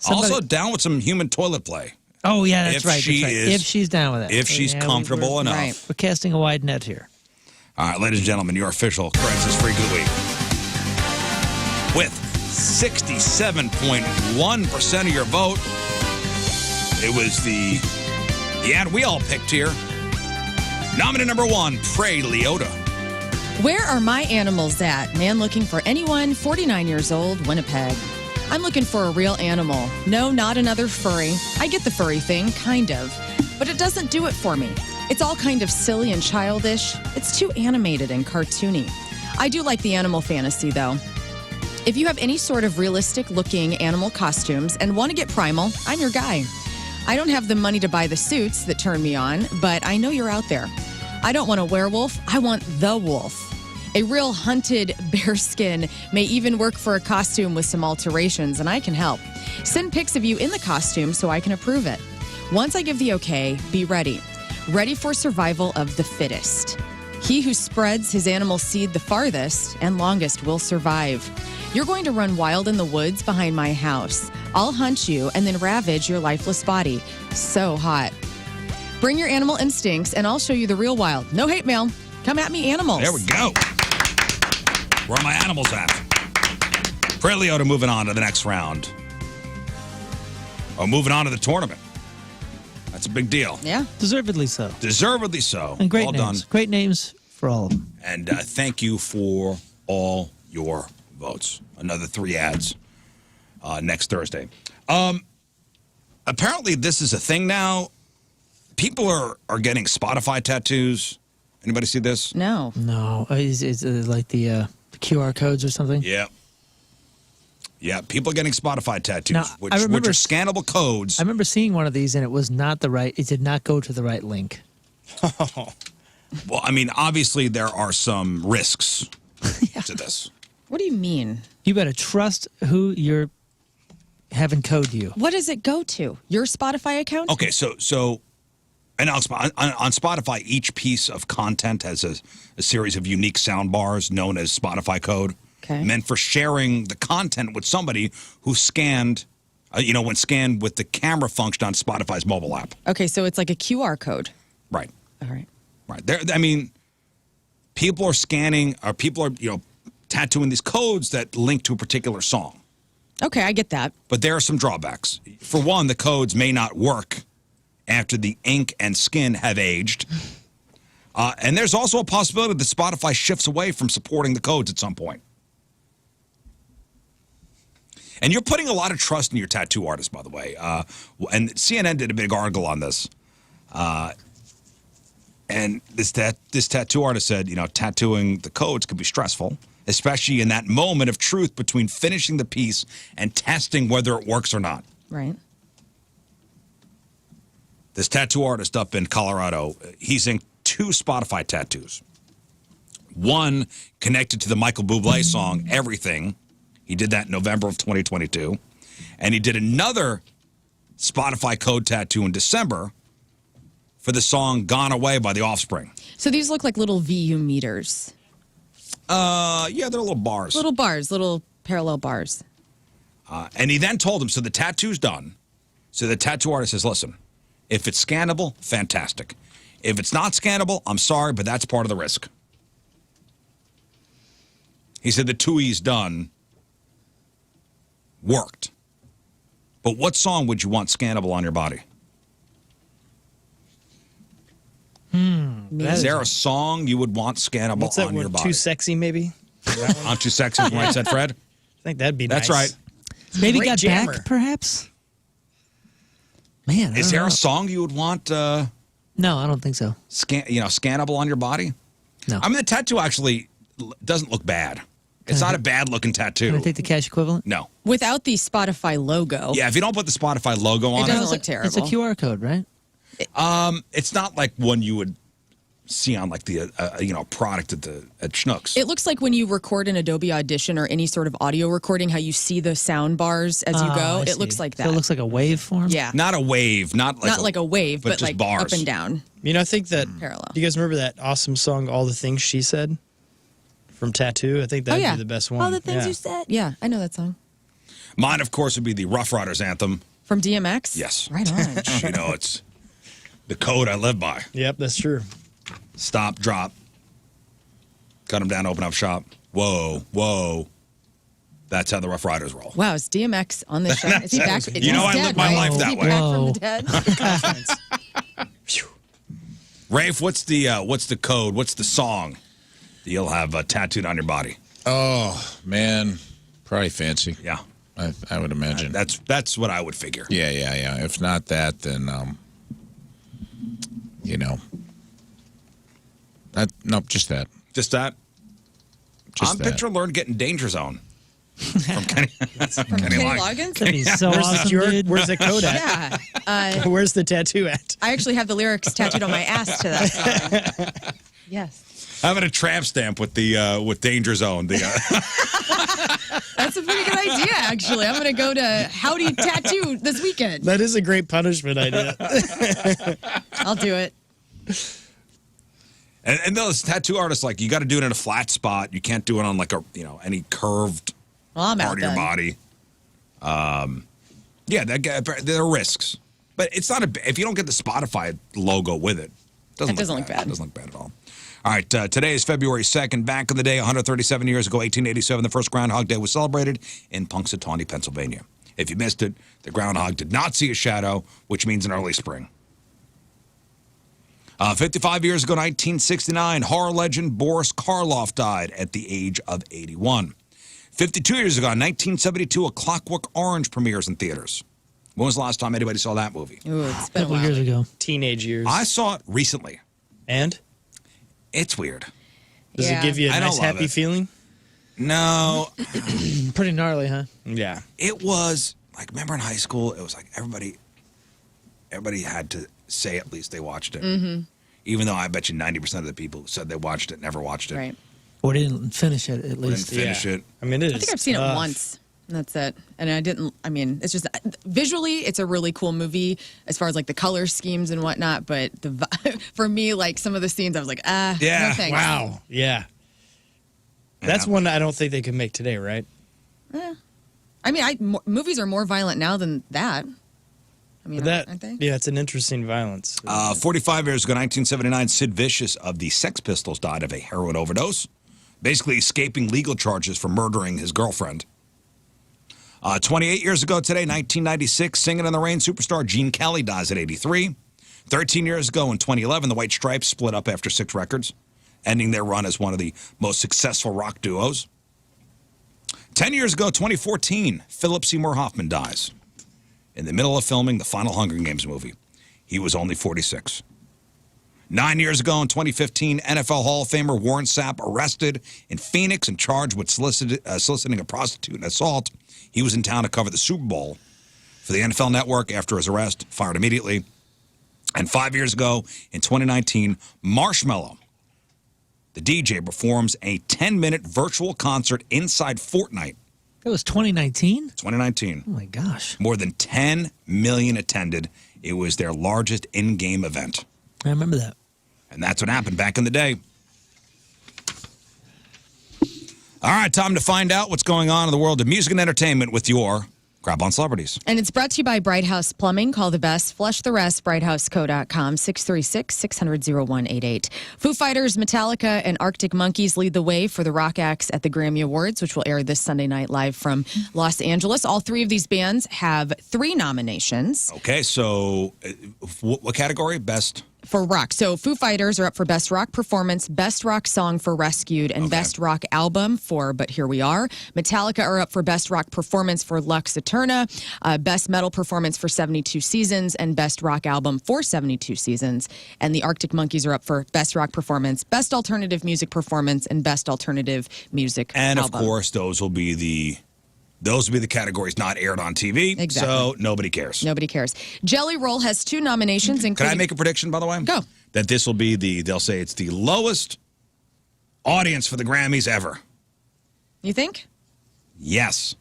Also down with some human toilet play. Oh, yeah, that's If right. she that's right. is- If she's down with it. If she's comfortable enough. Right. We're casting a wide net here. All right, ladies and gentlemen, your official Craigslist Freak of the Week. With 67.1% of your vote, it was the ad we all picked here. Nominee number 1, Pray Leota. Where are my animals at? Man looking for anyone, 49 years old, Winnipeg. I'm looking for a real animal. No, not another furry. I get the furry thing, kind of. But it doesn't do it for me. It's all kind of silly and childish. It's too animated and cartoony. I do like the animal fantasy, though. If you have any sort of realistic-looking animal costumes and want to get primal, I'm your guy. I don't have the money to buy the suits that turn me on, but I know you're out there. I don't want a werewolf. I want the wolf. A real hunted bearskin may even work for a costume with some alterations, and I can help. Send pics of you in the costume so I can approve it. Once I give the okay, be ready. Ready for survival of the fittest. He who spreads his animal seed the farthest and longest will survive. You're going to run wild in the woods behind my house. I'll hunt you and then ravage your lifeless body. So hot. Bring your animal instincts and I'll show you the real wild. No hate mail. Come at me, animals. There we go. Where are my animals at? Pray Leota moving on to the next round. Oh, moving on to the tournament. That's a big deal. Yeah. Deservedly so. Deservedly so. And great well names. done. Great names for all of them. And thank you for all your votes. Another 3 ads next Thursday. Apparently, this is a thing now. People are getting Spotify tattoos. Anybody see this? No. No. Is it like the QR codes or something? Yeah. Yeah, people are getting Spotify tattoos, Now, which I are remember- scannable codes. I remember seeing one of these, and it was not the right. It did not go to the right link. Well, I mean, obviously, there are some risks to this. What do you mean? You better trust who you're having code you. What does it go to? Your Spotify account? Okay, so and on Spotify, each piece of content has a series of unique sound bars known as Spotify code. Okay. Meant for sharing the content with somebody who scanned, when scanned with the camera function on Spotify's mobile app. Okay, so it's like a QR code. Right. All right. Right. People are scanning, or people are, tattooing these codes that link to a particular song. Okay, I get that. But there are some drawbacks. For one, the codes may not work after the ink and skin have aged. And there's also a possibility that Spotify shifts away from supporting the codes at some point. And you're putting a lot of trust in your tattoo artist, by the way. And CNN did a big article on this. And this tattoo artist said, tattooing the codes could be stressful, especially in that moment of truth between finishing the piece and testing whether it works or not. Right. This tattoo artist up in Colorado, he's in 2 Spotify tattoos. One connected to the Michael Bublé song, Everything. He did that in November of 2022. And he did another Spotify code tattoo in December for the song Gone Away by The Offspring. So these look like little VU meters. Yeah, they're little bars. Little bars, little parallel bars. And he then told him, so the tattoo's done. So the tattoo artist says, listen, if it's scannable, fantastic. If it's not scannable, I'm sorry, but that's part of the risk. He said the 2 he's done worked. But what song would you want scannable on your body? Is there a song you would want scannable What's that on your word? body? Too sexy, maybe? I'm too sexy, right? Said Fred. I think that'd be That's nice. right. Maybe Great got jammer. back, perhaps? Man, I Is don't there know. a song you would want No, I don't think so. scannable on your body? No. I mean, the tattoo actually doesn't look bad. It's not a bad-looking tattoo. Can I take the cash equivalent? No. Without the Spotify logo. Yeah, if you don't put the Spotify logo on doesn't it, look terrible. It's a QR code, right? it's not like one you would see on like the product at Schnucks. It looks like when you record an Adobe Audition or any sort of audio recording, how you see the sound bars as you go. I It see. looks like that. So it looks like a waveform? yeah. Not a wave, not like a wave, but just like bars. up and down. You know, I think that. Parallel. Do you guys remember that awesome song, "All the Things She Said" from Tattoo? I think that'd be the best one. All the things Yeah. you said. Yeah, I know that song. Mine, of course, would be the Rough Riders anthem. From DMX? Yes. Right on. It's the code I live by. Yep, that's true. Stop, drop, cut them down, open up shop. Whoa, whoa. That's how the Rough Riders roll. Wow, is DMX on this show? Is he back? You know, he's I dead, live my right? life Is that he way. back from Whoa. the dead? Rafe, what's the code? What's the song that you'll have tattooed on your body? Oh, man. Probably fancy. Yeah. I would imagine. That's what I would figure. Yeah. If not that, then, nope, just that. Just that? Just I'm that. picturing Lern getting Danger Zone. From Kenny, From Kenny Kenny Loggins. Loggins? That'd be so Where's, awesome, the, dude. where's the code at? Yeah. Where's the tattoo at? I actually have the lyrics tattooed on my ass to that song. Yes. Having a tramp stamp with the with Danger Zone. The, That's a pretty good idea, actually. I'm going to go to Howdy Tattoo this weekend. That is a great punishment idea. I'll do it. and those tattoo artists, like, you got to do it in a flat spot. You can't do it on like any curved Well, I'm part out of your then. body. Yeah, there are risks, but it's not if you don't get the Spotify logo with it. That doesn't look bad. It doesn't look bad at all. All right, today is February 2nd. Back in the day, 137 years ago, 1887, the first Groundhog Day was celebrated in Punxsutawney, Pennsylvania. If you missed it, the groundhog did not see a shadow, which means an early spring. 55 years ago, 1969, horror legend Boris Karloff died at the age of 81. 52 years ago, 1972, A Clockwork Orange premieres in theaters. When was the last time anybody saw that movie? Ooh, it's A been a couple while. years ago. Teenage years. I saw it recently. And? It's weird. Does Yeah. it give you a I don't nice, love happy it. feeling? No, Pretty gnarly, huh? Yeah. it was like, remember in high school, it was like everybody had to say at least they watched it. Mm-hmm. Even though I bet you 90% of the people who said they watched it never watched it. Right. Or didn't finish it, at Didn't least. finish it. I mean, it is I think I've seen it tough. once. And that's it. And it's just visually, it's a really cool movie as far as like the color schemes and whatnot. But for me, like some of the scenes, I was like, Yeah, no thanks. Wow. Yeah. That's one I don't think they could make today, right? I mean, movies are more violent now than that. I mean, But aren't they? yeah, it's an interesting violence. 45 years ago, 1979, Sid Vicious of the Sex Pistols died of a heroin overdose, basically escaping legal charges for murdering his girlfriend. 28 years ago today, 1996, Singing in the Rain superstar Gene Kelly dies at 83. 13 years ago in 2011, the White Stripes split up after 6 records, ending their run as one of the most successful rock duos. 10 years ago, 2014, Philip Seymour Hoffman dies in the middle of filming the final Hunger Games movie. He was only 46. 9 years ago in 2015, NFL Hall of Famer Warren Sapp arrested in Phoenix and charged with soliciting a prostitute and assault. He was in town to cover the Super Bowl for the NFL Network. After his arrest, fired immediately. And 5 years ago in 2019, Marshmello, the DJ, performs a 10-minute virtual concert inside Fortnite. That was 2019? 2019. Oh, my gosh. More than 10 million attended. It was their largest in-game event. I remember that. And that's what happened back in the day. All right, time to find out what's going on in the world of music and entertainment with your Grab on Celebrities. And it's brought to you by Bright House Plumbing. Call the best. Flush the rest. BrightHouseCo.com. 636-600-0188. Foo Fighters, Metallica, and Arctic Monkeys lead the way for the rock acts at the Grammy Awards, which will air this Sunday night live from Los Angeles. All 3 of these bands have 3 nominations. Okay, so what category? Best? For rock. So Foo Fighters are up for Best Rock Performance, Best Rock Song for Rescued, and Best Rock Album for But Here We Are. Metallica are up for Best Rock Performance for Lux Eterna, Best Metal Performance for 72 Seasons, and Best Rock Album for 72 Seasons. And the Arctic Monkeys are up for Best Rock Performance, Best Alternative Music Performance, and Best Alternative Music And Album. of course, those will be the categories not aired on TV. Exactly. So nobody cares. Nobody cares. Jelly Roll has 2 nominations, Can including... I make a prediction, by the way? Go. That this will be they'll say it's the lowest audience for the Grammys ever. You think? Yes.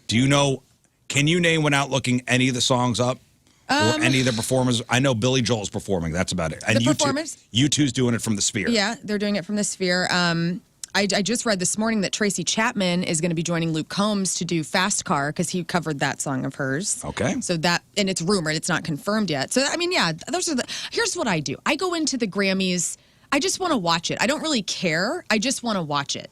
Can you name without looking any of the songs up? Or any of the performers? I know Billy Joel's performing. That's about it. And The performers? U2's doing it from the Sphere. Yeah, they're doing it from the Sphere. I just read this morning that Tracy Chapman is going to be joining Luke Combs to do Fast Car because he covered that song of hers. Okay. So and it's rumored, it's not confirmed yet. So, I mean, yeah, here's what I do. I go into the Grammys, I just want to watch it. I don't really care. I just want to watch it.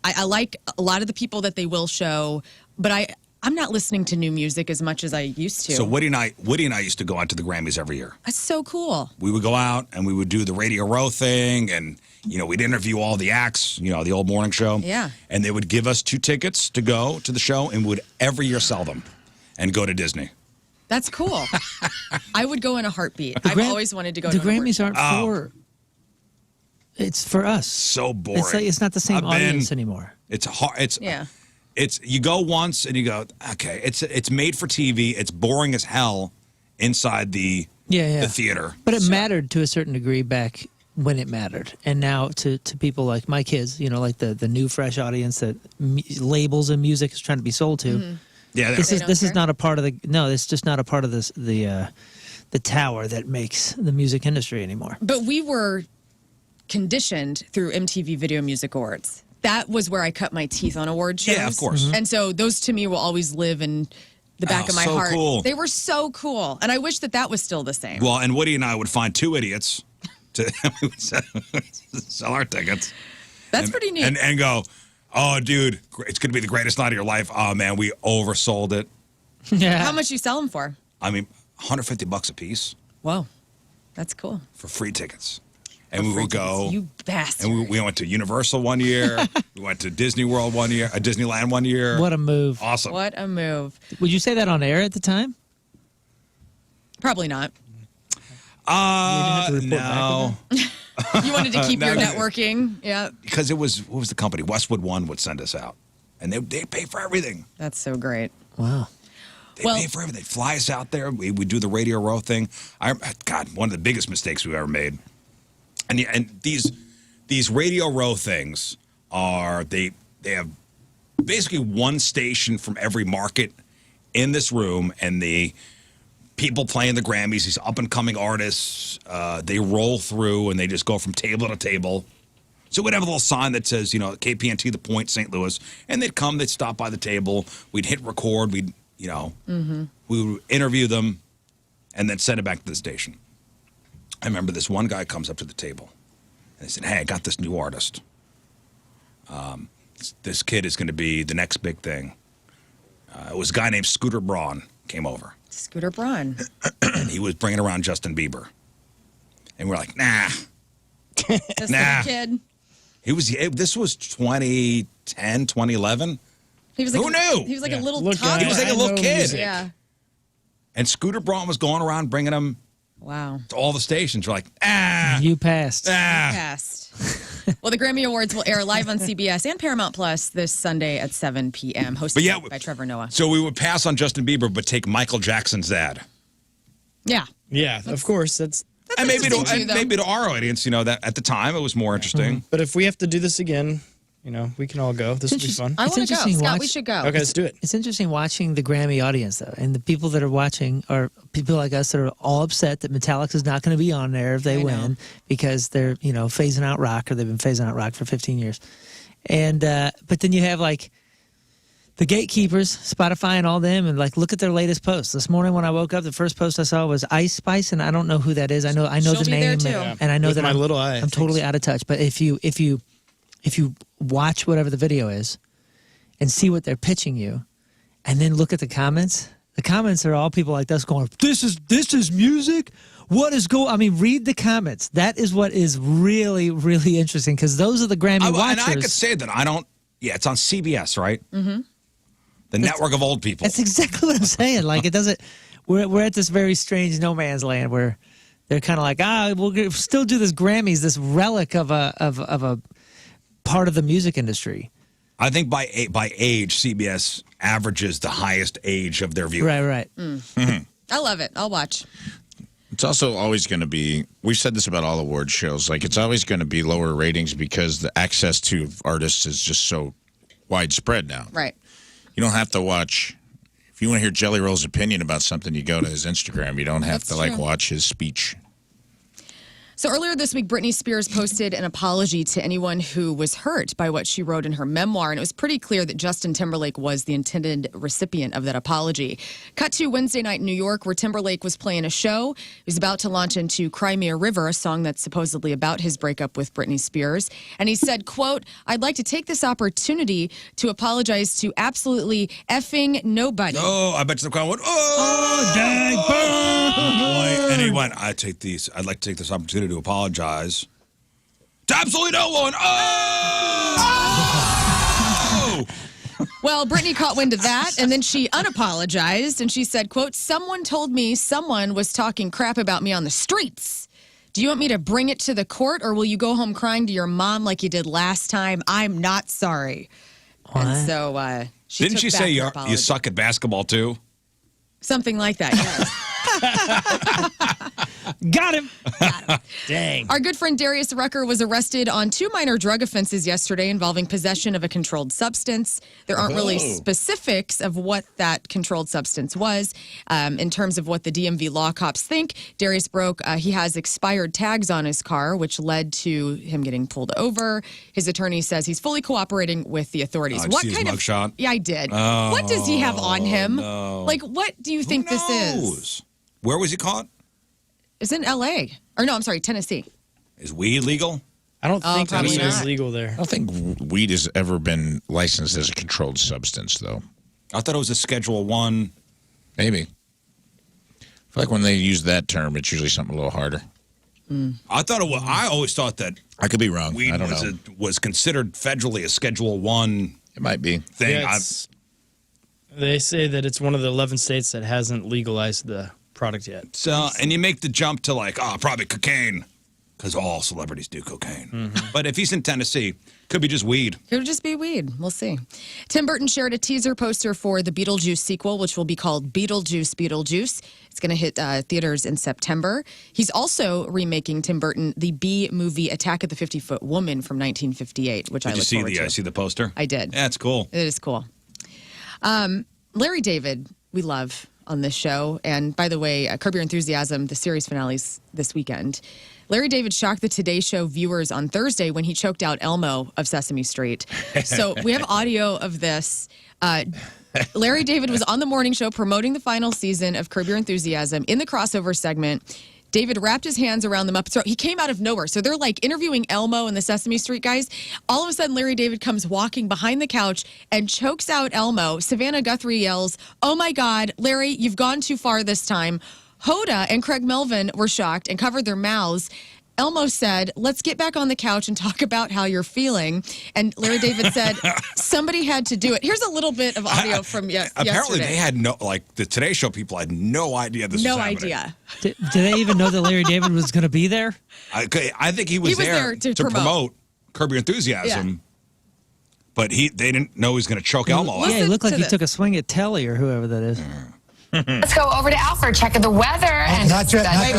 I like a lot of the people that they will show, but I'm not listening to new music as much as I used to. So Woody and I used to go out to the Grammys every year. That's so cool. We would go out and we would do the Radio Row thing, and we'd interview all the acts, the old morning show. Yeah. And they would give us 2 tickets to go to the show, and would every year sell them and go to Disney. That's cool. I would go in a heartbeat. I've always wanted to go. The to an award Grammys show. aren't for. It's for us. So boring. It's not the same audience anymore. It's hard. Yeah. It's you go once and you go, okay. It's made for TV. It's boring as hell inside the theater. But it mattered to a certain degree back when it mattered, and now to people like my kids, like the new fresh audience that labels and music is trying to be sold to. Mm-hmm. Yeah, this is not a part of it's just not a part of the tower that makes the music industry anymore. But we were conditioned through MTV Video Music Awards. That was where I cut my teeth on award shows. Yeah, of course. Mm-hmm. And so those to me will always live in the back of my so heart. cool. They were so cool. And I wish that was still the same. Well, and Woody and I would find 2 idiots to sell our tickets. That's pretty neat. And go, oh, dude, it's going to be the greatest night of your life. Oh, man, we oversold it. Yeah. How much you sell them for? I mean, $150 a piece Whoa. That's cool. for free tickets. And we would go. You bastard. And we went to Universal one year. We went to Disney World one year, Disneyland one year. What a move! Awesome. What a move. Would you say that on air at the time? Probably not. No. You wanted to keep No, your no. networking. Yeah. Because what was the company? Westwood One would send us out. And they'd pay for everything. That's so great. Wow. They'd pay for everything. They'd fly us out there. We would do the Radio Row thing. God, one of the biggest mistakes we've ever made. And these Radio Row things are they have basically one station from every market in this room, and the people playing the Grammys, these up and coming artists, they roll through and they just go from table to table. So we'd have a little sign that says, KPNT The Point, St. Louis, and they'd come, they'd stop by the table, we'd hit record, we would interview them, and then send it back to the station. I remember this one guy comes up to the table, and he said, hey, I got this new artist. This kid is going to be the next big thing. It was a guy named Scooter Braun came over. Scooter Braun. And he was bringing around Justin Bieber. And we're like, nah. This little kid. This was 2010, 2011. He was like Who knew? He was like a little Look, toddler. He was like a little kid. Yeah. And Scooter Braun was going around bringing them Wow. to all the stations. We're like, You passed. Passed. Well, the Grammy Awards will air live on CBS and Paramount Plus this Sunday at 7 p.m. Hosted by Trevor Noah. So we would pass on Justin Bieber, but take Michael Jackson's dad. Yeah. Yeah, of course. That's And maybe interesting too, though. maybe to our audience, that at the time it was more interesting. But if we have to do this again, we can all go. This will be fun. I It's want to go. interesting Scott, we watch- should go. Okay, let's do it. It's interesting watching the Grammy audience, though, and the people that are watching are people like us that are all upset that Metallica's not going to be on there if they win because they're, phasing out rock, or they've been phasing out rock for 15 years. And but then you have like the gatekeepers, Spotify and all them, and look at their latest posts. This morning when I woke up, the first post I saw was Ice Spice, and I don't know who that is. I know She'll the be there, name, too. and I know With that my little eye, I'm totally out of touch. But if you watch whatever the video is and see what they're pitching you, and then look at the comments The comments are all people like us going, this is music? What is going? I mean, read the comments. That is what is really, really interesting because those are the Grammy watchers. And I could say that I don't. Yeah, it's on CBS, right? Mm-hmm. The network of old people. That's exactly what I'm saying. Like it doesn't. We're at this very strange no man's land where they're kind of like, we'll still do this Grammys, this relic of a part of the music industry. I think by age, CBS averages the highest age of their viewers. Right. Mm-hmm. I love it. I'll watch. It's also always going to be, we've said this about all award shows, like it's always going to be lower ratings because the access to artists is just so widespread now. Right. You don't have to watch, if you want to hear Jelly Roll's opinion about something, you go to his Instagram. You don't have to like watch his speech. So earlier this week, Britney Spears posted an apology to anyone who was hurt by what she wrote in her memoir, and it was pretty clear that Justin Timberlake was the intended recipient of that apology. Cut to Wednesday night in New York, where Timberlake was playing a show. He was about to launch into Cry Me a River, a song that's supposedly about his breakup with Britney Spears. And he said, quote, "I'd like to take this opportunity to apologize to absolutely effing nobody." Oh, I bet the crowd went, oh, dang, and he went, I'd like to take this opportunity to apologize to absolutely no one. Oh! Well, Britney caught wind of that, and then she unapologized, and she said, quote, "Someone told me someone was talking crap about me on the streets. Do you want me to bring it to the court, or will you go home crying to your mom like you did last time? I'm not sorry." What? And so Didn't she say you suck at basketball, too? Something like that, yes. Got him. Dang. Our good friend Darius Rucker was arrested on 2 minor drug offenses yesterday involving possession of a controlled substance. There aren't really specifics of what that controlled substance was. In terms of what the DMV law cops think, Darius broke, he has expired tags on his car, which led to him getting pulled over. His attorney says he's fully cooperating with the authorities. What kind of mugshot? Yeah, I did. What does he have on him? No. Like, what do you think this is? Where was he caught? It's in L.A. Or no, I'm sorry, Tennessee. Is weed legal? I don't think probably Tennessee is not. legal there. I don't think weed has ever been licensed as a controlled substance, though. I thought it was a Schedule 1. Maybe. I feel like when they use that term, it's usually something a little harder. I thought it was. I always thought that I could be wrong. weed I don't know. was considered federally a Schedule 1 It might be. thing. Yeah, they say that it's one of the 11 states that hasn't legalized the product yet. So, and you make the jump to like, probably cocaine, because all celebrities do cocaine. Mm-hmm. But if he's in Tennessee, could be just weed. Could just be weed. We'll see. Tim Burton shared a teaser poster for the Beetlejuice sequel, which will be called Beetlejuice. It's going to hit theaters in September. He's also remaking Tim Burton the B movie Attack of the 50-Foot Woman from 1958, which I look forward to. Did you see the poster? I did. Yeah, it's cool. It is cool. Larry David, we love on this show. And by the way, Curb Your Enthusiasm, the series finales this weekend. Larry David shocked the Today Show viewers on Thursday when he choked out Elmo of Sesame Street. So we have audio of this. Larry David was on the morning show promoting the final season of Curb Your Enthusiasm. In the crossover segment, David wrapped his hands around the Muppet's throat. He came out of nowhere. So they're like interviewing Elmo and the Sesame Street guys. All of a sudden, Larry David comes walking behind the couch and chokes out Elmo. Savannah Guthrie yells, "Oh my God, Larry, you've gone too far this time." Hoda and Craig Melvin were shocked and covered their mouths. Elmo said, "Let's get back on the couch and talk about how you're feeling." And Larry David said, "Somebody had to do it." Here's a little bit of audio from yesterday. Apparently, they had the Today Show people had no idea this was happening. No idea. Did they even know that Larry David was going to be there? I think he was there to promote Curb Your Enthusiasm. Yeah. But they didn't know he was going to choke Elmo out. Yeah, it looked like to he this. took a swing at Telly or whoever that is. Let's go over to Alfred, check the weather. And Not yet. Wait.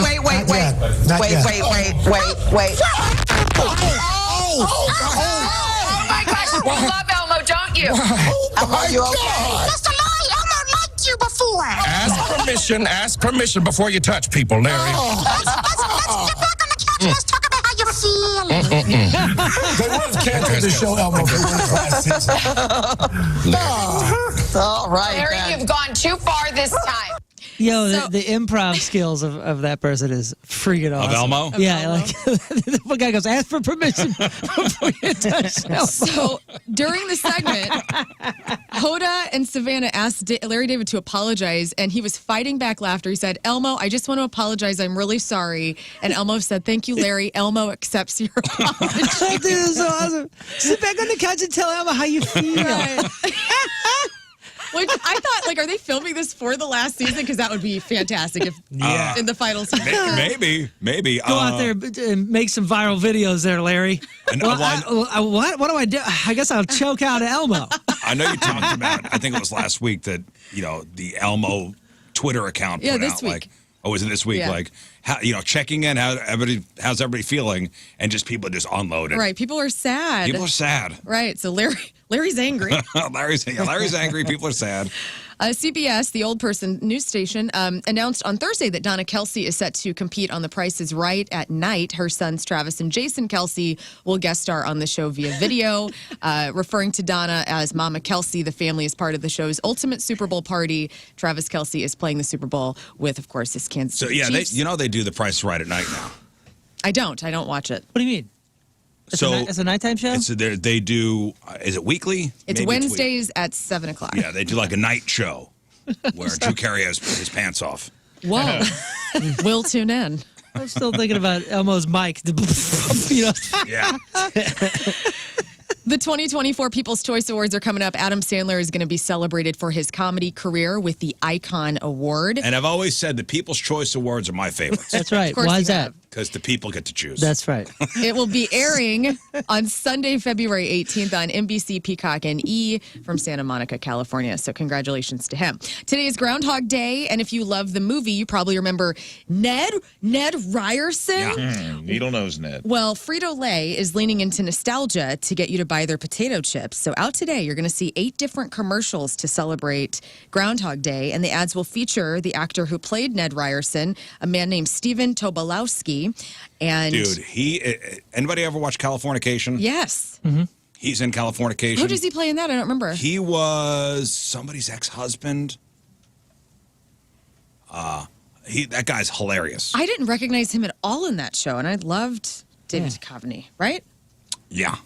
Not yet. Oh my gosh, you love Elmo, don't you? Elmo, you okay? Mr. Larry, Elmo liked you before. Ask permission before you touch people, Larry. Let's get back on the couch and let's talk about how you're feeling. They would have canceled the show, Elmo, if they weren't last season. All right, Larry, you've gone too far this time. the improv skills of that person is freaking awesome. Of Elmo? Yeah, like the guy goes, ask for permission before you touch Elmo. So during the segment, Hoda and Savannah asked Larry David to apologize, and he was fighting back laughter. He said, Elmo, I just want to apologize. I'm really sorry. And Elmo said, thank you, Larry. Elmo accepts your apology. Dude, this is so awesome. Sit back on the couch and tell Elmo how you feel. Right. Which I thought, like, are they filming this for the last season? Because that would be fantastic if in the final season. Maybe. Go out there and make some viral videos there, Larry. What do I do? I guess I'll choke out Elmo. I know you talked about, I think it was last week, that, the Elmo Twitter account put this out, week. like, was it this week? Yeah. Like, how, checking in, how's everybody feeling, and just people just unloading. Right. People are sad. People are sad. Right. So Larry's angry. Larry's angry. People are sad. CBS, the old person news station, announced on Thursday that Donna Kelsey is set to compete on The Price is Right at night. Her sons, Travis and Jason Kelsey, will guest star on the show via video. Referring to Donna as Mama Kelsey, the family is part of the show's ultimate Super Bowl party. Travis Kelsey is playing the Super Bowl with, of course, his Kansas City Chiefs. They do The Price is Right at night now. I don't watch it. What do you mean? It's a nighttime show? They do, is it weekly? It's Wednesdays at 7 o'clock. Yeah, they do like a night show where Drew Carey has his pants off. Whoa. We'll tune in. I'm still thinking about Elmo's mic. Yeah. The 2024 People's Choice Awards are coming up. Adam Sandler is going to be celebrated for his comedy career with the Icon Award. And I've always said the People's Choice Awards are my favorites. That's right. Why is that? Because the people get to choose. That's right. It will be airing on Sunday, February 18th on NBC, Peacock, and E! from Santa Monica, California. So congratulations to him. Today is Groundhog Day, and if you love the movie, you probably remember Ned Ryerson. Yeah. Needle-nose Ned. Well, Frito-Lay is leaning into nostalgia to get you to buy their potato chips. So out today, you're going to see 8 different commercials to celebrate Groundhog Day, and the ads will feature the actor who played Ned Ryerson, a man named Steven Tobolowsky. And dude, anybody ever watch Californication? Yes. Mm-hmm. He's in Californication. Who does he play in that? I don't remember. He was somebody's ex-husband. That guy's hilarious. I didn't recognize him at all in that show, and I loved David Duchovny, right? Yeah.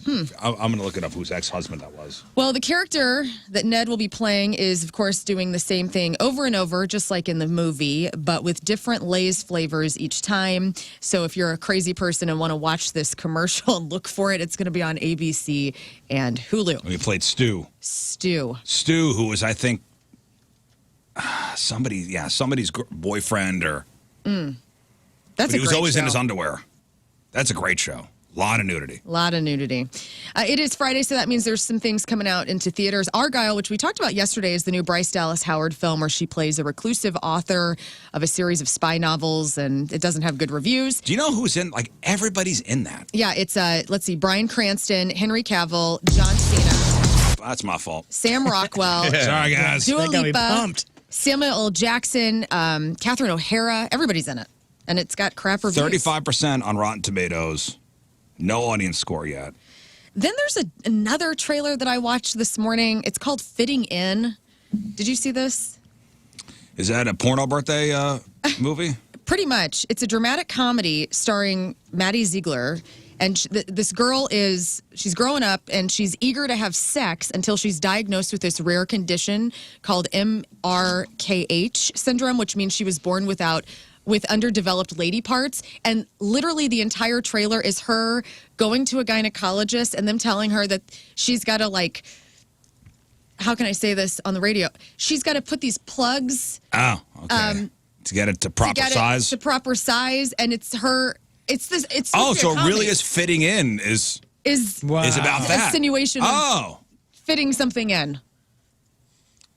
I'm going to look it up whose ex-husband that was. Well, the character that Ned will be playing is, of course, doing the same thing over and over, just like in the movie, but with different Lay's flavors each time. So if you're a crazy person and want to watch this commercial and look for it, it's going to be on ABC and Hulu. And he played Stu. Stu, who was, I think, somebody's boyfriend or... That's he was always in his underwear. That's a great show. A lot of nudity. It is Friday, so that means there's some things coming out into theaters. Argyle, which we talked about yesterday, is the new Bryce Dallas Howard film where she plays a reclusive author of a series of spy novels, and it doesn't have good reviews. Do you know who's in? Like, everybody's in that. Yeah, it's, let's see, Bryan Cranston, Henry Cavill, John Cena. That's my fault. Sam Rockwell. Sorry, guys. Dua That got me Lipa, pumped. Samuel L. Jackson, Catherine O'Hara. Everybody's in it. And it's got crap reviews. 35% on Rotten Tomatoes. No audience score yet. Then there's another trailer that I watched this morning. It's called Fitting In. Did you see this? Is that a porno birthday movie? Pretty much. It's a dramatic comedy starring Maddie Ziegler. And this girl she's growing up and she's eager to have sex until she's diagnosed with this rare condition called MRKH syndrome, which means she was born with underdeveloped lady parts. And literally the entire trailer is her going to a gynecologist and them telling her that she's got to, like, how can I say this on the radio? She's got to put these plugs. Oh, okay. To get it to proper size? To proper size. And it's her, it's this, it's oh, so it really is fitting in is about that. Insinuation of fitting something in.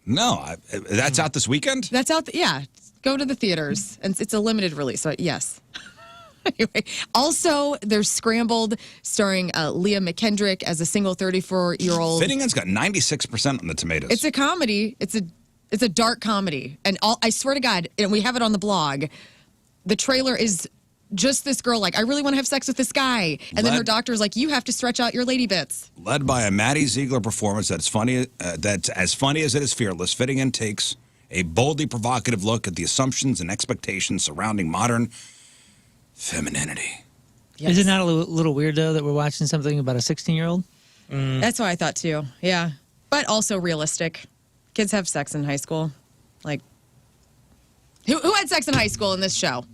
No, that's out this weekend? That's out, yeah. Go to the theaters, and it's a limited release, so yes. Anyway, also, there's Scrambled, starring Leah McKendrick as a single 34-year-old. Fitting In's got 96% on the tomatoes. It's a comedy. It's a dark comedy. And I swear to God, and we have it on the blog, the trailer is just this girl like, I really want to have sex with this guy. And then her doctor's like, you have to stretch out your lady bits. Led by a Maddie Ziegler performance that's as funny as it is fearless, Fitting In takes a boldly provocative look at the assumptions and expectations surrounding modern femininity. Yes. Is it not a little weird, though, that we're watching something about a 16-year-old? That's what I thought, too. Yeah. But also realistic. Kids have sex in high school. Like, who had sex in high school in this show?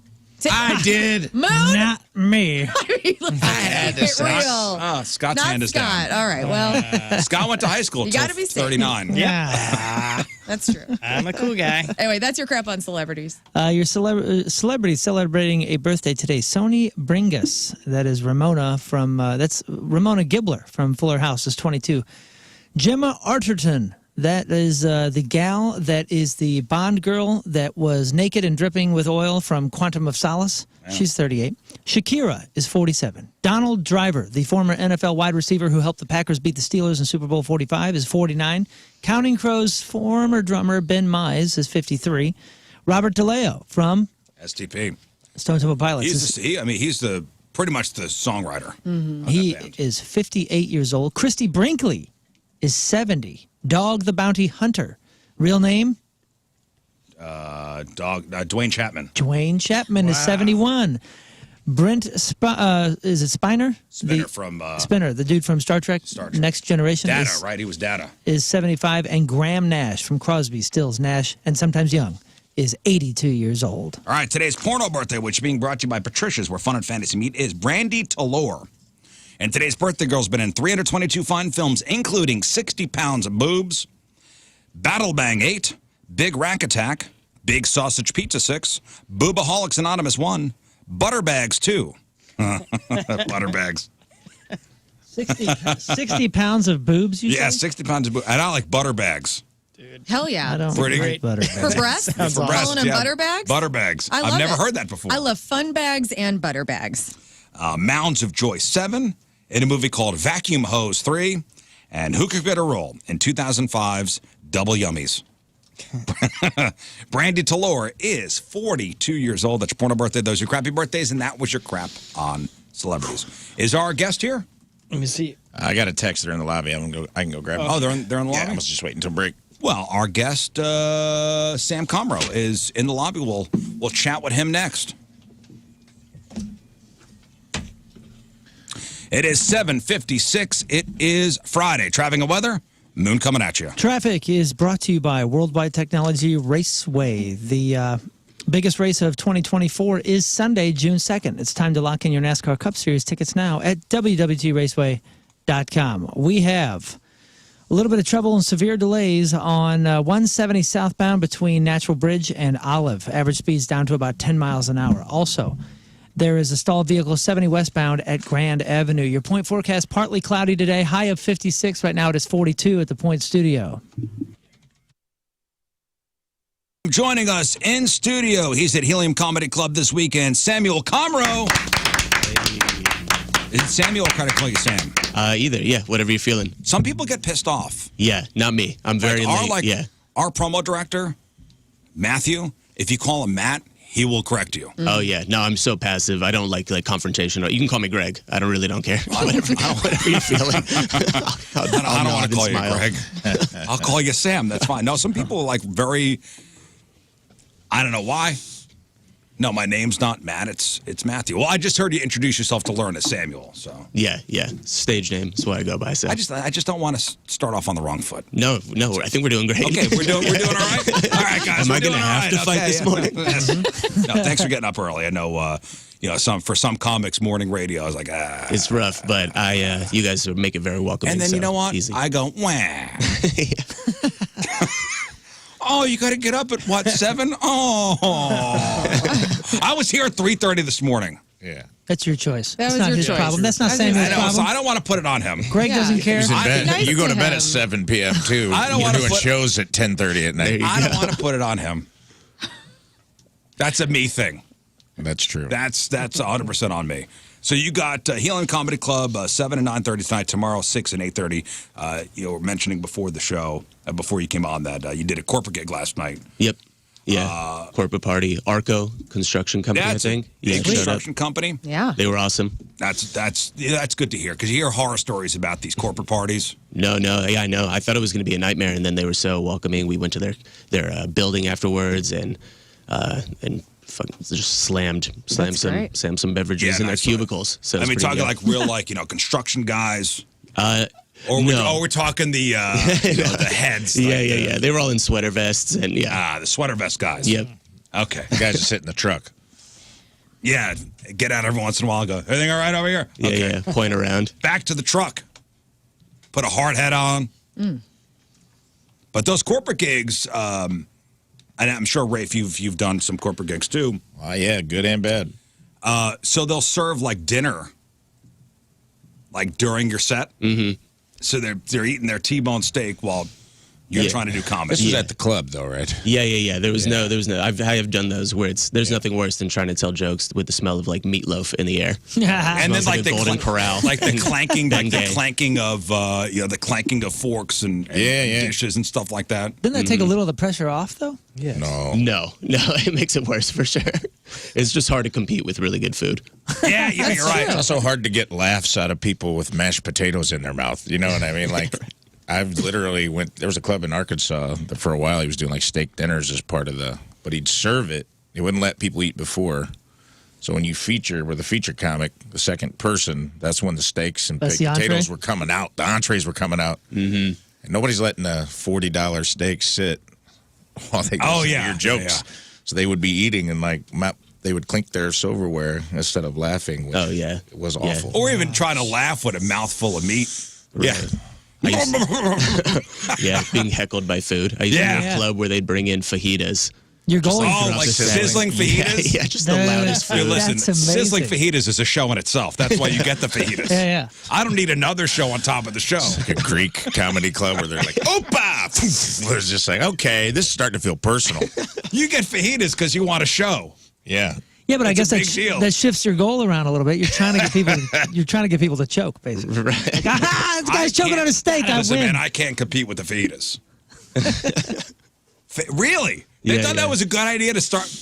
I did. Moon? Not me. I had to say. real. Scott's Not hand is Scott. down. All right, well, Scott went to high school You until gotta be safe. 39. Yeah. that's true. I'm a cool guy. Anyway, that's your crap on celebrities. Your celebrity celebrating a birthday today, Sony Bringus. That is Ramona from, that's Ramona Gibbler from Fuller House, is 22. Gemma Arterton. That is the gal that is the Bond girl that was naked and dripping with oil from Quantum of Solace. Yeah. She's 38. Shakira is 47. Donald Driver, the former NFL wide receiver who helped the Packers beat the Steelers in Super Bowl 45, is 49. Counting Crows' former drummer Ben Mize is 53. Robert DeLeo from STP. Stone Temple Pilots. He's pretty much the songwriter. Mm-hmm. He is 58 years old. Christy Brinkley is 70. Dog the Bounty Hunter. Real name? Dwayne Chapman. Dwayne Chapman is 71. Brent, is it Spiner? Spinner, the dude from Star Trek. Next Generation. Data, right? He was Data. Is 75. And Graham Nash from Crosby, Stills, Nash, and Sometimes Young is 82 years old. All right, today's porno birthday, which is being brought to you by Patricia's, where fun and fantasy meet, is Brandy Talor. And today's birthday girl's been in 322 fine films, including 60 Pounds of Boobs, Battle Bang 8, Big Rack Attack, Big Sausage Pizza 6, Boobaholics Anonymous 1, Butterbags 2. Butterbags. 60 pounds of boobs, you Yeah, say? 60 pounds of boobs. And I like Butterbags. Hell yeah. I don't Pretty like Butterbags. For breasts? For breasts, Calling them yeah. butter bags? Butterbags. I love I've never it. heard that before. I love fun bags and butter bags. Mounds of Joy 7, in a movie called Vacuum Hose 3, and Who Could Get a Roll in 2005's Double Yummies. Brandy Talor is 42 years old. That's your porno birthday. Those are your crappy birthdays, and that was your crap on celebrities. Is our guest here? Let me see. I got a text. They're in the lobby. I can go grab them. Oh, they're in the lobby? Yeah, I was just waiting until break. Well, our guest, Sam Comroe, is in the lobby. We'll chat with him next. It is 7:56. It is Friday. Traffic and weather. Moon coming at you. Traffic is brought to you by Worldwide Technology Raceway. The biggest race of 2024 is Sunday, June 2nd. It's time to lock in your NASCAR Cup Series tickets now at www.raceway.com. We have a little bit of trouble and severe delays on 170 southbound between Natural Bridge and Olive. Average speeds down to about 10 miles an hour. Also, there is a stalled vehicle 70 westbound at Grand Avenue. Your point forecast, partly cloudy today, high of 56. Right now it is 42 at the Point Studio. Joining us in studio, he's at Helium Comedy Club this weekend, Samuel Comroe. Is it Samuel or can I call you Sam? Either, yeah, whatever you're feeling. Some people get pissed off. Yeah, not me. I'm very late. Our promo director, Matthew, if you call him Matt, he will correct you. Oh, yeah. No, I'm so passive. I don't like confrontation. You can call me Greg. I don't care. whatever you're feeling. I don't want to call you Greg. I'll call you Sam. That's fine. No, some people are like very, I don't know why. No, my name's not Matt. It's Matthew. Well, I just heard you introduce yourself to Lern as Samuel. So yeah. Stage name. That's what I go by. So. I just don't want to start off on the wrong foot. No. I think we're doing great. Okay, we're doing all right. All right, guys. Am I going to have to fight this morning? No, thanks for getting up early. I know. For some comics, morning radio, I was like, ah. It's rough, but you guys make it very welcoming. And then you know what? Easy. I go, wah. Oh, you got to get up at what, 7? Oh. I was here at 3:30 this morning. Yeah. That's your choice. That That's was not your his choice. problem. That's not Samuel's I know, problem. so I don't want to put it on him. Greg doesn't care. He's in bed. nice You go to to bed him. at 7 p.m. too. I don't You're wanna doing put- shows at 10:30 at night. I don't want to put it on him. That's a me thing. That's true. That's 100% on me. So you got Healing Comedy Club 7 and 9:30 tonight. Tomorrow 6 and 8:30. You were mentioning before the show, before you came on, that you did a corporate gig last night. Yep. Yeah, corporate party. Arco Construction Company, I think. Yeah, showed up. construction company. Yeah. They were awesome. That's good to hear because you hear horror stories about these corporate parties. No, yeah, I know. I thought it was going to be a nightmare, and then they were so welcoming. We went to their building afterwards, and fucking just slammed some beverages in their cubicles. So I mean, talking like real construction guys. Or we're talking the the heads. Yeah. They were all in sweater vests and the sweater vest guys. Yep. Okay. The guys that sit in the truck. Yeah, get out every once in a while and go, everything all right over here? Yeah, point around. Back to the truck. Put a hard hat on. But those corporate gigs, and I'm sure, Rafe, you've done some corporate gigs too. Yeah, good and bad. So they'll serve like dinner, like during your set. Mm-hmm. So they're eating their T-bone steak while you're trying to do comedy. This was at the club, though, right? Yeah. There was no. I have done those where there's nothing worse than trying to tell jokes with the smell of like meatloaf in the air. And then like the Golden Corral, like the clanking, the clanking of forks and dishes and stuff like that. Didn't that take a little of the pressure off, though? Yeah. No, it makes it worse for sure. It's just hard to compete with really good food. Yeah, you're right. It's also hard to get laughs out of people with mashed potatoes in their mouth. You know what I mean? Like, I've literally there was a club in Arkansas that for a while he was doing like steak dinners as part of but he'd serve it. He wouldn't let people eat before. So when you with a feature comic, the second person, that's when the steaks and baked potatoes were coming out. The entrees were coming out. Mm-hmm. And nobody's letting a $40 steak sit while they go your jokes. Yeah. So they would be eating and like they would clink their silverware instead of laughing. Which it was awful. Or even trying to laugh with a mouthful of meat. Right. Being heckled by food. I used to be in a club where they'd bring in fajitas. You're going like sizzling fajitas? Yeah, just the loudest food. Listen, sizzling fajitas is a show in itself. That's why you get the fajitas. Yeah. I don't need another show on top of the show. It's like a Greek comedy club where they're like, Opa! It's just like, okay, this is starting to feel personal. You get fajitas because you want a show. Yeah. Yeah, but I guess that shifts your goal around a little bit. You're trying to get people. You're trying to get people to choke, basically. Right. Like, this guy's choking on a steak. I win. Man, I can't compete with the fajitas. Really? They thought that was a good idea to start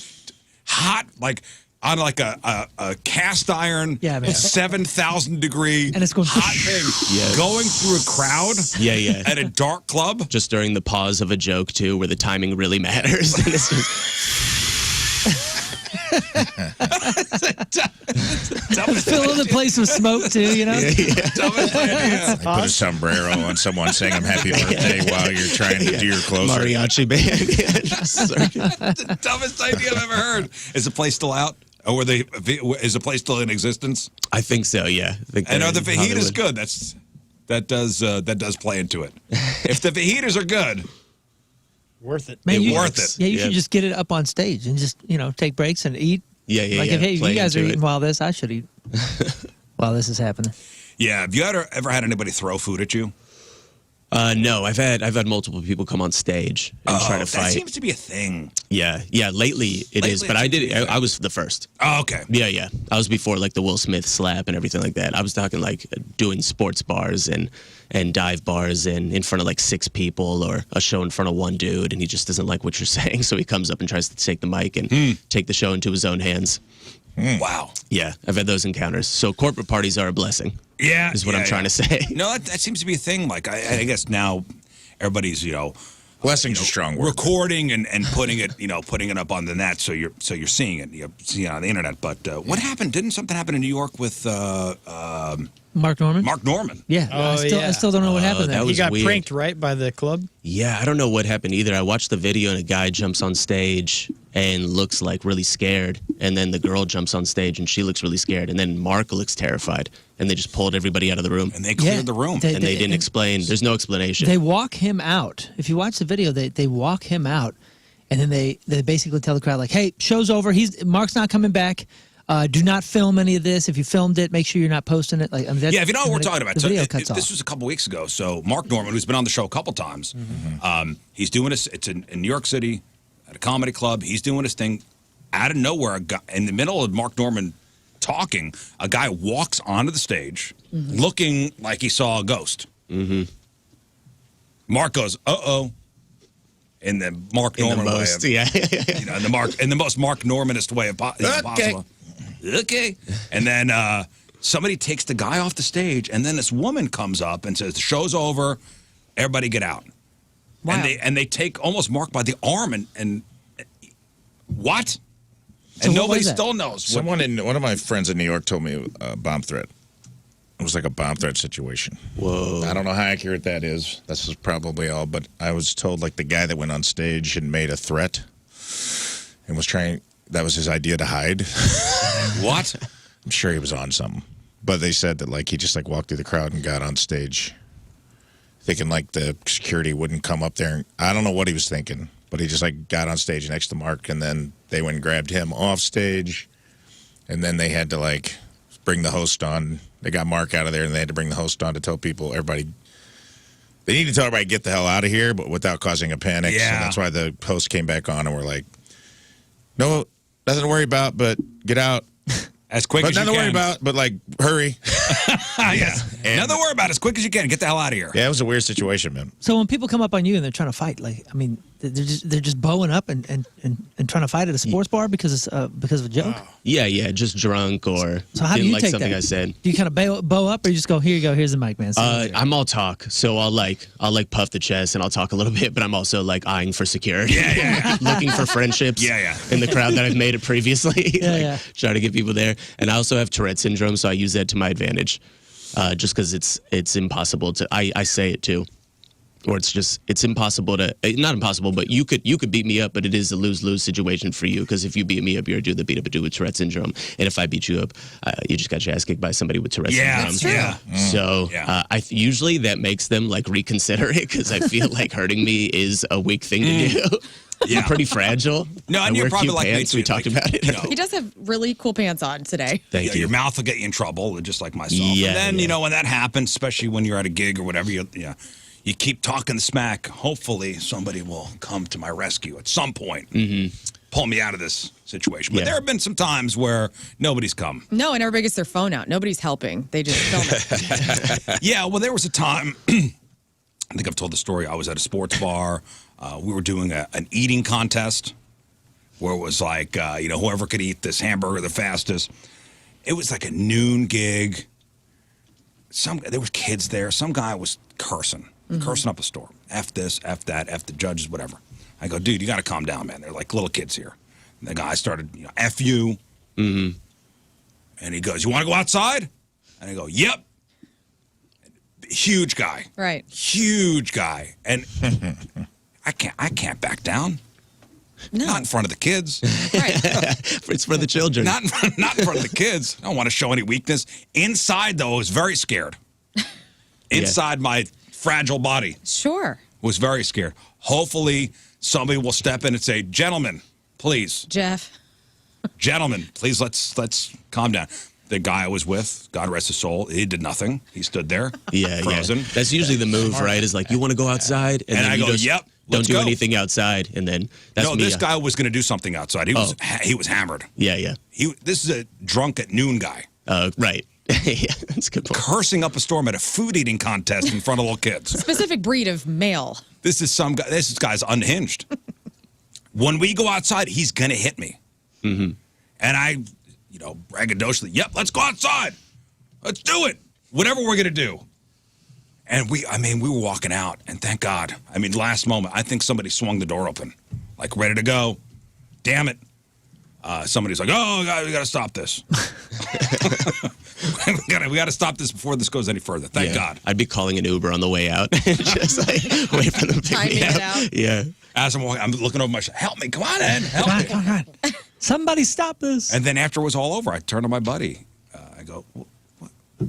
hot, like on like a cast iron, 7,000 degree and it's going hot thing going through a crowd. Yeah. At a dark club, just during the pause of a joke too, where the timing really matters. And it's just... Filling the place with smoke too, you know. Dumbest idea. Put a sombrero on someone saying "I'm happy birthday" while you're trying to do your closer. Mariachi band. The dumbest idea I've ever heard. Is the place still out? Or is the place still in existence? I think so. Yeah. And are the fajitas good? That does play into it. If the fajitas are good. Worth it. Man, worth it. Yeah, you should just get it up on stage and just, take breaks and eat. Yeah. Like, if you guys are eating while this, I should eat while this is happening. Yeah. Have you ever had anybody throw food at you? No, I've had multiple people come on stage and try to fight. That seems to be a thing. Yeah. Lately it is, but I was the first. Oh, okay. Yeah. I was before like the Will Smith slap and everything like that. I was talking like doing sports bars and dive bars and in front of like 6 people or a show in front of one dude and he just doesn't like what you're saying, so he comes up and tries to take the mic and take the show into his own hands. Wow. Yeah, I've had those encounters. So corporate parties are a blessing. Yeah. Is what I'm trying to say. No, that seems to be a thing. Like, I guess now everybody's, blessing's a strong word. Recording and putting it up on the net so you're seeing it. You see it on the internet. But what happened? Didn't something happen in New York with Mark Norman? Mark Norman. Yeah. I still don't know what happened there. He got weird. pranked, right, by the club? Yeah, I don't know what happened either. I watched the video and a guy jumps on stage and looks like really scared. And then the girl jumps on stage and she looks really scared. And then Mark looks terrified. And they just pulled everybody out of the room. And they cleared the room. They didn't explain. There's no explanation. They walk him out. If you watch the video, they walk him out. And then they basically tell the crowd, like, hey, show's over. Mark's not coming back. Do not film any of this. If you filmed it, make sure you're not posting it. Like, if you know what we're talking about. The video cuts off. This was a couple weeks ago. So Mark Norman, who's been on the show a couple times, he's doing this. It's in New York City at a comedy club. He's doing his thing. Out of nowhere, a guy, in the middle of Mark Norman talking, a guy walks onto the stage looking like he saw a ghost. Mark goes, uh-oh. in the Mark Norman way. You know, in the most Mark Normanist way possible. Okay. And then somebody takes the guy off the stage, and then this woman comes up and says, "The show's over. Everybody get out." Wow. And they take almost Mark by the arm and what? So and nobody still knows. One of my friends in New York told me a bomb threat. It was like a bomb threat situation. Whoa. I don't know how accurate that is. This is probably all, but I was told like the guy that went on stage and made a threat and was trying, that was his idea to hide. What? I'm sure he was on something. But they said that like he just like walked through the crowd and got on stage thinking like the security wouldn't come up there. I don't know what he was thinking, but he just like got on stage next to Mark, and then they went and grabbed him off stage, and then they had to like bring the host on. They got Mark out of there, and they had to bring the host on to tell people, everybody, they need to tell everybody get the hell out of here, but without causing a panic. Yeah. So that's why the host came back on, and we're like, no, nothing to worry about, but get out. As quick as you can. Nothing to worry about, but like, hurry. Yes. Nothing to worry about. As quick as you can. Get the hell out of here. Yeah, it was a weird situation, man. So when people come up on you and they're trying to fight, like, I mean, they're just bowing up and trying to fight at a sports bar because of a joke. Yeah, just drunk or so how do didn't you like take something that? I said. Do you kind of bow up, or you just go, here you go, here's the mic, man? I'm all talk, so I'll puff the chest and I'll talk a little bit, but I'm also like eyeing for security. Yeah. Looking for friendships. Yeah. In the crowd that I've made it previously. Yeah. Try to get people there, and I also have Tourette syndrome, so I use that to my advantage. Just because it's impossible to, I say it too, or it's impossible to, not impossible, but you could beat me up, but it is a lose-lose situation for you, because if you beat me up, you're a dude that beat up a dude with Tourette syndrome, and if I beat you up, you just got your ass kicked by somebody with Tourette syndrome. That's true. Yeah. So I usually that makes them like reconsider it, because I feel like hurting me is a weak thing to do. Yeah. I'm pretty fragile. No, and I you're wear probably cute like me pants. too. We talked Like, about it. you know, He does have really cool pants on today. Thank you. Your mouth will get you in trouble, just like myself. Yeah, and then, yeah. you know, when that happens, especially when you're at a gig or whatever, you keep talking smack. Hopefully somebody will come to my rescue at some point. Pull me out of this situation. But there have been some times where nobody's come. No, and everybody gets their phone out. Nobody's helping. They just film it. Yeah, well, there was a time, I think I've told the story. I was at a sports bar. We were doing an eating contest where it was like, whoever could eat this hamburger the fastest. It was like a noon gig. There was kids there. Some guy was cursing up a storm. F this, F that, F the judges, whatever. I go, dude, you got to calm down, man. They're like little kids here. And the guy started, F you. And he goes, you want to go outside? And I go, yep. Huge guy. Right. Huge guy. And I can't back down. No. Not in front of the kids. Right. It's for the children. Not in front of the kids. I don't want to show any weakness. Inside, though, I was very scared. Inside my fragile body. Sure. Was very scared. Hopefully, somebody will step in and say, gentlemen, please. Jeff. Gentlemen, please, let's calm down. The guy I was with, God rest his soul, he did nothing. He stood there, frozen. That's usually the move, right? Is like, you want to go outside? And then I you go, just yep, don't let's do go. anything outside. And then that's me. This guy was going to do something outside. He was hammered. Yeah. This is a drunk at noon guy. Right. Yeah, that's a good point. Cursing up a storm at a food eating contest in front of little kids. Specific breed of male. This is some guy. This guy's unhinged. When we go outside, he's going to hit me. And I, braggadociously, yep, let's go outside. Let's do it. Whatever we're going to do. And we were walking out, and thank God. Last moment, I think somebody swung the door open, like ready to go. Damn it. Somebody's like, oh, we got to stop this. we got to stop this before this goes any further. Thank God. I'd be calling an Uber on the way out. Just like, wait for them to pick me up. Yeah. As I'm walking, I'm looking over my shoulder. Help me. Come on in. Help me. Come on. Somebody stop this. And then after it was all over, I turned to my buddy. I go,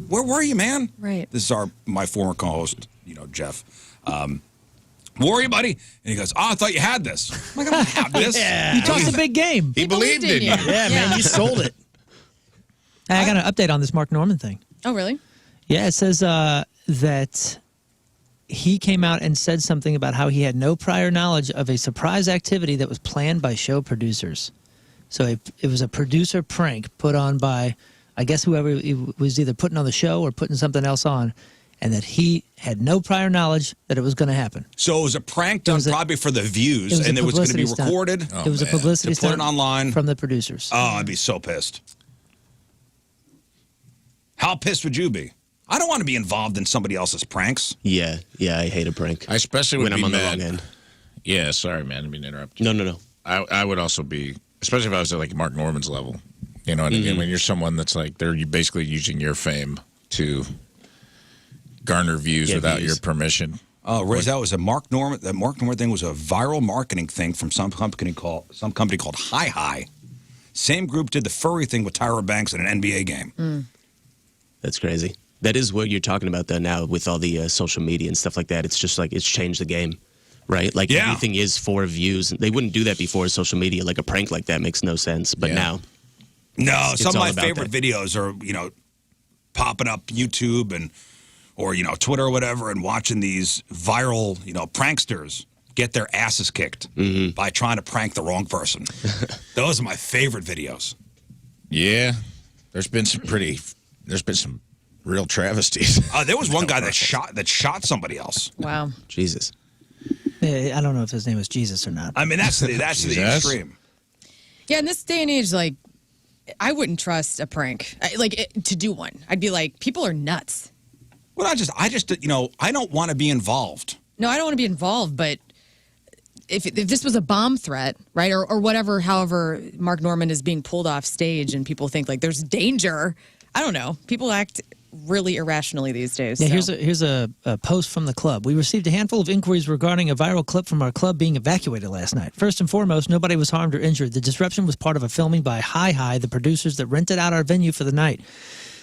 where were you, man? Right. This is my former co-host, Jeff. Where were you, buddy? And he goes, I thought you had this. I'm like, I don't have this. You talked a big game. He believed in you. Yeah, man, you sold it. Hey, I got an update on this Mark Norman thing. Oh, really? Yeah, it says that he came out and said something about how he had no prior knowledge of a surprise activity that was planned by show producers. So it was a producer prank put on by, I guess, whoever was either putting on the show or putting something else on. and that he had no prior knowledge that it was going to happen. So it was a prank done probably for the views, and it was going to be recorded. It was a publicity to put stunt it online from the producers. Oh, I'd be so pissed. How pissed would you be? I don't want to be involved in somebody else's pranks. Yeah, I hate a prank. I especially would when be I'm on mad. the wrong end. Yeah, sorry, man. I didn't mean to interrupt you. No. I would also be, especially if I was at like Mark Norman's level. You know what I mean? When you're someone that's like, they're basically using your fame to garner views without your permission. Oh, Rizz, that was a Mark Norman. That Mark Norman thing was a viral marketing thing from some company called Hi Hi. Same group did the furry thing with Tyra Banks at an NBA game. That's crazy. That is what you're talking about, though, now with all the social media and stuff like that. It's just like it's changed the game, right? Like everything is for views. They wouldn't do that before social media. Like a prank like that makes no sense. But now. No, it's some of all my about favorite videos are, popping up YouTube or Twitter or whatever and watching these viral, pranksters get their asses kicked by trying to prank the wrong person. Those are my favorite videos. Yeah. There's been some real travesties. There was one guy that shot somebody else. Wow. Jesus. I don't know if his name was Jesus or not. I mean, that's the extreme. Yeah, in this day and age, like, I wouldn't trust a prank, to do one. I'd be like, people are nuts. Well, I just, I don't want to be involved. No, I don't want to be involved, but if this was a bomb threat, right, or whatever, however Mark Norman is being pulled off stage and people think, like, there's danger, I don't know. People act really irrationally these days. Yeah, so. here's a post from the club. We received a handful of inquiries regarding a viral clip from our club being evacuated last night. First and foremost, nobody was harmed or injured. The disruption was part of a filming by Hi Hi, the producers that rented out our venue for the night.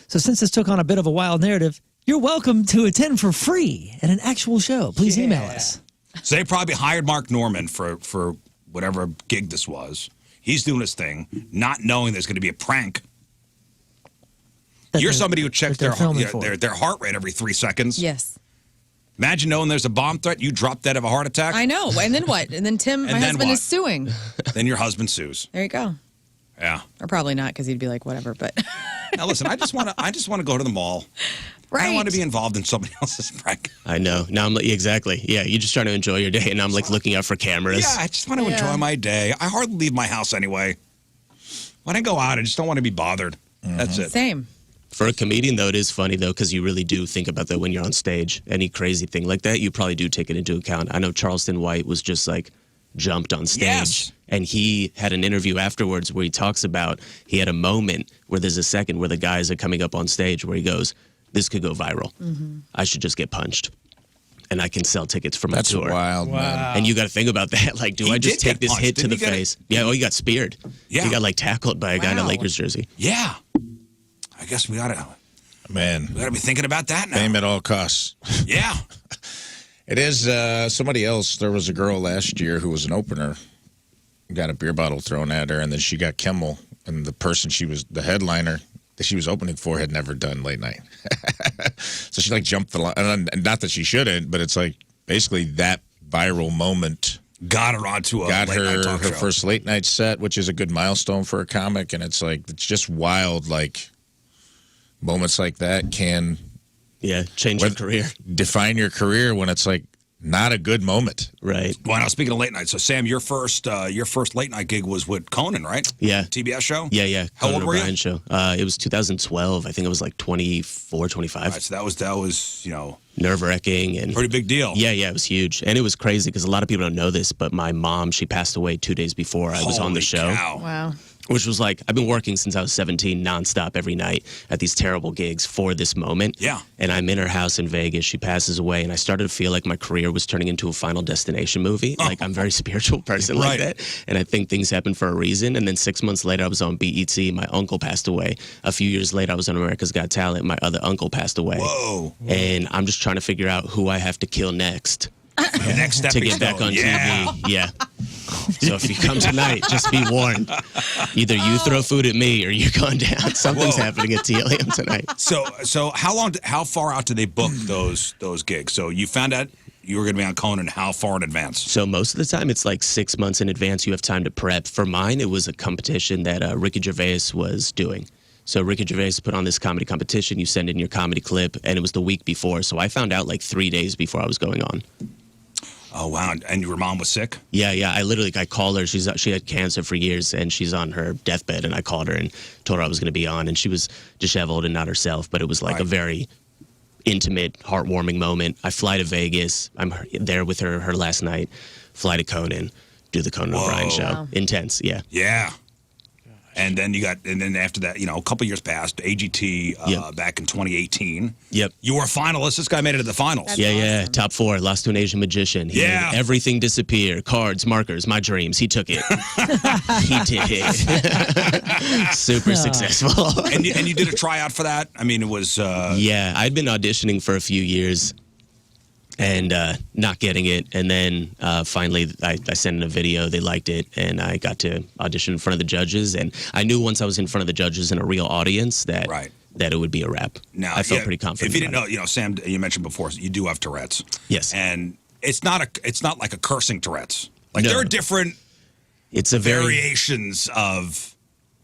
So since this took on a bit of a wild narrative, you're welcome to attend for free at an actual show. Please email us. So they probably hired Mark Norman for whatever gig this was. He's doing his thing, not knowing there's going to be a prank. You're somebody who checks their heart rate every 3 seconds. Yes. Imagine knowing there's a bomb threat. You drop dead of a heart attack. I know. And then what? And then Tim, my husband, is suing. Then your husband sues. There you go. Yeah. Or probably not, because he'd be like, whatever. But now listen, I just want to go to the mall. Right. I don't want to be involved in somebody else's prank. I know. Now I'm like, exactly. Yeah, you're just trying to enjoy your day, and I'm like looking out for cameras. Yeah, I just want to enjoy my day. I hardly leave my house anyway. When I go out, I just don't want to be bothered. That's it. Same. For a comedian, though, it is funny, though, because you really do think about that when you're on stage. Any crazy thing like that, you probably do take it into account. I know Charleston White was just like jumped on stage. Yes. And he had an interview afterwards where he talks about he had a moment where there's a second where the guys are coming up on stage where he goes, this could go viral. I should just get punched. And I can sell tickets for my tour. That's wild, man. And you got to think about that. Like, do I just take this hit to the face? Yeah, he got speared. Yeah. He got, like, tackled by a guy in a Lakers jersey. Yeah. I guess we got to be thinking about that now. Fame at all costs. Yeah. It is somebody else. There was a girl last year who was an opener, got a beer bottle thrown at her, and then she got Kimmel, and the headliner that she was opening for had never done late night. So she jumped the line, and not that she shouldn't, but it's like basically that viral moment got her onto a got late night talk her show. first late night set, which is a good milestone for a comic, and it's just wild. Like moments like that can change your career, define your career when it's like not a good moment. Right. Well, now speaking of late night, so Sam, your first late night gig was with Conan, right? Yeah. TBS show? Yeah. How old were you? Show. It was 2012. I think it was like 24, 25. All right, so that was nerve-wracking and pretty big deal. Yeah, it was huge. And it was crazy because a lot of people don't know this, but my mom, she passed away 2 days before I was on the show. Cow. Wow. Which was like, I've been working since I was 17 nonstop every night at these terrible gigs for this moment. Yeah. And I'm in her house in Vegas. She passes away. And I started to feel like my career was turning into a Final Destination movie. Like, I'm a very spiritual person like that. And I think things happen for a reason. And then 6 months later, I was on BET. My uncle passed away. A few years later, I was on America's Got Talent. My other uncle passed away. Whoa. And I'm just trying to figure out who I have to kill next. The next to get back on TV. Yeah. So if you come tonight, just be warned. Either you throw food at me or you're going down. Something's happening at TLM tonight. So how far out do they book those gigs? So you found out you were going to be on Conan how far in advance? So most of the time it's like 6 months in advance. You have time to prep. For mine, it was a competition that Ricky Gervais was doing. So Ricky Gervais put on this comedy competition. You send in your comedy clip, and it was the week before. So I found out like 3 days before I was going on. Oh, wow. And your mom was sick? Yeah. I called her. She had cancer for years, and she's on her deathbed. And I called her and told her I was going to be on. And she was disheveled and not herself. But it was like a very intimate, heartwarming moment. I fly to Vegas. I'm there with her last night. Fly to Conan, do the Conan O'Brien show. Wow. Intense, yeah. Yeah. And then after that, a couple years passed, AGT back in 2018. Yep. You were a finalist. This guy made it to the finals. That's Yeah, awesome. top 4. Lost to an Asian magician. He made everything disappear. Cards, markers, my dreams. He took it. He did. Super successful. And you did a tryout for that? I mean, it was... Yeah, I'd been auditioning for a few years and not getting it. And then finally I sent in a video. They liked it. And I got to audition in front of the judges. And I knew once I was in front of the judges in a real audience that it would be a wrap. Now, I felt pretty confident. If you didn't know, Sam, you mentioned before, you do have Tourette's. Yes. And it's not like a cursing Tourette's. Like No. there are different It's a variations of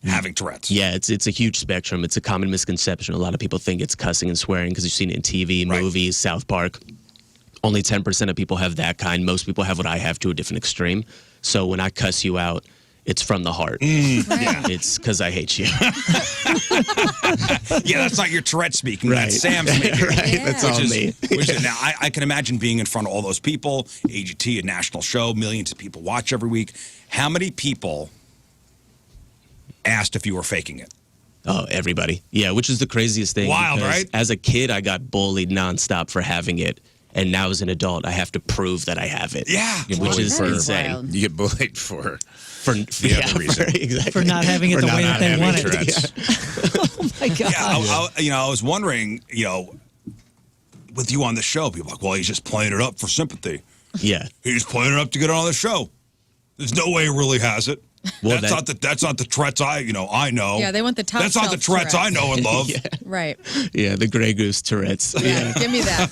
having Tourette's. Yeah, it's a huge spectrum. It's a common misconception. A lot of people think it's cussing and swearing because you've seen it in TV, movies, South Park. Only 10% of people have that kind. Most people have what I have to a different extreme. So when I cuss you out, it's from the heart. Yeah. It's because I hate you. Yeah, that's not your Tourette speaking. Right. That's Sam's speaking. Right, that's all me. Now, I can imagine being in front of all those people, AGT, a national show, millions of people watch every week. How many people asked if you were faking it? Oh, everybody. Yeah, which is the craziest thing. Wild, because right? As a kid, I got bullied nonstop for having it. And now as an adult, I have to prove that I have it. Yeah. Which is That is insane. wild. You get bullied for For the other reason. exactly. For not having it For the not way that they having want it. Tourette's. Oh my God. Yeah, I was wondering, with you on the show, people are like, well, he's just playing it up for sympathy. Yeah. He's playing it up to get on the show. There's no way he really has it. Well, that's not the Tourette's I know. Yeah, they want the top That's not the shelf Tourette's I know and love. Right. Yeah, the Grey Goose Tourette's. Yeah, give me that.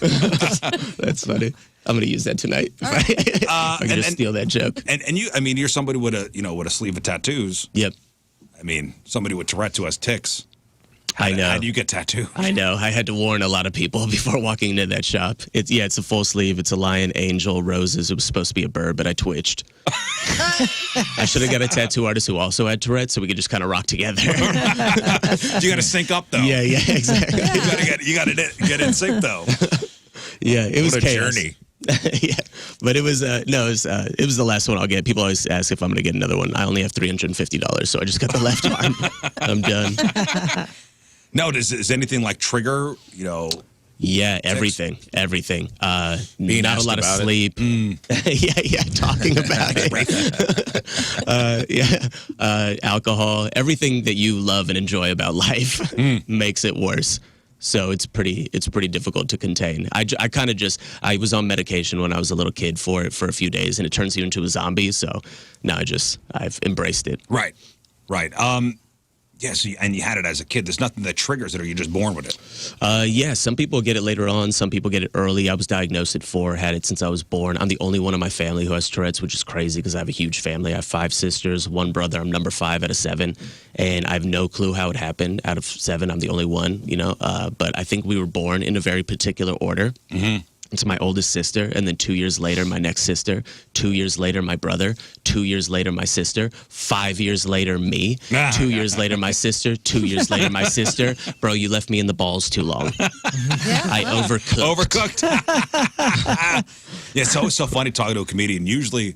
That's funny. I'm gonna use that tonight. If I can just steal that joke. And you, I mean, you're somebody with a sleeve of tattoos. Yep. I mean, somebody with Tourette's who has tics. I know. How do you get tattooed? I know. I had to warn a lot of people before walking into that shop. It's a full sleeve. It's a lion, angel, roses. It was supposed to be a bird, but I twitched. I should have got a tattoo artist who also had Tourette's, so we could just kind of rock together. You got to sync up though. Yeah, exactly. You got to get in sync though. Yeah, it was What a chaos. journey. Yeah, but it was it was the last one I'll get. People always ask if I'm gonna get another one. I only have $350, so I just got the left one. I'm done. No, does anything like trigger? Yeah, everything. Being not a asked lot of about it. sleep. Yeah, talking about it. Alcohol, everything that you love and enjoy about life makes it worse. So it's pretty difficult to contain. I was on medication when I was a little kid for it for a few days, and it turns you into a zombie. So now I've embraced it. Right. Yeah, and you had it as a kid. There's nothing that triggers it, or you're just born with it. Yeah, some people get it later on. Some people get it early. I was diagnosed at 4, had it since I was born. I'm the only one in my family who has Tourette's, which is crazy because I have a huge family. I have 5 sisters, 1 brother. I'm number 5 out of 7. And I have no clue how it happened. Out of 7, I'm the only one, But I think we were born in a very particular order. Mm-hmm. It's my oldest sister, and then 2 years later, my next sister. 2 years later, my brother. 2 years later, my sister. 5 years later, me. 2 years later, my sister. 2 years later, my sister. Bro, you left me in the balls too long. I overcooked. Yeah, it's always so funny talking to a comedian. Usually,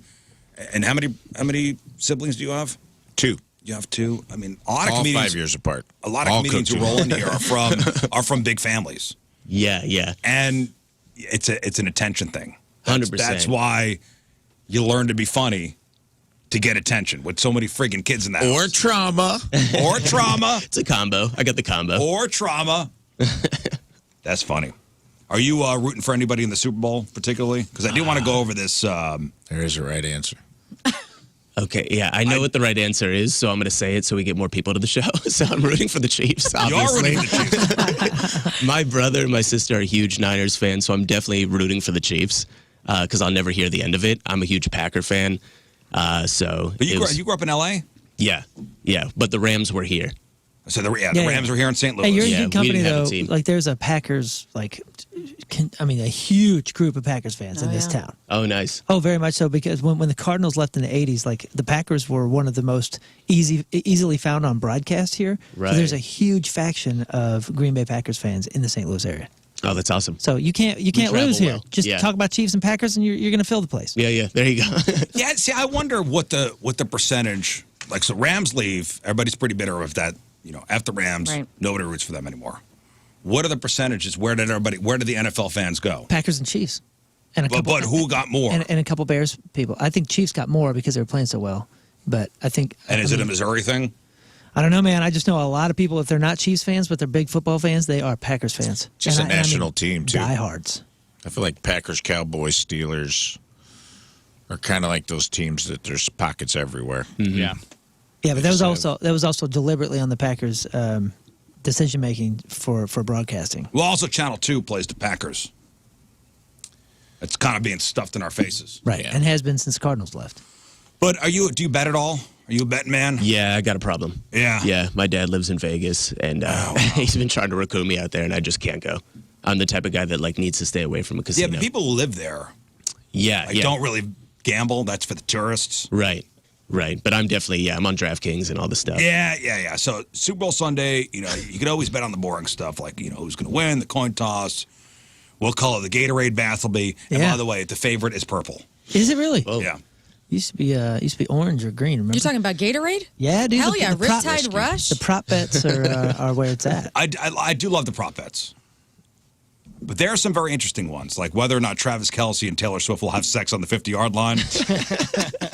and how many siblings do you have? 2. You have 2. I mean, a lot of All comedians. 5 years apart. A lot of All comedians who cooked roll in here are from big families. Yeah. And it's an attention thing. 100%. That's why you learn to be funny to get attention with so many friggin' kids in the house. Or trauma. Or trauma. It's a combo. I got the combo. Or trauma. That's funny. Are you rooting for anybody in the Super Bowl particularly? Because I do want to go over this. There is a right answer. Okay, yeah, I know what the right answer is, so I'm going to say it so we get more people to the show. So I'm rooting for the Chiefs, obviously. You're rooting for the Chiefs. My brother and my sister are huge Niners fans, so I'm definitely rooting for the Chiefs because I'll never hear the end of it. I'm a huge Packer fan. But you grew up in L.A.? Yeah, but the Rams were here. So the Rams are here in St. Louis. Hey, you're in Yeah, good company we didn't have a though. team. Like there's a Packers, a huge group of Packers fans in this town. Oh, nice. Oh, very much so. Because when the Cardinals left in the '80s, like the Packers were one of the most easily found on broadcast here. Right. So there's a huge faction of Green Bay Packers fans in the St. Louis area. Oh, that's awesome. So you can't travel lose here. well. Just Yeah. talk about Chiefs and Packers, and you're going to fill the place. Yeah. There you go. Yeah, see, I wonder what the percentage. Like, so Rams leave. Everybody's pretty bitter of that. After Rams, Right. nobody roots for them anymore. What are the percentages? Where did the NFL fans go? Packers and Chiefs, and a couple. But who got more? And a couple Bears people. I think Chiefs got more because they were playing so well. But I think. And is it a Missouri thing? I don't know, man. I just know a lot of people. If they're not Chiefs fans, but they're big football fans, they are Packers fans. Just And a national team, too. Diehards. I feel like Packers, Cowboys, Steelers are kind of like those teams that there's pockets everywhere. Yeah. Yeah, but that was also deliberately on the Packers' decision making for broadcasting. Well, also Channel 2 plays the Packers. It's kind of being stuffed in our faces. Right, Yeah. and has been since Cardinals left. But do you bet at all? Are you a betting man? Yeah, I got a problem. Yeah. Yeah, my dad lives in Vegas, and he's been trying to recruit me out there, and I just can't go. I'm the type of guy that needs to stay away from a casino. Yeah, but people who live there don't really gamble. That's for the tourists. Right. But I'm definitely, I'm on DraftKings and all this stuff. Yeah. So Super Bowl Sunday, you could always bet on the boring stuff, like, who's going to win, the coin toss, what color the Gatorade bath will be. And Yeah. by the way, the favorite is purple. Is it really? Oh. Yeah. Used to be orange or green. Remember? You're talking about Gatorade? Yeah, dude. Hell yeah, the prop- Riptide Rush. The prop bets are where it's at. I do love the prop bets. But there are some very interesting ones, like whether or not Travis Kelce and Taylor Swift will have sex on the 50-yard line.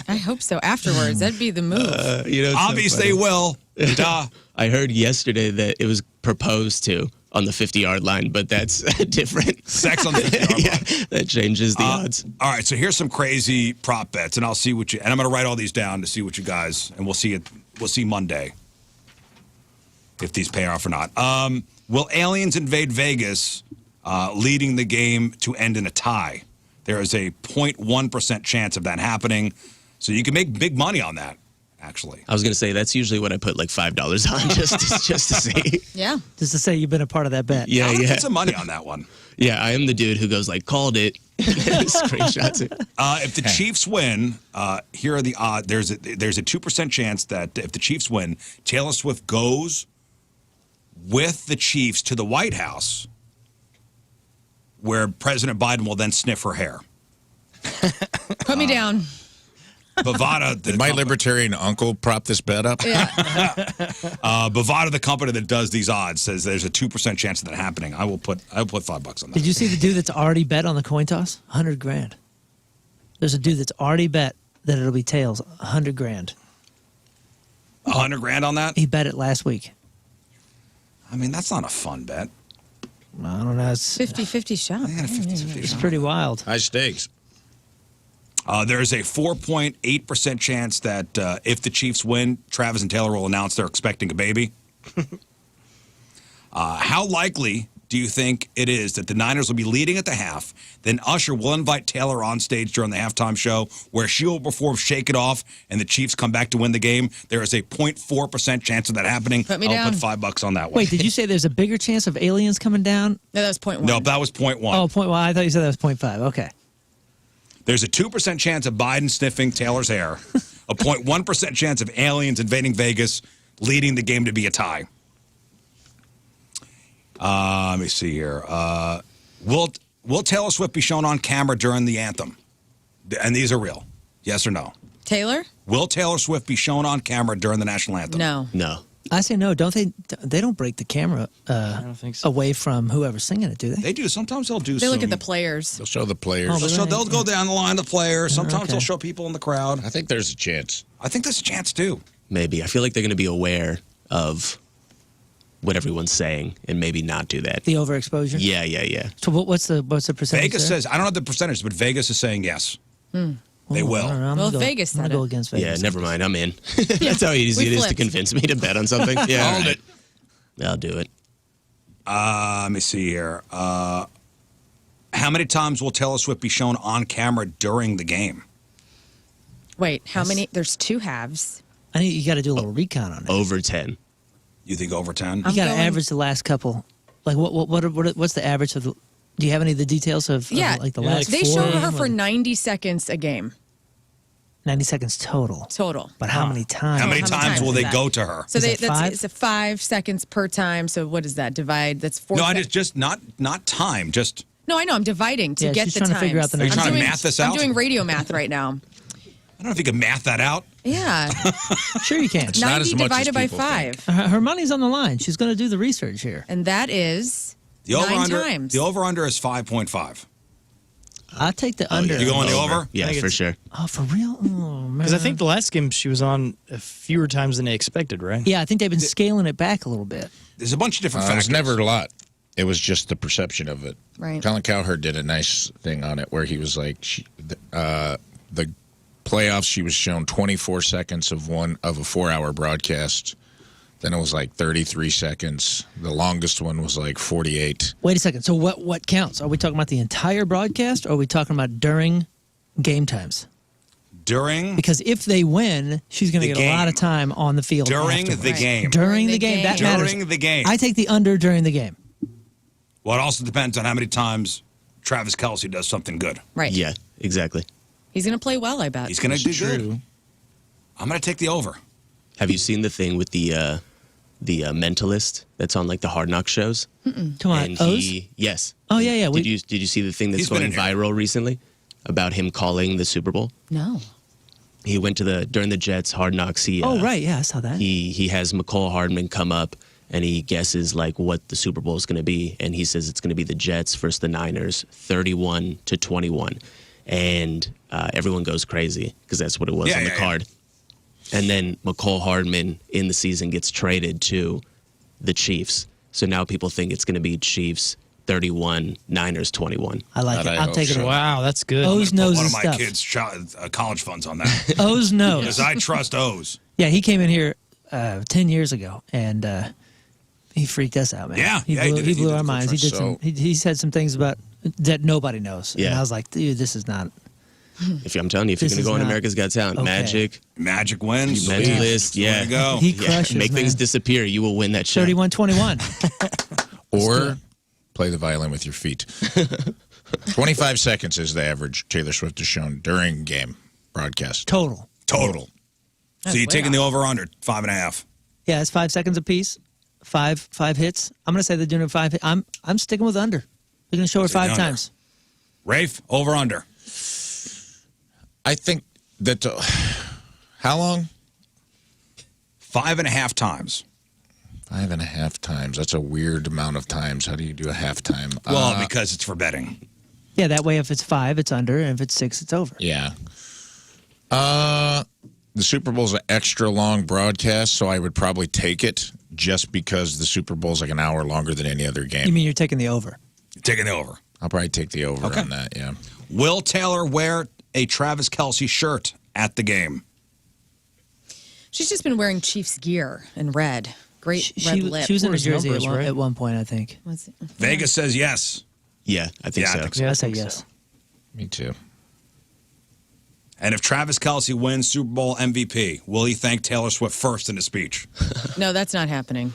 I hope so. Afterwards, that'd be the move. It's so Obviously, they funny. will. Duh. I heard yesterday that it was proposed to on the 50-yard line, but that's different. Sex on the 50-yard line. Yeah, that changes the odds. All right, so here's some crazy prop bets, and I'll see what and I'm going to write all these down to see what you guys, and we'll see Monday if these pay off or not. Will aliens invade Vegas, leading the game to end in a tie? There is a 0.1% chance of that happening, so you can make big money on that, actually. I was going to say, that's usually what I put like $5 on just to see. Yeah. Just to say you've been a part of that bet. Yeah, I'm going to yeah. put some money on that one. Yeah, I am the dude who goes like, called it, screenshots it. If the Chiefs win, here are the odds. There's a 2% chance that if the Chiefs win, Taylor Swift goes with the Chiefs to the White House, where President Biden will then sniff her hair. Put me down. Bovada, Did my libertarian uncle prop this bet up? Yeah. Bovada, the company that does these odds, says there's a 2% chance of that happening. I'll put $5 on that. Did you see the dude that's already bet on the coin toss? $100,000. There's a dude that's already bet that it'll be tails. $100,000. $100,000 on that? He bet it last week. I mean, that's not a fun bet. I don't know. It's 50-50 shot. I got a 50-50 it's shot. pretty wild. High stakes. There's a 4.8% chance that if the Chiefs win, Travis and Taylor will announce they're expecting a baby. How likely do you think it is that the Niners will be leading at the half, then Usher will invite Taylor on stage during the halftime show where she will perform Shake It Off and the Chiefs come back to win the game? There is a 0.4% chance of that happening. Put me I'll down. put $5 on that one. Wait, did you say there's a bigger chance of aliens coming down? No, that was 0.1. No, that was 0.1. Oh, 0.1. I thought you said that was 0.5. Okay. There's a 2% chance of Biden sniffing Taylor's hair, a 0.1% chance of aliens invading Vegas, leading the game to be a tie. Let me see here. Will Taylor Swift be shown on camera during the anthem? And these are real. Yes or no? Taylor? Will Taylor Swift be shown on camera during the national anthem? No. No. I say no. Don't they? They don't break the camera I don't think so. away from whoever's singing it, do they? They do. Sometimes they'll do They look some- at the players. They'll show the players. Oh, They'll go down the line of the players. Sometimes okay. they'll show people in the crowd. I think there's a chance. I think there's a chance, too. Maybe. I feel like they're going to be aware of what everyone's saying and maybe not do that. The overexposure. Yeah. So what's the percentage? Vegas there? says, I don't know the percentage, but Vegas is saying yes. They Ooh, will. I don't know. I'm Well, gonna go- Vegas I'm gonna said go it. against Yeah, Vegas. never mind. I'm in. That's how easy We it is to flipped. convince me to bet on something. Yeah, Hold all it. I'll do it. Let me see here. How many times will Taylor Swift be shown on camera during the game? Wait, how many? There's two halves. I think you got to do a little recon on it. Over 10. You think over 10? You got to average the last couple. Like, what's the average of the... Do you have any of the details of like the last They four? show her for 90 seconds a game. 90 seconds total. Total. But how many times? How many times will they go to her? So Is that five? it's a 5 seconds per time. So what is that? Divide. That's 4. No, just not time. Just No, I know. I'm dividing to get she's the trying times. to figure out the Are you numbers. trying to math this out? I'm doing radio math right now. I don't know if you can math that out. Yeah. Sure you can. not 90 as much as divided by people 5. Her money's on the line. She's going to do the research here. And that is The over 9 under. times. The over under is 5.5. I'll take the under. You going the over? Yeah, think for it's- sure. Oh, for real? Oh, man. Because I think the last game she was on fewer times than they expected, right? Yeah, I think they've been scaling it back a little bit. There's a bunch of different It factors. was never a lot. It was just the perception of it. Right. Colin Cowherd did a nice thing on it where he was like, the playoffs, she was shown 24 seconds of a 4-hour broadcast. Then it was like 33 seconds. The longest one was like 48. Wait a second. So what counts? Are we talking about the entire broadcast, or are we talking about during game times? During Because if they win, she's going to The get a lot game. of time on the field. during afterwards. the game. During the the game, that game. matters. During the game. I take the under during the game. Well, it also depends on how many times Travis Kelce does something good. Right. Yeah, exactly. He's going to play well, I bet. He's going to do good. I'm going to take the over. Have you seen the thing with the mentalist that's on like the Hard Knock shows? Come on, And O's? yes. Oh, yeah. Did you see the thing that's He's been going in here. viral recently about him calling the Super Bowl? No. He went to during the Jets Hard Knocks. Oh, right. Yeah, I saw that. He has McCall Hardman come up and he guesses like what the Super Bowl is going to be, and he says it's going to be the Jets versus the Niners, 31-21, and everyone goes crazy because that's what it was on the card. And then McCall Hardman in the season gets traded to the Chiefs, so now people think it's going to be Chiefs 31, Niners 21. I like God, it. I I'm hope taking so. it. Wow, that's good. O's Put knows one his of my stuff. kids' college funds on that. O's knows. Because I trust O's. Yeah, he came in here 10 years ago, and he freaked us out, man. Yeah, he yeah, he blew, did. he He blew did our a minds. He did so- he said some things about that nobody knows. And Yeah. I was like, dude, this is not. I'm telling you, if you're This going to is go on not- America's Got Talent, okay. Magic wins. Mentalist, Way yeah. to go. He crushes, Make things man. disappear. You will win that show. 31-21. Or play the violin with your feet. 25 seconds is the average Taylor Swift has shown during game broadcast. Total. Total. So you're taking the over under 5.5. Yeah, it's 5 seconds apiece. Five hits. I'm gonna say they're doing 5 hits. I'm sticking with under. They're gonna show her Take the 5 under. times. Rafe, over under. I think that how long? 5.5 times. 5.5 times. That's a weird amount of times. How do you do a halftime? Well, because it's for betting. Yeah, that way if it's 5, it's under, and if it's 6, it's over. Yeah. The Super Bowl's an extra long broadcast, so I would probably take it just because the Super Bowl's like an hour longer than any other game. You mean you're taking the over? You're taking the over. I'll probably take the over Okay. on that, yeah. Will Taylor wear a Travis Kelce shirt at the game? She's just been wearing Chiefs gear in red. Great red She lip. was in a Where's jersey numbers, right? at one point, I think. Was it? Vegas says yes. Yeah, I think Yeah, I so. think so. I I say think yes. so. Me too. And if Travis Kelce wins Super Bowl MVP, will he thank Taylor Swift first in his speech? No, that's not happening.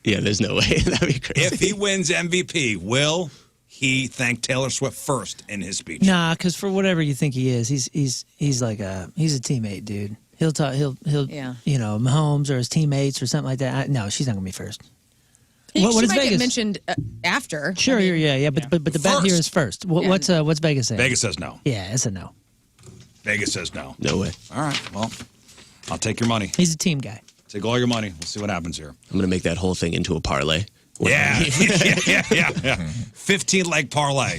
Yeah, there's no way. That'd be crazy. If he wins MVP, will he thank Taylor Swift first in his speech? Nah, because for whatever you think he is, he's like he's a teammate, dude. He'll talk. He'll Yeah. you know, Mahomes or his teammates or something like that. No, she's not gonna be first. What she is might Vegas? get mentioned after. Sure, I mean, yeah, but the bet here First. is first. Yeah. What's Vegas saying? Vegas says no. Yeah, it's a no. Vegas says no. No way. All right, well, I'll take your money. He's a team guy. Take all your money. We'll see what happens here. I'm going to make that whole thing into a parlay. Yeah. yeah. 15-leg parlay.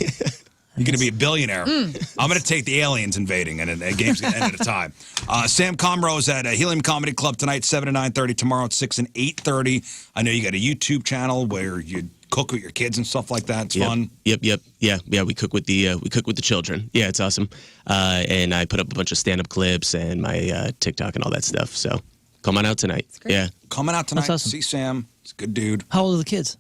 You're going to be a billionaire. I'm going to take the aliens invading, and the game's going to end at a tie. Sam Comroe's at Helium Comedy Club tonight, 7 to 9:30. Tomorrow at 6 and 8:30. I know you got a YouTube channel where you cook with your kids and stuff like that. It's fun. Yep. Yeah. We cook with the children. Yeah, it's awesome. And I put up a bunch of stand-up clips and my TikTok and all that stuff. So come on out tonight. great. Yeah. Coming out tonight. That's awesome. See Sam. He's a good dude. How old are the kids?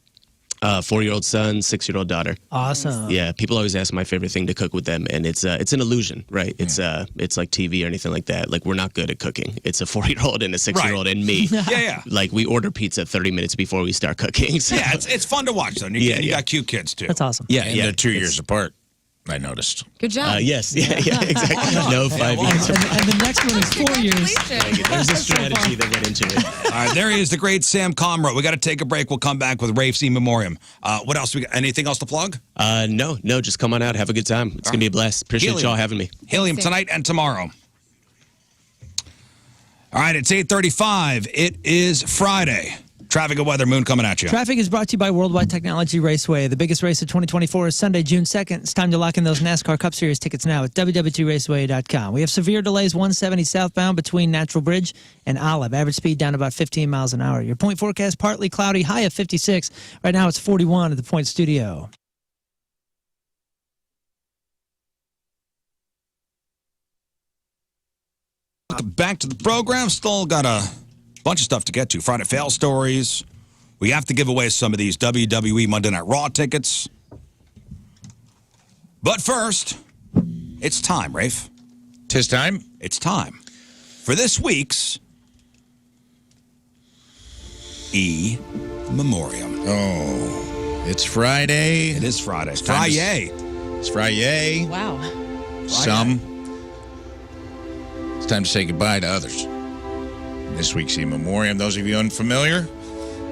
4-year-old son, 6-year-old daughter. Awesome. Yeah, people always ask my favorite thing to cook with them, and it's an illusion, right? It's like TV or anything like that. Like, we're not good at cooking. It's a 4-year-old and a 6-year-old and me. Yeah. Like, we order pizza 30 minutes before we start cooking. So. Yeah, it's fun to watch, though. You got cute kids, too. That's awesome. And they're 2 years apart, I noticed. Good job. Yes, exactly. No, 5 years. And the next one is 4 years. There's a strategy that went into it. All right, there he is, the great Sam Comroe. We got to take a break. We'll come back with Rafe's in memoriam. What else? We got? Anything else to plug? No, just come on out. Have a good time. It's going to be a blast. Appreciate y'all having me. Helium tonight and tomorrow. All right, it's 8:35. It is Friday. Traffic and weather, Moon, coming at you. Traffic is brought to you by Worldwide Technology Raceway. The biggest race of 2024 is Sunday, June 2nd. It's time to lock in those NASCAR Cup Series tickets now at www.raceway.com. We have severe delays 170 southbound between Natural Bridge and Olive. Average speed down about 15 miles an hour. Your point forecast, partly cloudy, high of 56. Right now it's 41 at the Point Studio. Welcome back to the program. Still got a bunch of stuff to get to. Friday fail stories. We have to give away some of these WWE Monday Night Raw tickets. But first, it's time, Rafe. 'Tis time. It's time for this week's memoriam. Oh, it's Friday. It is Friday. It's Friday. Wow. It's time to say goodbye to others. This week's memoriam, those of you unfamiliar,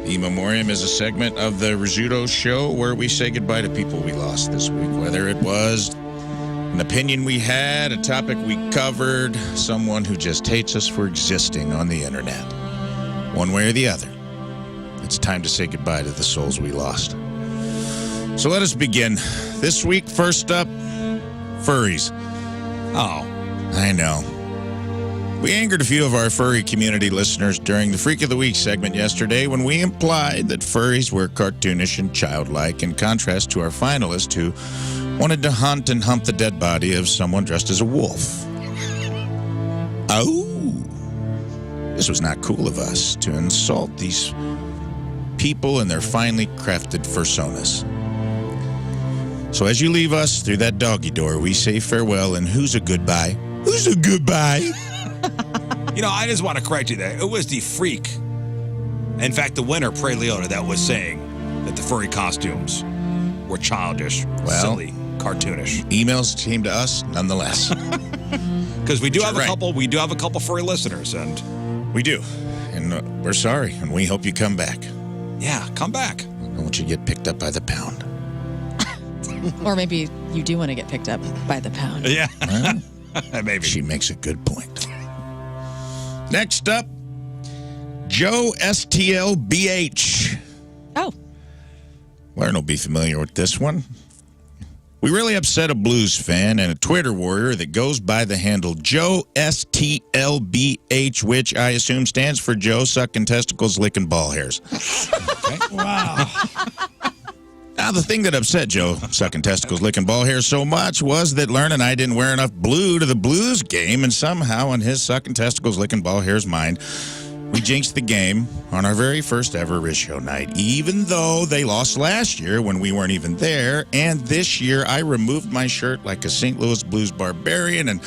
memoriam is a segment of the Rizzuto Show where we say goodbye to people we lost this week, whether it was an opinion we had, a topic we covered, someone who just hates us for existing on the internet. One way or the other, it's time to say goodbye to the souls we lost. So let us begin. This week, first up, furries. Oh. I know. We angered a few of our furry community listeners during the Freak of the Week segment yesterday when we implied that furries were cartoonish and childlike, in contrast to our finalist who wanted to hunt and hump the dead body of someone dressed as a wolf. Oh, this was not cool of us to insult these people and their finely crafted personas. So as you leave us through that doggy door, we say farewell and who's a goodbye? Who's a goodbye? You know, I just want to correct you there. It was the freak. In fact, the winner, Prey Leota, that was saying that the furry costumes were childish, silly, cartoonish. Emails came to us nonetheless. Because we do have a couple. We do have a couple furry listeners, and we do, and we're sorry, and we hope you come back. Yeah, come back. I don't want you to get picked up by the pound. Or maybe you do want to get picked up by the pound. Yeah. Well, maybe. She makes a good point. Next up, Joe STLBH. Oh. Lern will be familiar with this one. We really upset a blues fan and a Twitter warrior that goes by the handle Joe STLBH, which I assume stands for Joe Sucking Testicles Licking Ball Hairs. Okay. Wow. Now, the thing that upset Joe Sucking Testicles Licking Ball Hairs so much was that Lern and I didn't wear enough blue to the blues game, and somehow in his Sucking Testicles Licking Ball Hairs mind, we jinxed the game on our very first ever Rizz Show night, even though they lost last year when we weren't even there, and this year I removed my shirt like a St. Louis blues barbarian and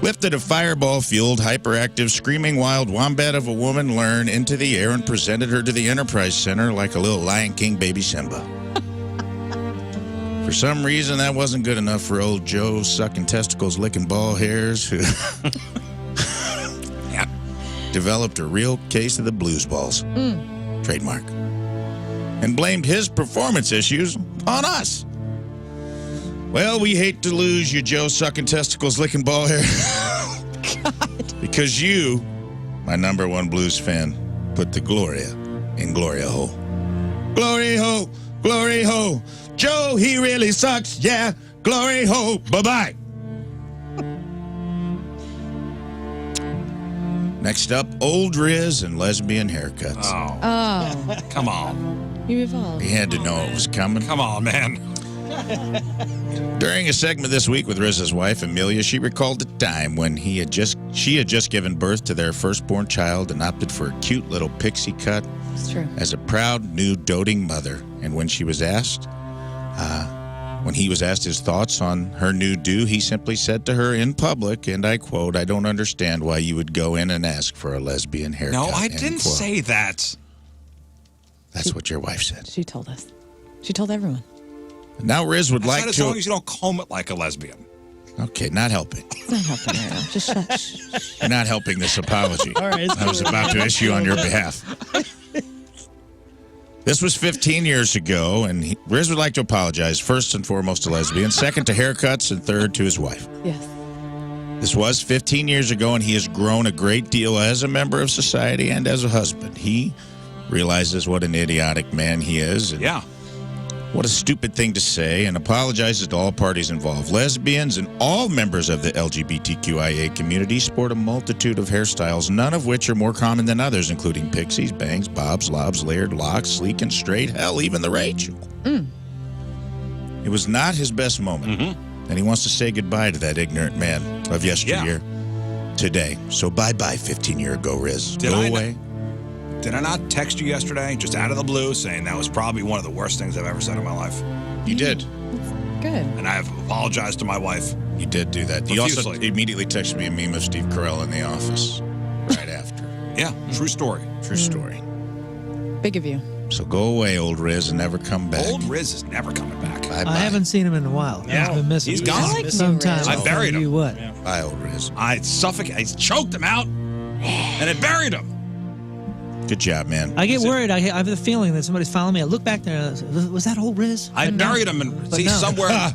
lifted a fireball-fueled, hyperactive, screaming wild wombat of a woman, Lern, into the air and presented her to the Enterprise Center like a little Lion King baby Simba. For some reason, that wasn't good enough for old Joe Sucking Testicles Licking Ball Hairs, who developed a real case of the blues balls, trademark, and blamed his performance issues on us. Well, we hate to lose you, Joe Sucking Testicles Licking Ball Hair. Because you, my number one blues fan, put the Gloria in Gloria Hole. Glory ho, glory ho. Joe, he really sucks. Yeah, glory ho. Bye-bye. Next up, old Rizz and lesbian haircuts. Oh. Come on. You evolved. He had to know it was coming. Come on, man. During a segment this week with Rizz's wife, Amelia, she recalled a time when she had just given birth to their firstborn child and opted for a cute little pixie cut It's true. as a proud, new, doting mother. And when he was asked his thoughts on her new do, he simply said to her in public, and I quote, "I don't understand why you would go in and ask for a lesbian haircut." No, I end didn't quote. say that. That's what your wife said. She told us. She told everyone. Now Rizz would I like said as to... long as you don't comb it like a lesbian. Okay, not helping. It's not helping right now. Just shut. You're not helping this apology. All right, I was about to issue on your behalf. This was 15 years ago, and Rizz would like to apologize first and foremost to lesbians, second to haircuts, and third to his wife. Yes. This was 15 years ago, and he has grown a great deal as a member of society and as a husband. He realizes what an idiotic man he is. And Yeah. what a stupid thing to say, and apologizes to all parties involved. Lesbians and all members of the LGBTQIA community sport a multitude of hairstyles, none of which are more common than others, including pixies, bangs, bobs, lobs, layered locks, sleek and straight, hell, even the Rachel. It was not his best moment, and he wants to say goodbye to that ignorant man of yesteryear today. So bye-bye, 15-year-ago Rizz. Go away. Did I not text you yesterday, just out of the blue, saying that was probably one of the worst things I've ever said in my life? You did. Good. And I have apologized to my wife. You did do that. You also Profusely. immediately texted me a meme of Steve Carell in the office right after. Yeah, true story. True story. Big of you. So go away, old Rizz, and never come back. Old Rizz is never coming back. Bye-bye. I haven't seen him in a while. Yeah. I've been missing He's him. gone. I like you, Sometimes Rizz. I buried tell him. you what. Bye, old Rizz. I choked him out, and I buried him. Good job, man. I get worried. I have the feeling that somebody's following me. I look back there. Was that old Riz? I buried him, and But he's no. somewhere.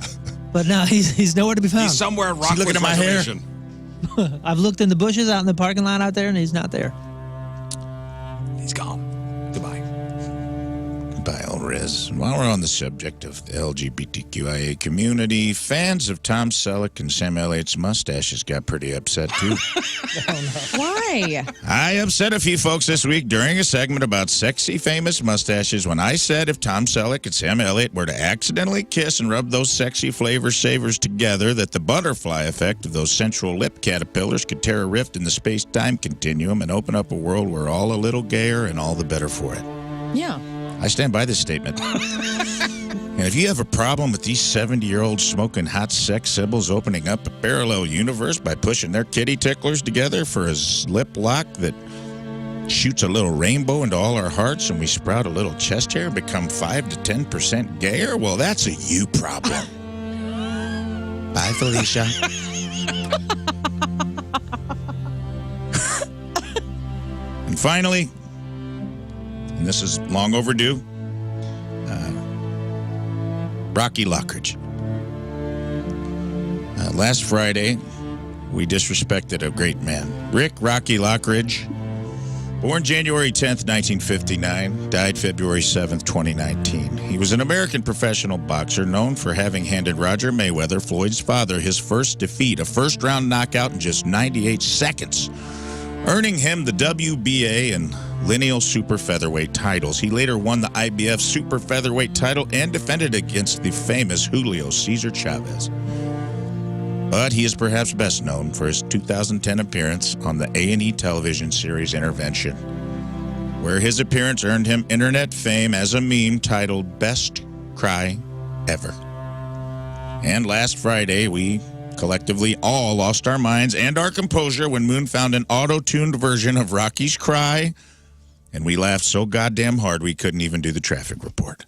But now he's nowhere to be found. He's somewhere at Rockwood looking at my hair? Reservation. I've looked in the bushes out in the parking lot out there, and he's not there. He's gone. Goodbye. Goodbye, old Rizz. And while we're on the subject of the LGBTQIA community, fans of Tom Selleck and Sam Elliott's mustaches got pretty upset, too. Why? I upset a few folks this week during a segment about sexy, famous mustaches when I said if Tom Selleck and Sam Elliott were to accidentally kiss and rub those sexy flavor savers together, that the butterfly effect of those central lip caterpillars could tear a rift in the space-time continuum and open up a world where all a little gayer and all the better for it. Yeah. I stand by this statement. And if you have a problem with these 70-year-olds smoking hot sex symbols opening up a parallel universe by pushing their kitty ticklers together for a lip lock that shoots a little rainbow into all our hearts and we sprout a little chest hair and become 5 to 10% gayer, well, that's a you problem. Bye, Felicia. And finally, and this is long overdue, Rocky Lockridge. Last Friday, we disrespected a great man. Rick Rocky Lockridge, born January 10th, 1959, died February 7th, 2019. He was an American professional boxer known for having handed Roger Mayweather, Floyd's father, his first defeat, a first-round knockout in just 98 seconds, earning him the WBA and lineal super featherweight titles. He later won the IBF super featherweight title and defended against the famous Julio Cesar Chavez. But he is perhaps best known for his 2010 appearance on the A&E television series Intervention, where his appearance earned him internet fame as a meme titled Best Cry Ever. And last Friday, we collectively all lost our minds and our composure when Moon found an auto-tuned version of Rocky's cry, and we laughed so goddamn hard we couldn't even do the traffic report.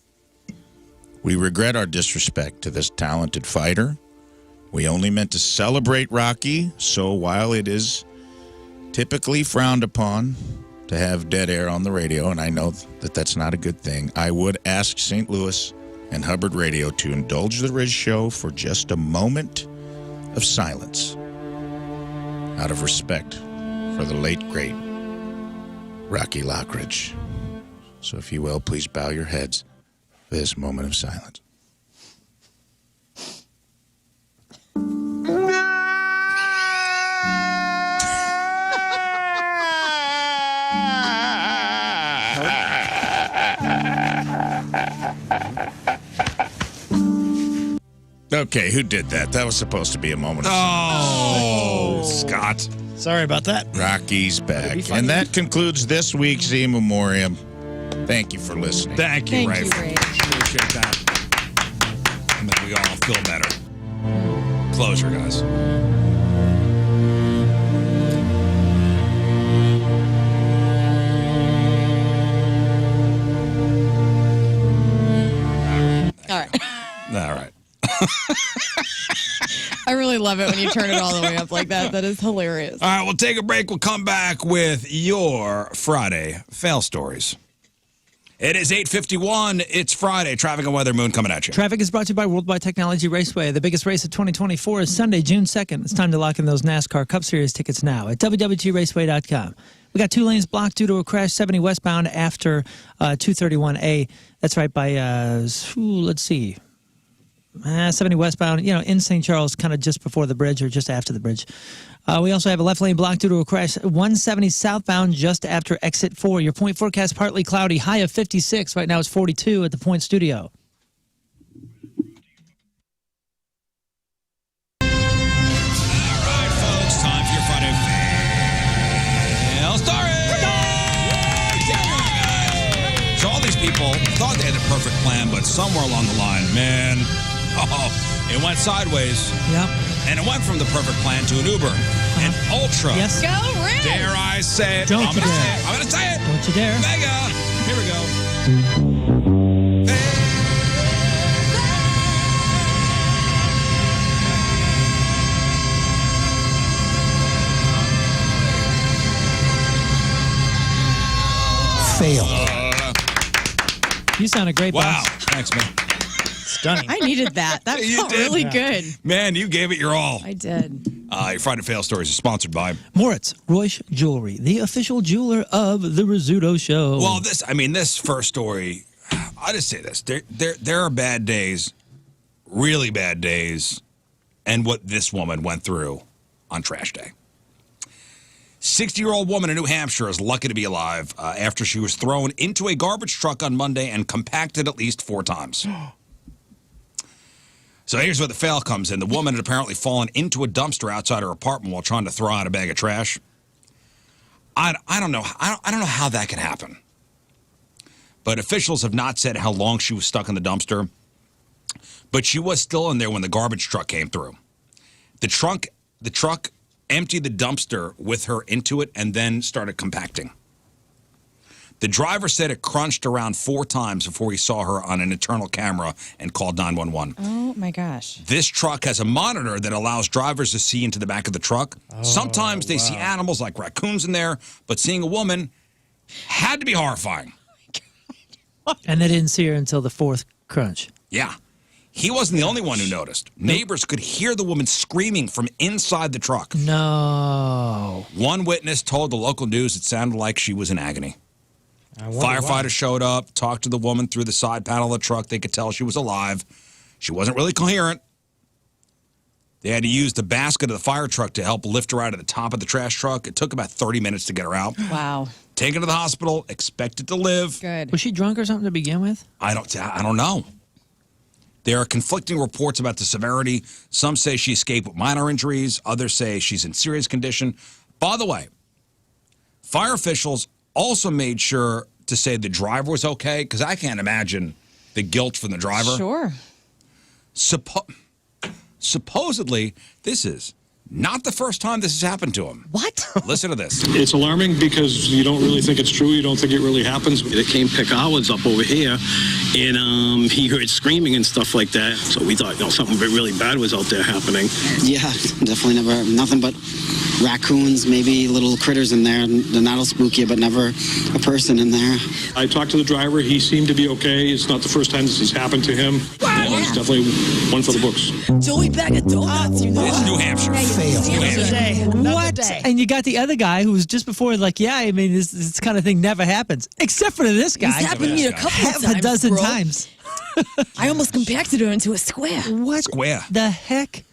We regret our disrespect to this talented fighter. We only meant to celebrate Rocky, so while it is typically frowned upon to have dead air on the radio, and I know that that's not a good thing, I would ask St. Louis and Hubbard Radio to indulge the Rizz Show for just a moment of silence out of respect for the late, great Rocky Lockridge. So if you will, please bow your heads for this moment of silence. Okay, who did that? That was supposed to be a moment of silence. Scott. Sorry about that. Rocky's back. And that concludes this week's In Memoriam. Thank you for listening. Thank you, Thank Rafe. you, Rafe. Appreciate that. And then we all feel better. Closure, guys. All right. All right. I really love it when you turn it all the way up like that. That is hilarious. All right, we'll take a break. We'll come back with your Friday fail stories. It is 8:51. It's Friday. Traffic and weather, Moon coming at you. Traffic is brought to you by Worldwide Technology Raceway. The biggest race of 2024 is Sunday, June 2nd. It's time to lock in those NASCAR Cup Series tickets now at www.raceway.com. We got 2 lanes blocked due to a crash 70 westbound after 231A. That's right by, let's see, 70 westbound, in St. Charles, kind of just before the bridge or just after the bridge. We also have a left lane blocked due to a crash 170 southbound just after exit 4. Your point forecast partly cloudy, high of 56. Right now it's 42 at the Point Studio. All right, folks, time for your Friday fail story. So all these people thought they had the perfect plan, but somewhere along the line, man, it went sideways. Yep. And it went from the perfect plan to an Uber, an ultra. Yes. Go, Rizz! Dare I say it? Don't I'm you gonna dare. say it. I'm going to say it. Don't you dare. Mega. Here we go. Fail. You sound a great Wow. boss. Thanks, man. Stunning. I needed that. That You felt did. really good. Man, you gave it your all. I did. Your Friday Fail Stories is sponsored by... Moritz Royce Jewelry, the official jeweler of the Rizzuto Show. Well, this first story, I'll just say this. There are bad days, really bad days, and what this woman went through on trash day. 60-year-old woman in New Hampshire is lucky to be alive after she was thrown into a garbage truck on Monday and compacted at least 4 times. So here's where the fail comes in. The woman had apparently fallen into a dumpster outside her apartment while trying to throw out a bag of trash. I don't know. I don't know how that can happen. But officials have not said how long she was stuck in the dumpster. But she was still in there when the garbage truck came through. The truck emptied the dumpster with her into it and then started compacting. The driver said it crunched around 4 times before he saw her on an internal camera and called 911. Oh, my gosh. This truck has a monitor that allows drivers to see into the back of the truck. Sometimes they see animals like raccoons in there, but seeing a woman had to be horrifying. And they didn't see her until the 4th crunch. Yeah. He wasn't the only one who noticed. Neighbors could hear the woman screaming from inside the truck. No. One witness told the local news it sounded like she was in agony. Firefighters showed up, talked to the woman through the side panel of the truck. They could tell she was alive. She wasn't really coherent. They had to use the basket of the fire truck to help lift her out of the top of the trash truck. It took about 30 minutes to get her out. Wow. Taken to the hospital, expected to live. Good. Was she drunk or something to begin with? I don't know. There are conflicting reports about the severity. Some say she escaped with minor injuries. Others say she's in serious condition. By the way, fire officials also made sure to say the driver was okay, because I can't imagine the guilt from the driver. Sure. Supposedly, this is not the first time this has happened to him. What? Listen to this. It's alarming because you don't really think it's true. You don't think it really happens. They came pick ours up over here, and he heard screaming and stuff like that. So we thought, something really bad was out there happening. Yeah, definitely never, nothing but raccoons, maybe little critters in there. They're not all spooky, but never a person in there. I talked to the driver. He seemed to be okay. It's not the first time this has happened to him. It's definitely one for the books. Joey bag of donuts, you know. It's New Hampshire. Fail. New Hampshire. What? And you got the other guy who was just before like, yeah, I mean, this kind of thing never happens. Except for this guy. It's happened to me a couple of Half times, a dozen bro. times. I almost compacted her into a square. What Square. the heck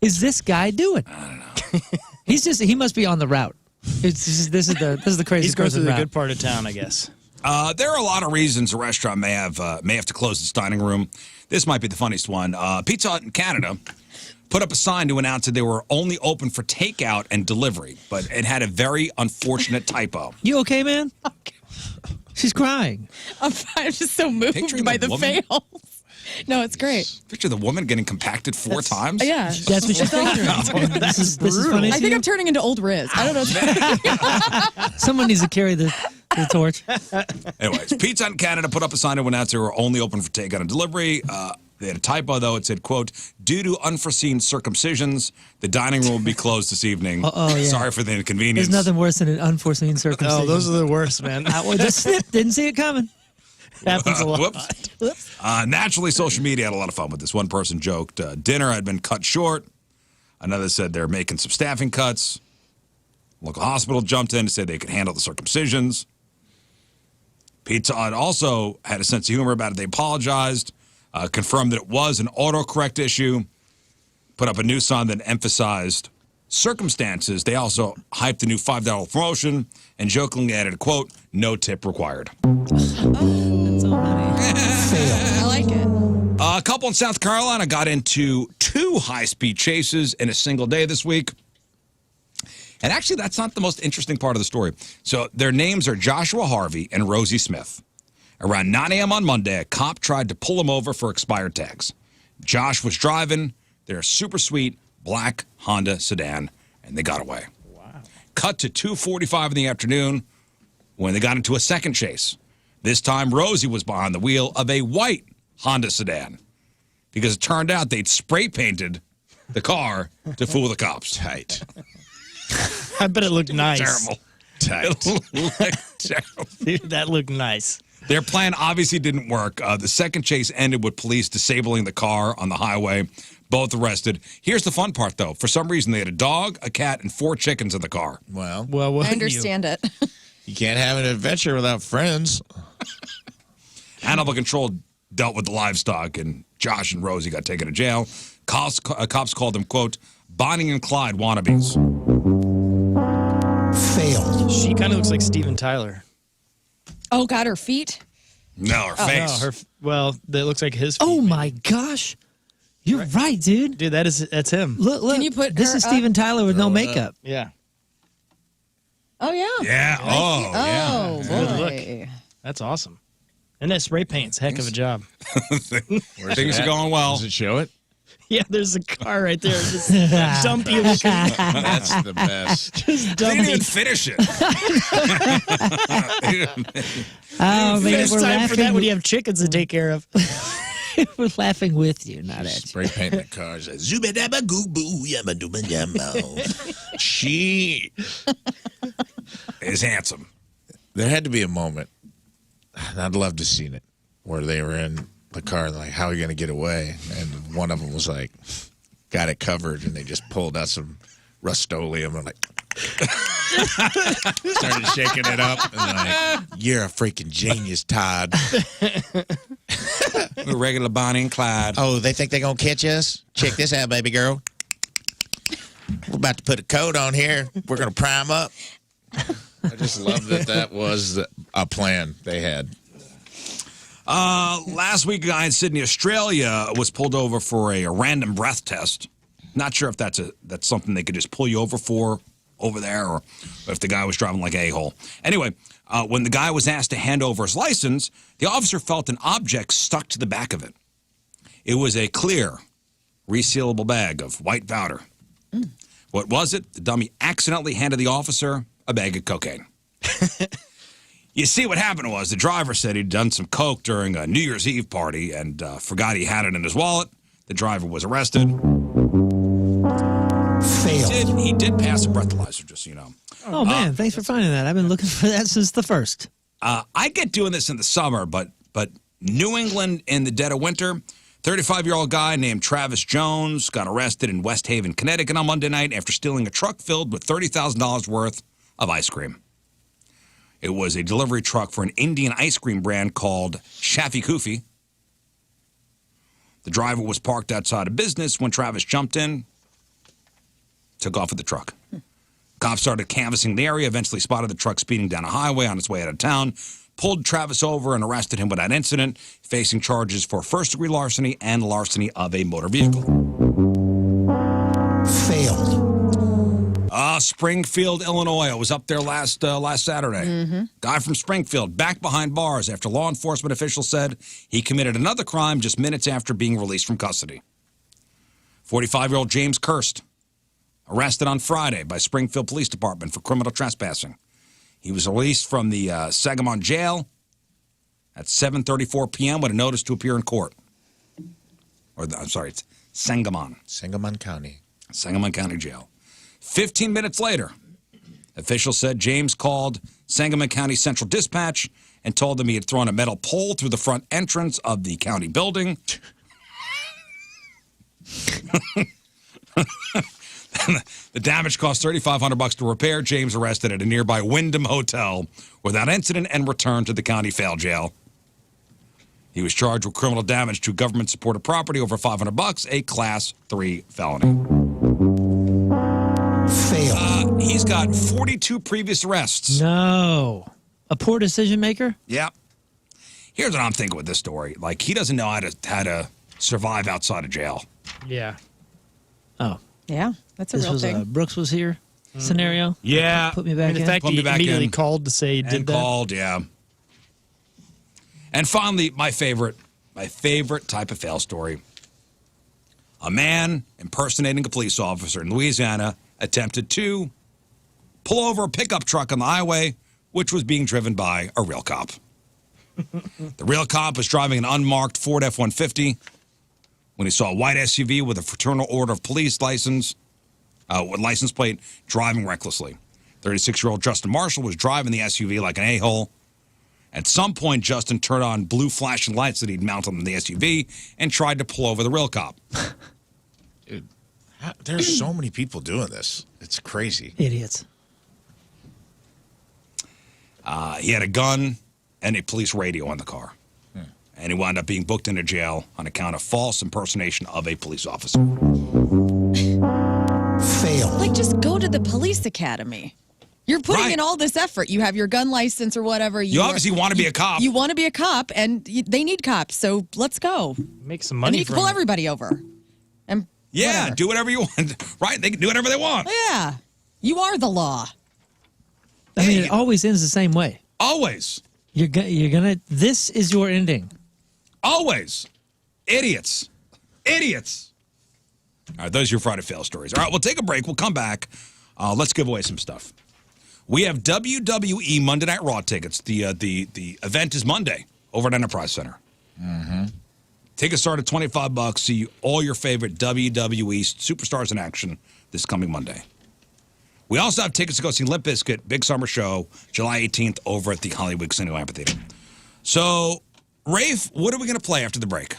is this guy doing? I don't know. He must be on the route. This is the crazy He's going person through the route. good part of town, I guess. There are a lot of reasons a restaurant may have to close its dining room. This might be the funniest one. Pizza Hut in Canada put up a sign to announce that they were only open for takeout and delivery, but it had a very unfortunate typo. You okay, man? She's crying. I'm just so moved Picturing by the the woman. fails. No, it's great. Picture the woman getting compacted 4 times. Yeah. That's what she's picturing. This is funny. I think I'm turning into old Rizz. I don't know. Someone needs to carry the torch. Anyways, Pizza Hut in Canada put up a sign that went out they were only open for takeout and delivery. They had a typo, though. It said, quote, due to unforeseen circumcisions, the dining room will be closed this evening. Yeah. Sorry for the inconvenience. There's nothing worse than an unforeseen circumcision. Oh, those are the worst, man. Just snipped. Didn't see it coming. Happens a lot. Whoops. Naturally, social media had a lot of fun with this. One person joked dinner had been cut short. Another said they're making some staffing cuts. Local hospital jumped in to say they could handle the circumcisions. Pizza Hut also had a sense of humor about it. They apologized, confirmed that it was an autocorrect issue, put up a new sign that emphasized circumstances. They also hyped a new $5 promotion and jokingly added, quote, no tip required. That's so funny. I like it. A couple in South Carolina got into 2 high-speed chases in a single day this week. And actually, that's not the most interesting part of the story. So their names are Joshua Harvey and Rosie Smith. Around 9 a.m. on Monday, a cop tried to pull him over for expired tags. Josh was driving their super sweet black Honda sedan, and they got away. Wow. Cut to 2:45 in the afternoon when they got into a second chase. This time, Rosie was behind the wheel of a white Honda sedan because it turned out they'd spray painted the car to fool the cops. Tight. I bet it looked nice. Terrible. Tight. Terrible. Dude, that looked nice. Their plan obviously didn't work. The second chase ended with police disabling the car on the highway. Both arrested. Here's the fun part, though. For some reason, they had a dog, a cat, and 4 chickens in the car. Well, I understand it. you can't have an adventure without friends. Animal Control dealt with the livestock, and Josh and Rosie got taken to jail. Cops called them, quote, Bonnie and Clyde wannabes. Failed. She kind of looks like Steven Tyler. Oh, God, her feet? No, her face. No, well, that looks like his feet. Oh, my gosh. You're right, dude. Dude, that's him. Look. Can you put this her is Steven up? Tyler with no makeup. Yeah. Oh, yeah. Yeah. Oh, yeah. Oh, Good boy. look. That's awesome. And that spray paint's a heck of a job. Things are going well. Does it show it? Yeah, there's a car right there. Just dump you. That's the best. Just They dump didn't you. even finish it. Oh, man, It's we're time for that laughing. when you have chickens to take care of. We're laughing with you, not at you. Spray painting the cars. She Is handsome. There had to be a moment, and I'd love to have seen it, where they were in the car and like, how are we going to get away? And one of them was like, got it covered, and they just pulled out some Rust-Oleum and like started shaking it up. And like, you're a freaking genius, Todd. We're regular Bonnie and Clyde. Oh, they think they're going to catch us? Check this out, baby girl. We're about to put a coat on here. We're going to prime up. I just love that was a plan they had. Last week, a guy in Sydney, Australia, was pulled over for a random breath test. Not sure if that's something they could just pull you over for over there, or if the guy was driving like a hole. Anyway, when the guy was asked to hand over his license, the officer felt an object stuck to the back of it. It was a clear, resealable bag of white powder. What was it? The dummy accidentally handed the officer a bag of cocaine. You see, what happened was the driver said he'd done some coke during a New Year's Eve party and forgot he had it in his wallet. The driver was arrested. Failed. He did pass a breathalyzer, just so you know. Oh, man, thanks for finding that. I've been looking for that since the first. I get doing this in the summer, but New England in the dead of winter, 35-year-old guy named Travis Jones got arrested in West Haven, Connecticut on Monday night after stealing a truck filled with $30,000 worth of ice cream. It was a delivery truck for an Indian ice cream brand called Shaffy Koofy. The driver was parked outside a business when Travis jumped in, took off with the truck. Cops started canvassing the area, eventually spotted the truck speeding down a highway on its way out of town, pulled Travis over and arrested him without incident, facing charges for first-degree larceny and larceny of a motor vehicle. Failed. Springfield, Illinois. I was up there last Saturday. Guy from Springfield back behind bars after law enforcement officials said he committed another crime just minutes after being released from custody. 45-year-old James Kirst, arrested on Friday by Springfield Police Department for criminal trespassing. He was released from the Sangamon jail at 7:34 p.m. with a notice to appear in court. It's Sangamon. Sangamon County. Sangamon County Jail. 15 minutes later, officials said James called Sangamon County Central Dispatch and told them he had thrown a metal pole through the front entrance of the county building. The damage cost $3,500 to repair. James arrested at a nearby Wyndham Hotel without incident and returned to the county fail jail. He was charged with criminal damage to government-supported property over $500, a Class 3 felony. Fail. He's got 42 previous arrests. No. A poor decision maker? Yep. Here's what I'm thinking with this story. Like, he doesn't know how to survive outside of jail. Yeah. Oh. Yeah, that's a This real was thing. a Brooks was here scenario? Yeah. Put me back And the in. fact Put me he back immediately in. called to say he did And that. called, yeah. And finally, my favorite type of fail story. A man impersonating a police officer in Louisiana attempted to pull over a pickup truck on the highway, which was being driven by a real cop. The real cop was driving an unmarked Ford F-150 when he saw a white SUV with a Fraternal Order of Police license plate driving recklessly. 36-year-old Justin Marshall was driving the SUV like an a-hole. At some point, Justin turned on blue flashing lights that he'd mounted on the SUV and tried to pull over the real cop. Dude, there's so many people doing this. It's crazy. Idiots. He had a gun and a police radio in the car. And he wound up being booked into jail on account of false impersonation of a police officer. Fail. Like, just go to the police academy. You're putting Right. in all this effort. You have your gun license or whatever. You obviously want to be a cop. You want to be a cop, and they need cops, so let's go. Make some And money you can from pull it. everybody over. And Yeah, whatever. do whatever you want. Right? They can do whatever they want. Yeah. You are the law. I mean, it always ends the same way. Always. You're gonna. This is your ending. Always. Idiots. Idiots. All right, those are your Friday fail stories. All right, we'll take a break. We'll come back. Let's give away some stuff. We have WWE Monday Night Raw tickets. The event is Monday over at Enterprise Center. Tickets start at $25. See all your favorite WWE superstars in action this coming Monday. We also have tickets to go see Limp Bizkit, Big Summer Show, July 18th over at the Hollywood Casino Amphitheater. So, Rafe, what are we going to play after the break?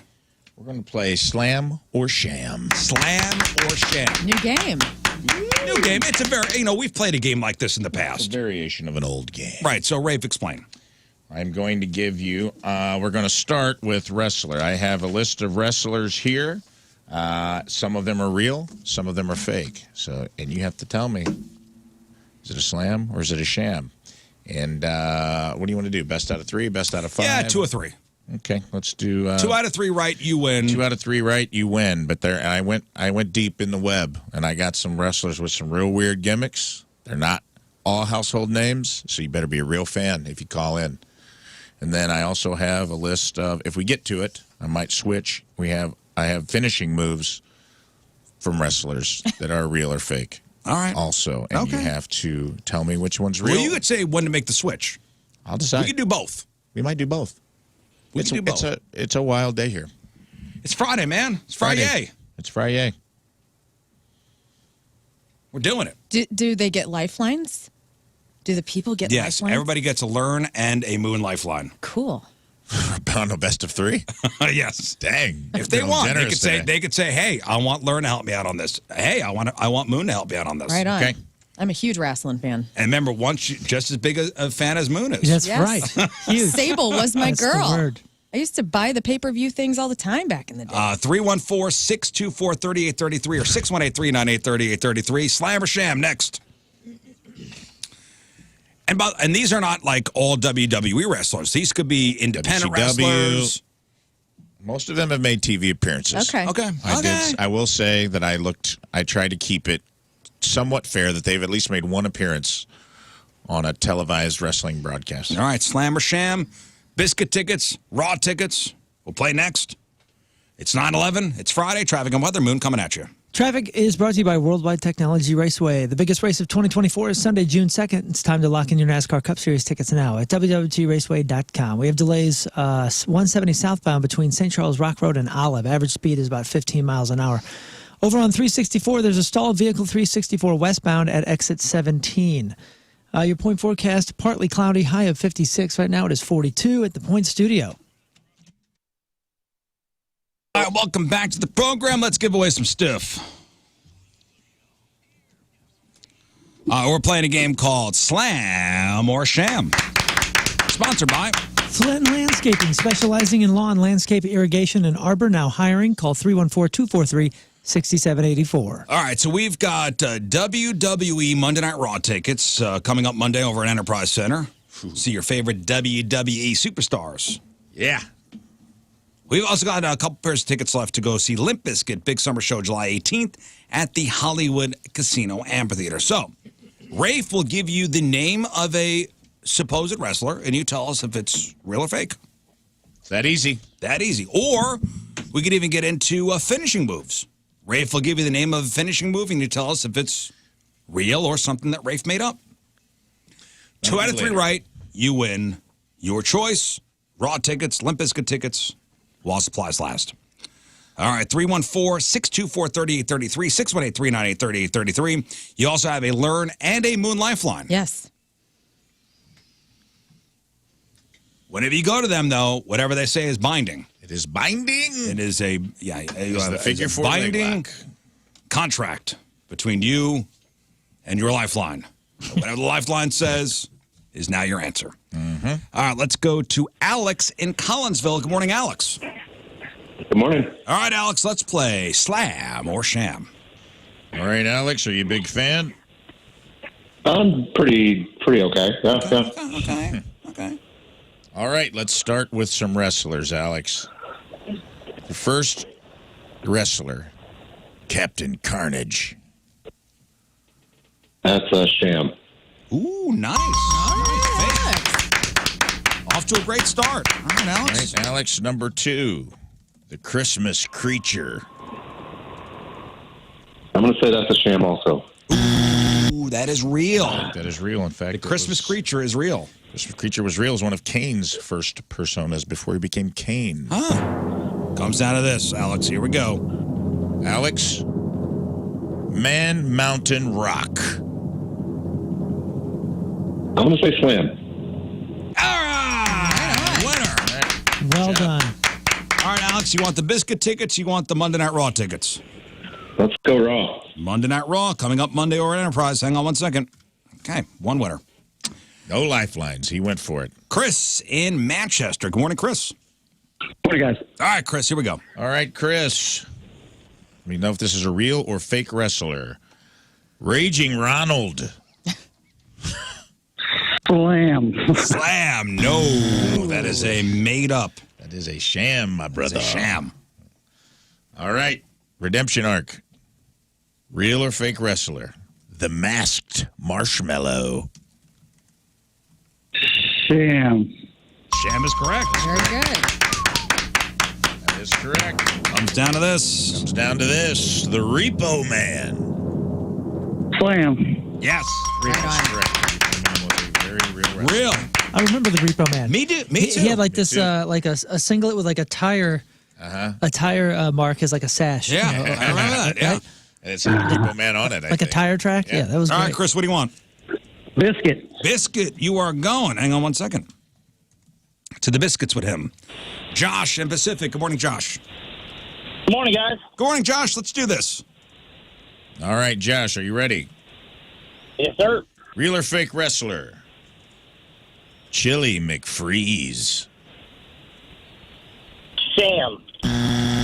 We're going to play Slam or Sham. Slam or Sham. New game. New game. It's a very, we've played a game like this in the It's a past. variation of an old game. Right, so Rafe, explain. I'm going to give you, we're going to start with wrestler. I have a list of wrestlers here. Some of them are real, some of them are fake. So, and you have to tell me, is it a slam or is it a sham? And what do you want to do? Best out of 3, best out of 5? Yeah, 2 or 3. Okay, let's do 2 out of 3 right, you win. 2 out of 3 right, you win. But there, I went deep in the web, and I got some wrestlers with some real weird gimmicks. They're not all household names, so you better be a real fan if you call in. And then I also have a list of, if we get to it, I might switch. I have finishing moves from wrestlers that are real or fake. All right. Also, and you have to tell me which one's real. Well, you could say when to make the switch. I'll decide. We could do both. We might do both. We can do both. It's a wild day here. It's Friday, man. It's Friday. It's Friday. We're doing it. Do they get lifelines? Do the people get Yes, lifelines? everybody gets a Lern and a Moon lifeline. Cool. On a best of 3? Yes. Dang. If they want, generous they could say, "Hey, I want Lern to help me out on this. Hey, I want Moon to help me out on this." Right on. Okay. I'm a huge wrestling fan. And remember, once you just as big a fan as Moon is. That's Yes. right. Huge. Sable was my That's girl. The word. I used to buy the pay-per-view things all the time back in the day. 314-624-3833 or 618-398-3833. Slam or Sham next. And these are not like all WWE wrestlers. These could be independent WCW. wrestlers. Most of them have made TV appearances. Okay. Okay. I will say that I tried to keep it somewhat fair that they've at least made one appearance on a televised wrestling broadcast. All right, Slam or Sham, biscuit tickets, raw tickets. We'll play next. It's 9/11. It's Friday. Traffic and weather. Moon coming at you. Traffic is brought to you by Worldwide Technology Raceway. The biggest race of 2024 is Sunday, June 2nd. It's time to lock in your NASCAR Cup Series tickets now at www.raceway.com. We have delays 170 southbound between St. Charles Rock Road and Olive. Average speed is about 15 miles an hour. Over on 364, there's a stalled vehicle 364 westbound at exit 17. Your point forecast, partly cloudy, high of 56. Right now it is 42 at the Point Studio. All right, welcome back to the program. Let's give away some stuff. We're playing a game called Slam or Sham. Sponsored by Flint Landscaping, specializing in lawn, landscape, irrigation, and arbor. Now hiring. Call 314-243-6784. All right, so we've got WWE Monday Night Raw tickets coming up Monday over at Enterprise Center. See your favorite WWE superstars. Yeah. We've also got a couple pairs of tickets left to go see Limp Bizkit Big Summer Show July 18th at the Hollywood Casino Amphitheater. So, Rafe will give you the name of a supposed wrestler, and you tell us if it's real or fake. That easy. That easy. Or we could even get into finishing moves. Rafe will give you the name of a finishing move, and you tell us if it's real or something that Rafe made up. 2 out of 3 right, you win. Your choice, Raw tickets, Limp Bizkit tickets, while supplies last. All right, 314-624-3833, 618-398-3833. You also have a Lern and a Moon Lifeline. Yes. Whenever you go to them, though, whatever they say is binding. It is binding? It is a, yeah, It's the figure four binding contract between you and your Lifeline. Whatever the Lifeline says is now your answer. Mm-hmm. All right, let's go to Alex in Collinsville. Good morning, Alex. Good morning. All right, Alex, let's play Slam or Sham. All right, Alex, are you a big fan? I'm pretty okay. Yeah. Okay. All right, let's start with some wrestlers, Alex. The first wrestler, Captain Carnage. That's a Sham. Ooh, nice. Off to a great start. All right, Alex. All right, Alex, number 2, the Christmas Creature. I'm going to say that's a Sham also. Ooh, that is real. That is real, in fact. The Christmas Creature is real. Christmas Creature was real. It was one of Kane's first personas before he became Kane. Huh. Comes down to this, Alex. Here we go. Alex, Man Mountain Rock. I'm going to say Slam. All right. Winner. Well done. All right, Alex, you want the biscuit tickets? You want the Monday Night Raw tickets? Let's go Raw. Monday Night Raw coming up Monday over at Enterprise. Hang on one second. Okay, one winner. No lifelines. He went for it. Chris in Manchester. Good morning, Chris. Morning, guys. All right, Chris, here we go. All right, Chris. Let me know if this is a real or fake wrestler. Raging Ronald. Slam. Slam. No, that is a made up. That is a sham, my brother. It's a sham. All right. Redemption arc. Real or fake wrestler? The Masked Marshmallow. Sham. Sham is correct. Very good. That is correct. Comes down to this. Comes down to this. The Repo Man. Slam. Yes. Right on. Correct. Repo Man was a very real wrestler. Real. I remember the Repo Man. Me too. He had like this, too. like a singlet with like a tire mark as like a sash. Yeah, you know, I remember that. Yeah. right? And it said Repo Man on it, I Like a think. tire track. Yeah, that was All great. right, Chris, what do you want? Biscuit. Biscuit, you are going. Hang on one second. To the biscuits with him. Josh in Pacific. Good morning, Josh. Good morning, guys. Good morning, Josh. Let's do this. All right, Josh, are you ready? Yes, sir. Real or fake wrestler? Chili McFreeze. Sham.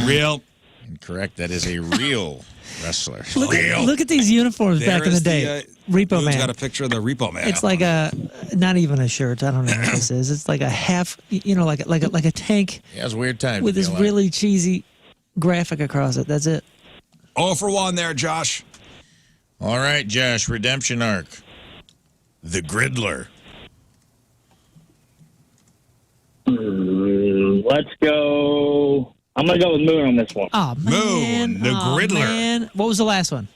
Real. Incorrect. That is a real wrestler. Look at these uniforms There back in the is day. Repo Moon's Man. got a picture of the Repo Man. It's like a, not even a shirt. I don't know what this is. It's like a half, like a tank He has a weird time. with this to be alive. really cheesy graphic across it. That's it. 0 for 1 there, Josh. All right, Josh, redemption arc. The Griddler. Let's go. I'm going to go with Moon on this one. Oh, man. Moon, the Griddler. Man. What was the last one?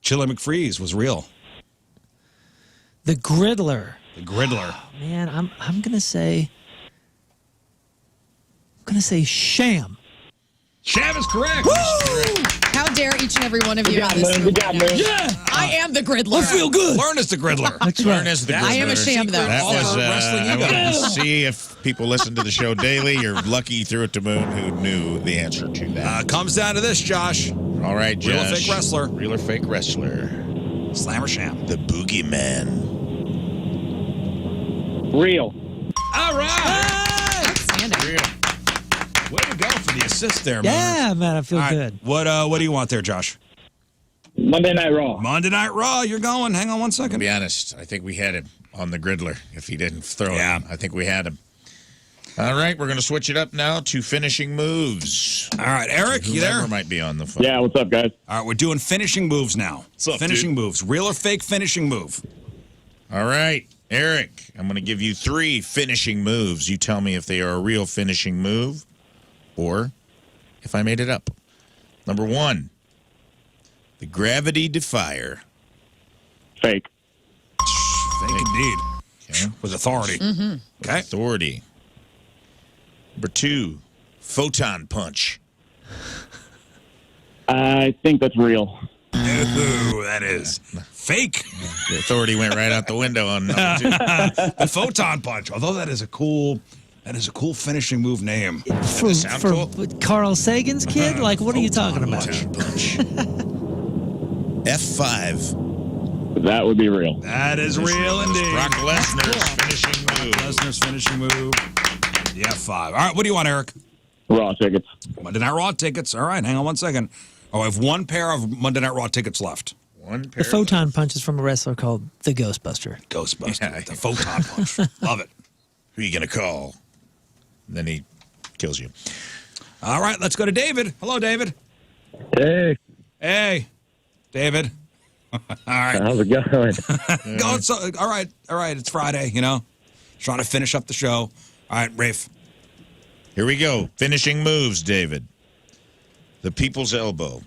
Chili McFreeze was real. The Griddler. The Griddler. Oh, man, I'm gonna say Sham. Sham is correct. How dare each and every one of you Good in job, this Moon. room Good job, right now. Moon. Yeah. I am the Griddler. I feel good. Learn is the Griddler. That's Learn right. is the I Griddler. am a sham, though. That All was the wrestling you I got. wanted to see if people listen to the show daily. You're lucky you threw it to Moon, who knew the answer to that. Comes down to this, Josh. All right, Josh. Real or fake wrestler? Real or fake wrestler? Slam or sham? The Boogeyman. Real. All right. Outstanding. Real. Way to go for the assist there, man. Yeah, man, I feel All right. good. What do you want there, Josh? Monday Night Raw. Monday Night Raw. You're going. Hang on one To second. be honest, I think we had him on the Griddler. If he didn't throw Yeah. it, I think we had him. All right, we're going to switch it up now to finishing moves. All right, Eric, you Whoever there? might be on the phone. Yeah, what's up, guys? All right, we're doing finishing moves now. What's up, finishing dude? moves. Real or fake finishing move? All right, Eric, I'm going to give you 3 finishing moves. You tell me if they are a real finishing move or if I made it up. Number 1, the Gravity Defier. Fake. Fake indeed. Okay. With authority. Okay. Authority. Number 2, Photon Punch. I think that's real. Ooh, that is fake. The authority went right out the window on number 2. The photon punch. Although that is a cool finishing move name. For sound cool? Carl Sagan's kid? Like, what are you talking about? Photon Punch. F5. That would be real. That is real indeed. Brock Lesnar's finishing move. Lesnar's finishing move. The F5. All right, what do you want, Eric? Raw tickets. Monday Night Raw tickets. All right, hang on one second. Oh, I have one pair of Monday Night Raw tickets left. One pair The photon punch is from a wrestler called the Ghostbuster. Ghostbuster. Yeah. The photon punch. Love it. Who are you going to call? And then he kills you. All right, let's go to David. Hello, David. Hey, Hey, David. All right. how's it going? All right. It's Friday, you know. Trying to finish up the show. All right, Rafe. Here we go. Finishing moves, David. The People's Elbow.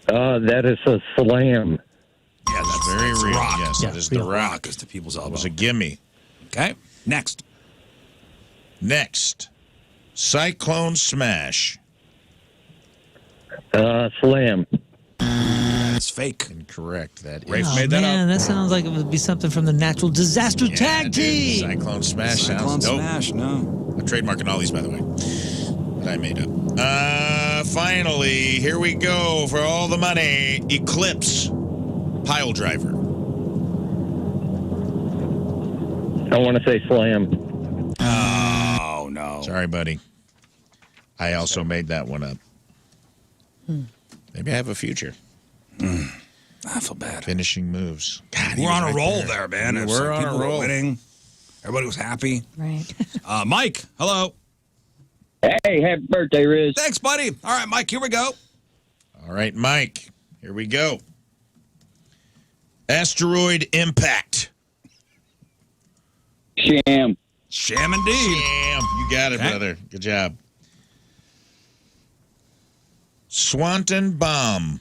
That is a slam. Yeah, that's Very that's real. Rock. Yes, Yeah, that is the real. Rock. Rock is the people's It elbow. was a gimme. Okay, next. Next, Cyclone Smash. Slam. That's fake. Incorrect. That is. Rafe Oh, made that man, up. that sounds like it would be something from the Natural Disaster Tag dude, Team. Cyclone Smash Cyclone sounds dope. Smash, no. I'm trademarking all these, by the way, that I made up. Finally, here we go for all the money. Eclipse Pile Driver. I want to say slam. Oh, no. Sorry, buddy. I also made that one up. Maybe I have a future. I feel bad. Finishing moves. God, he We're was on a right roll there. there, man. We It's were like on a people were roll. winning. Everybody was happy. Right. Mike, hello. Hey, happy birthday, Rizz. Thanks, buddy. All right, Mike, here we go. All right, Mike. Here we go. Asteroid Impact. Sham. Sham indeed. Damn, you got it, Okay. brother. Good job. Swanton Bomb.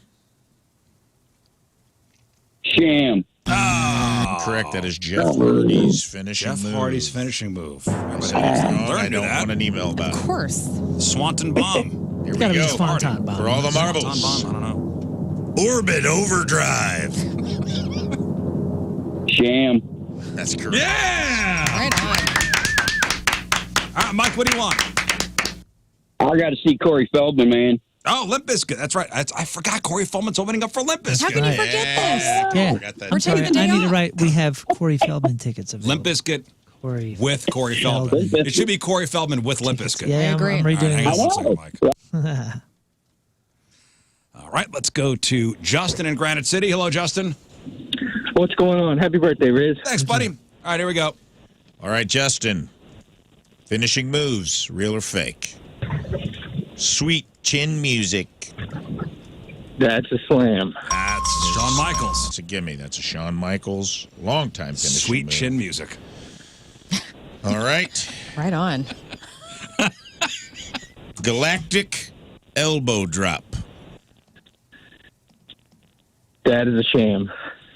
Sham. Correct. That is Jeff Hardy's finishing Jeff move. Hardy's finishing move. Everybody Oh, Learn I to do don't that. want an email about Of it. course. Swanton Bomb. Here Gotta we be go. Swanton Bomb. For all the Swanton marbles. Bomb, I don't know. Orbit Overdrive. Sham. That's correct. Yeah! Right on. All right, Mike, what do you want? I got to see Corey Feldman, man. Oh, Limp Bizkit. That's right. I forgot Corey Feldman's opening up for Limp Bizkit. How can you Right. forget Yeah. this? Yeah. Forgot that. We're I'm sorry, taking the day I need to off. write. We have Corey Feldman tickets available. Limp Bizkit Corey. with Corey Feldman. It should be Corey Feldman with Limp Bizkit. Yeah, I agree. I'm All right, redoing hang on it. one second, Mike. All right, let's go to Justin in Granite City. Hello, Justin. What's going on? Happy birthday, Rizz. Thanks, buddy. All right, here we go. All right, Justin. Finishing moves, real or fake? Sweet chin music. That's a slam. That's Shawn Michaels. That's a gimme. That's a Shawn Michaels long-time finishing Sweet move. chin music. All right. Right on. Galactic elbow drop. That is a sham.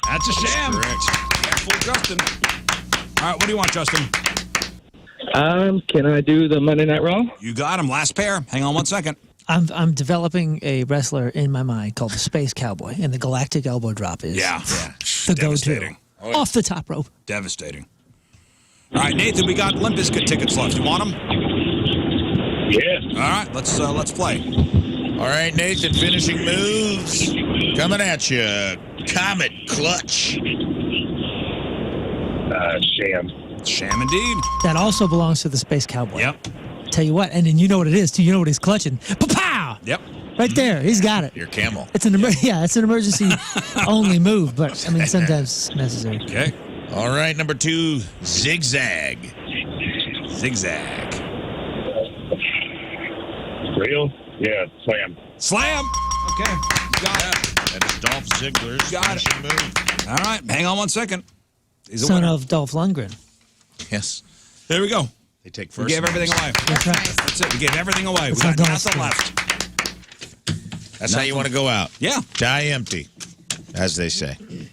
That's a sham. Correct. Can't fool Justin. All right, what do you want, Justin? Can I do the Monday Night Raw? You got him. Last pair. Hang on 1 second. I'm developing a wrestler in my mind called the Space Cowboy, and the Galactic Elbow Drop is the go-to. Devastating. Off the top rope. Devastating. All right, Nathan, we got Limp Bizkit tickets left. You want them? Yeah. All right, let's play. All right, Nathan, finishing moves. Coming at you. Comet clutch. Sham. Sham indeed. That also belongs to the Space Cowboy. Yep. Tell you what, and then you know what it is, too. You know what he's clutching. Pa-pow! Yep. Right there. He's got it. Your camel. It's an it's an emergency only move, but I mean sometimes it's necessary. Okay. All right, number 2, zigzag. Zigzag. Real? Yeah, slam. Slam. Okay. Got it. That is Dolph Ziggler's Got it. finishing move. All right, hang on 1 second. He's a Son winner. of Dolph Lundgren. Yes. There we go. They take We first. gave everything away. That's right. That's it. We gave everything away. That's We how got Dolph's nothing doing. left. That's how you want to go out. Yeah. Die empty, as they say. We'll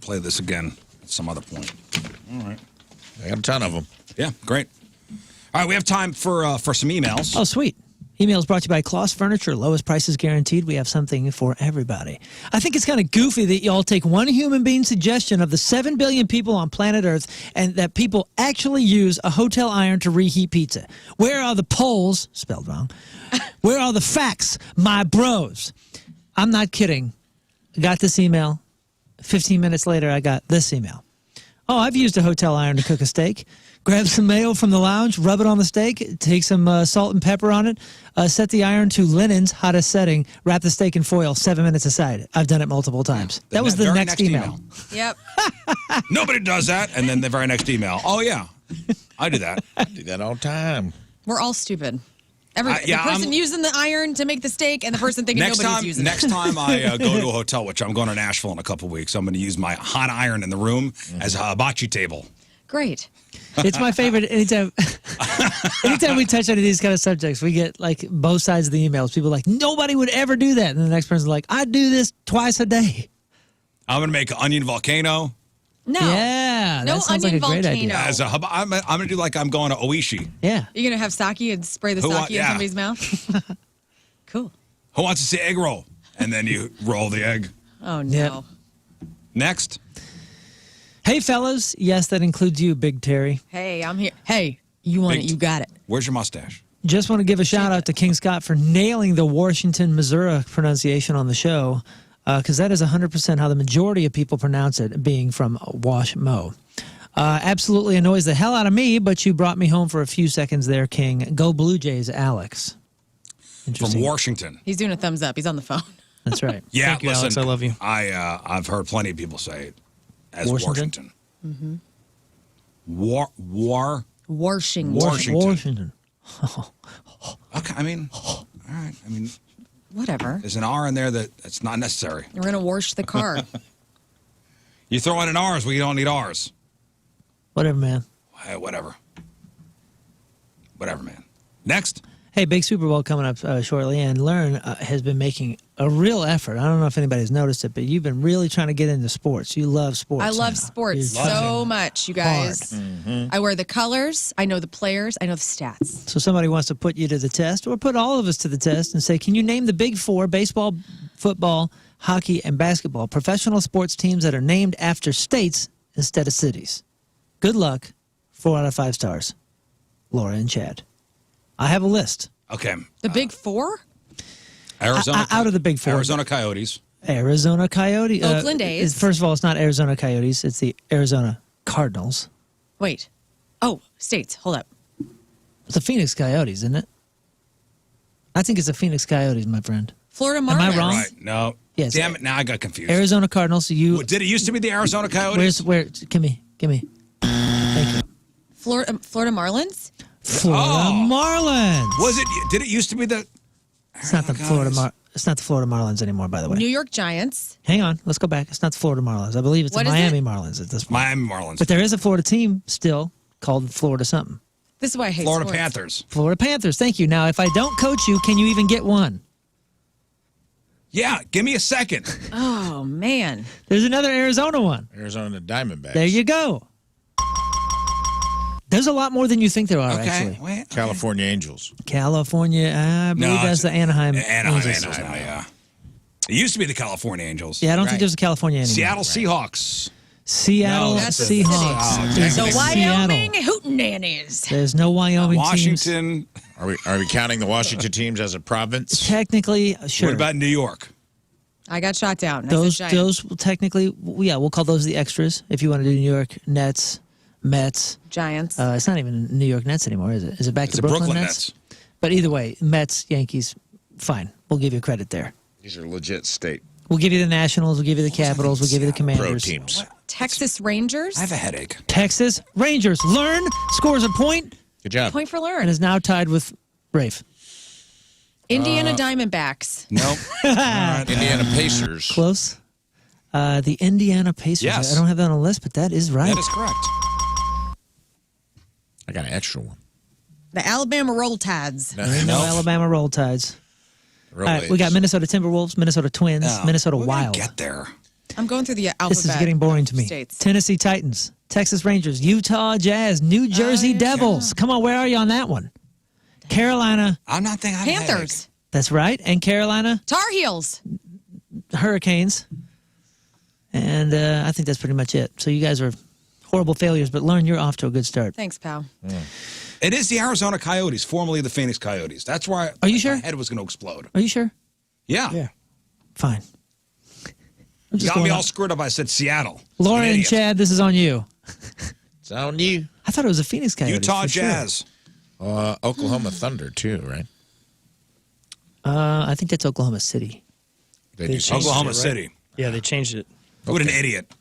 play this again at some other point. All right. I got a ton of them. Yeah, great. All right, we have time for some emails. Oh, sweet. Emails brought to you by Kloss Furniture. Lowest prices guaranteed. We have something for everybody. I think it's kind of goofy that y'all take one human being suggestion of the 7 billion people on planet Earth and that people actually use a hotel iron to reheat pizza. Where are the polls? Spelled wrong. Where are the facts, my bros? I'm not kidding. I got this email. 15 minutes later, I got this email. Oh, I've used a hotel iron to cook a steak. Grab some mayo from the lounge, rub it on the steak, take some salt and pepper on it, set the iron to linen's hottest setting, wrap the steak in foil, 7 minutes aside. I've done it multiple times. That was the very next email. Yep. Nobody does that. And then the very next email. Oh, yeah. I do that. I do that all the time. We're all stupid. The yeah, person using the iron to make the steak and the person thinking nobody's using next it. time I go to a hotel, which I'm going to Nashville in a couple weeks, I'm going to use my hot iron in the room as a hibachi table. Great. It's my favorite anytime we touch on these kind of subjects, we get like both sides of the emails. People are like, nobody would ever do that. And the next person's like, I do this twice a day. I'm going to make an onion volcano. No. Yeah. No that sounds onion like a great volcano. idea. As a I'm going to do like I'm going to Oishi. Yeah. You're going to have sake and spray the Who sake want- in yeah. somebody's mouth? Cool. Who wants to see egg roll? And then you roll the egg. Oh, no. Yep. Next. Hey, fellas. Yes, that includes you, Big Terry. Hey, I'm here. Hey, you want Big it, you got it. Where's your mustache? Just want to give a shout out to King Scott for nailing the Washington, Missouri pronunciation on the show, because that is 100% how the majority of people pronounce it, being from Washmo. Absolutely annoys the hell out of me, but you brought me home for a few seconds there, King. Go Blue Jays, Alex. From Washington. He's doing a thumbs up. He's on the phone. That's right. Yeah, Thank you, listen, Alex. I love you. I've heard plenty of people say it as Washington? Washington. Washington. Washington. Okay, I mean, all right. I mean, Whatever. there's an R in there that's not necessary. We're going to wash the car. You throw in an R's where you don't need R's. Whatever, man. Hey, whatever. Whatever, man. Next. Hey, big Super Bowl coming up shortly, and Lern has been making a real effort. I don't know if anybody's noticed it, but you've been really trying to get into sports. You love sports. I love now. sports You're so much, you guys. hard. I wear the colors. I know the players. I know the stats. So somebody wants to put you to the test, or put all of us to the test, and say, can you name the big four, baseball, football, hockey, and basketball, professional sports teams that are named after states instead of cities? Good luck. 4 out of 5 stars. Laura and Chad. I have a list. Okay. The big four? Arizona. Out of the big four. Arizona Coyotes. Arizona Coyotes. Oakland A's. First of all, it's not Arizona Coyotes. It's the Arizona Cardinals. Wait. Oh, states. Hold up. It's the Phoenix Coyotes, isn't it? I think it's the Phoenix Coyotes, my friend. Florida Am Marlins. I wrong? Right. No. Yes. Damn it. Now I got confused. Arizona Cardinals. You. Did it used to be the Arizona Coyotes? Where? Give me. Thank you. Florida Marlins? Florida Oh. Marlins. Was it? Did it used to be the? It's not the It's not the Florida Marlins anymore, by the way. New York Giants. Hang on, let's go back. It's not the Florida Marlins. I believe it's the Miami Marlins at this point. Miami Marlins. But there is a Florida team still called Florida something. This is why I hate Florida sports. Panthers. Florida Panthers. Thank you. Now, if I don't coach you, can you even get one? Yeah, give me a second. Oh, man. There's another Arizona one. Arizona Diamondbacks. There you go. There's a lot more than you think there are, actually. Wait, California Angels. California, I believe that's the Anaheim Angels. Angels now, yeah. It used to be the California Angels. Yeah, I don't think there's a California anymore. Seattle Seahawks. Seattle Seahawks. The Wyoming Hootenannies. There's no Wyoming Washington. teams. Are we counting the Washington teams as a province? Technically, sure. What about New York? I got shot down. Those will technically, yeah, we'll call those the extras. If you want to do New York Nets, Mets, Giants. It's not even New York Nets anymore, is it? Is it back It's to the Brooklyn Brooklyn Nets? Nets. But either way, Mets, Yankees, fine. We'll give you credit there. These are legit state. We'll give you the Nationals. We'll give you the Capitals. We'll give you the Commanders. Pro teams. Texas Rangers. I have a headache. Texas Rangers. Lern scores a point. Good job. Point for And Lern. is now tied with Rafe. Indiana Diamondbacks. Nope. Indiana Pacers. Close. The Indiana Pacers. Yes. I don't have that on a list, but that is right. That is correct. I got an extra one. The Alabama Roll Tides. No Alabama Roll Tides. Roll All right, we got A's. Minnesota Timberwolves, Minnesota Twins, No, Minnesota we're gonna Wild. Get there. I'm going through the alphabet. This is getting boring to me. States. Tennessee Titans, Texas Rangers, Utah Jazz, New Jersey Devils. Come on, where are you on that one? Carolina. I'm not thinking. I have a headache. Panthers. That's right. And Carolina Tar Heels. Hurricanes. And I think that's pretty much it. So you guys are horrible failures, but Lern, you're off to a good start. Thanks, pal. It is the Arizona Coyotes, formerly the Phoenix Coyotes. That's why Are you sure? my head was going to explode. Are you sure? Yeah. Fine. I'm You just got me going all on. screwed up. I said Seattle. Lauren An and idiot. Chad, this is on you. It's on you. I thought it was a Phoenix Coyotes. Utah for sure. Jazz. Oklahoma Thunder, too, right? I think that's Oklahoma City. They They do changed Oklahoma it, right? City. Yeah, they changed it. What an idiot.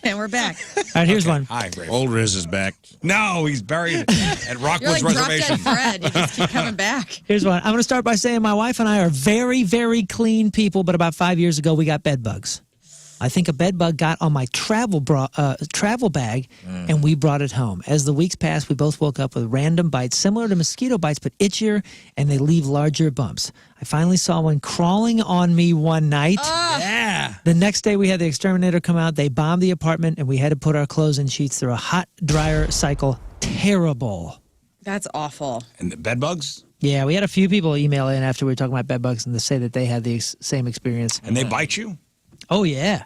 And we're back. All right, here's one. Hi, Rafe. Old Rizz is back. No, he's buried at You're Rockwood's like drop Reservation. dead Fred. You just keep coming back. Here's one. I'm going to start by saying my wife and I are very, very clean people, but about 5 years ago, we got bed bugs. I think a bed bug got on my travel bag, and we brought it home. As the weeks passed, we both woke up with random bites, similar to mosquito bites, but itchier, and they leave larger bumps. I finally saw one crawling on me one night. Yeah. The next day, we had the exterminator come out. They bombed the apartment, and we had to put our clothes and sheets through a hot dryer cycle. Terrible. That's awful. And the bed bugs? Yeah, we had a few people email in after we were talking about bed bugs, and they say that they had the same experience. And they bite you? Oh, yeah.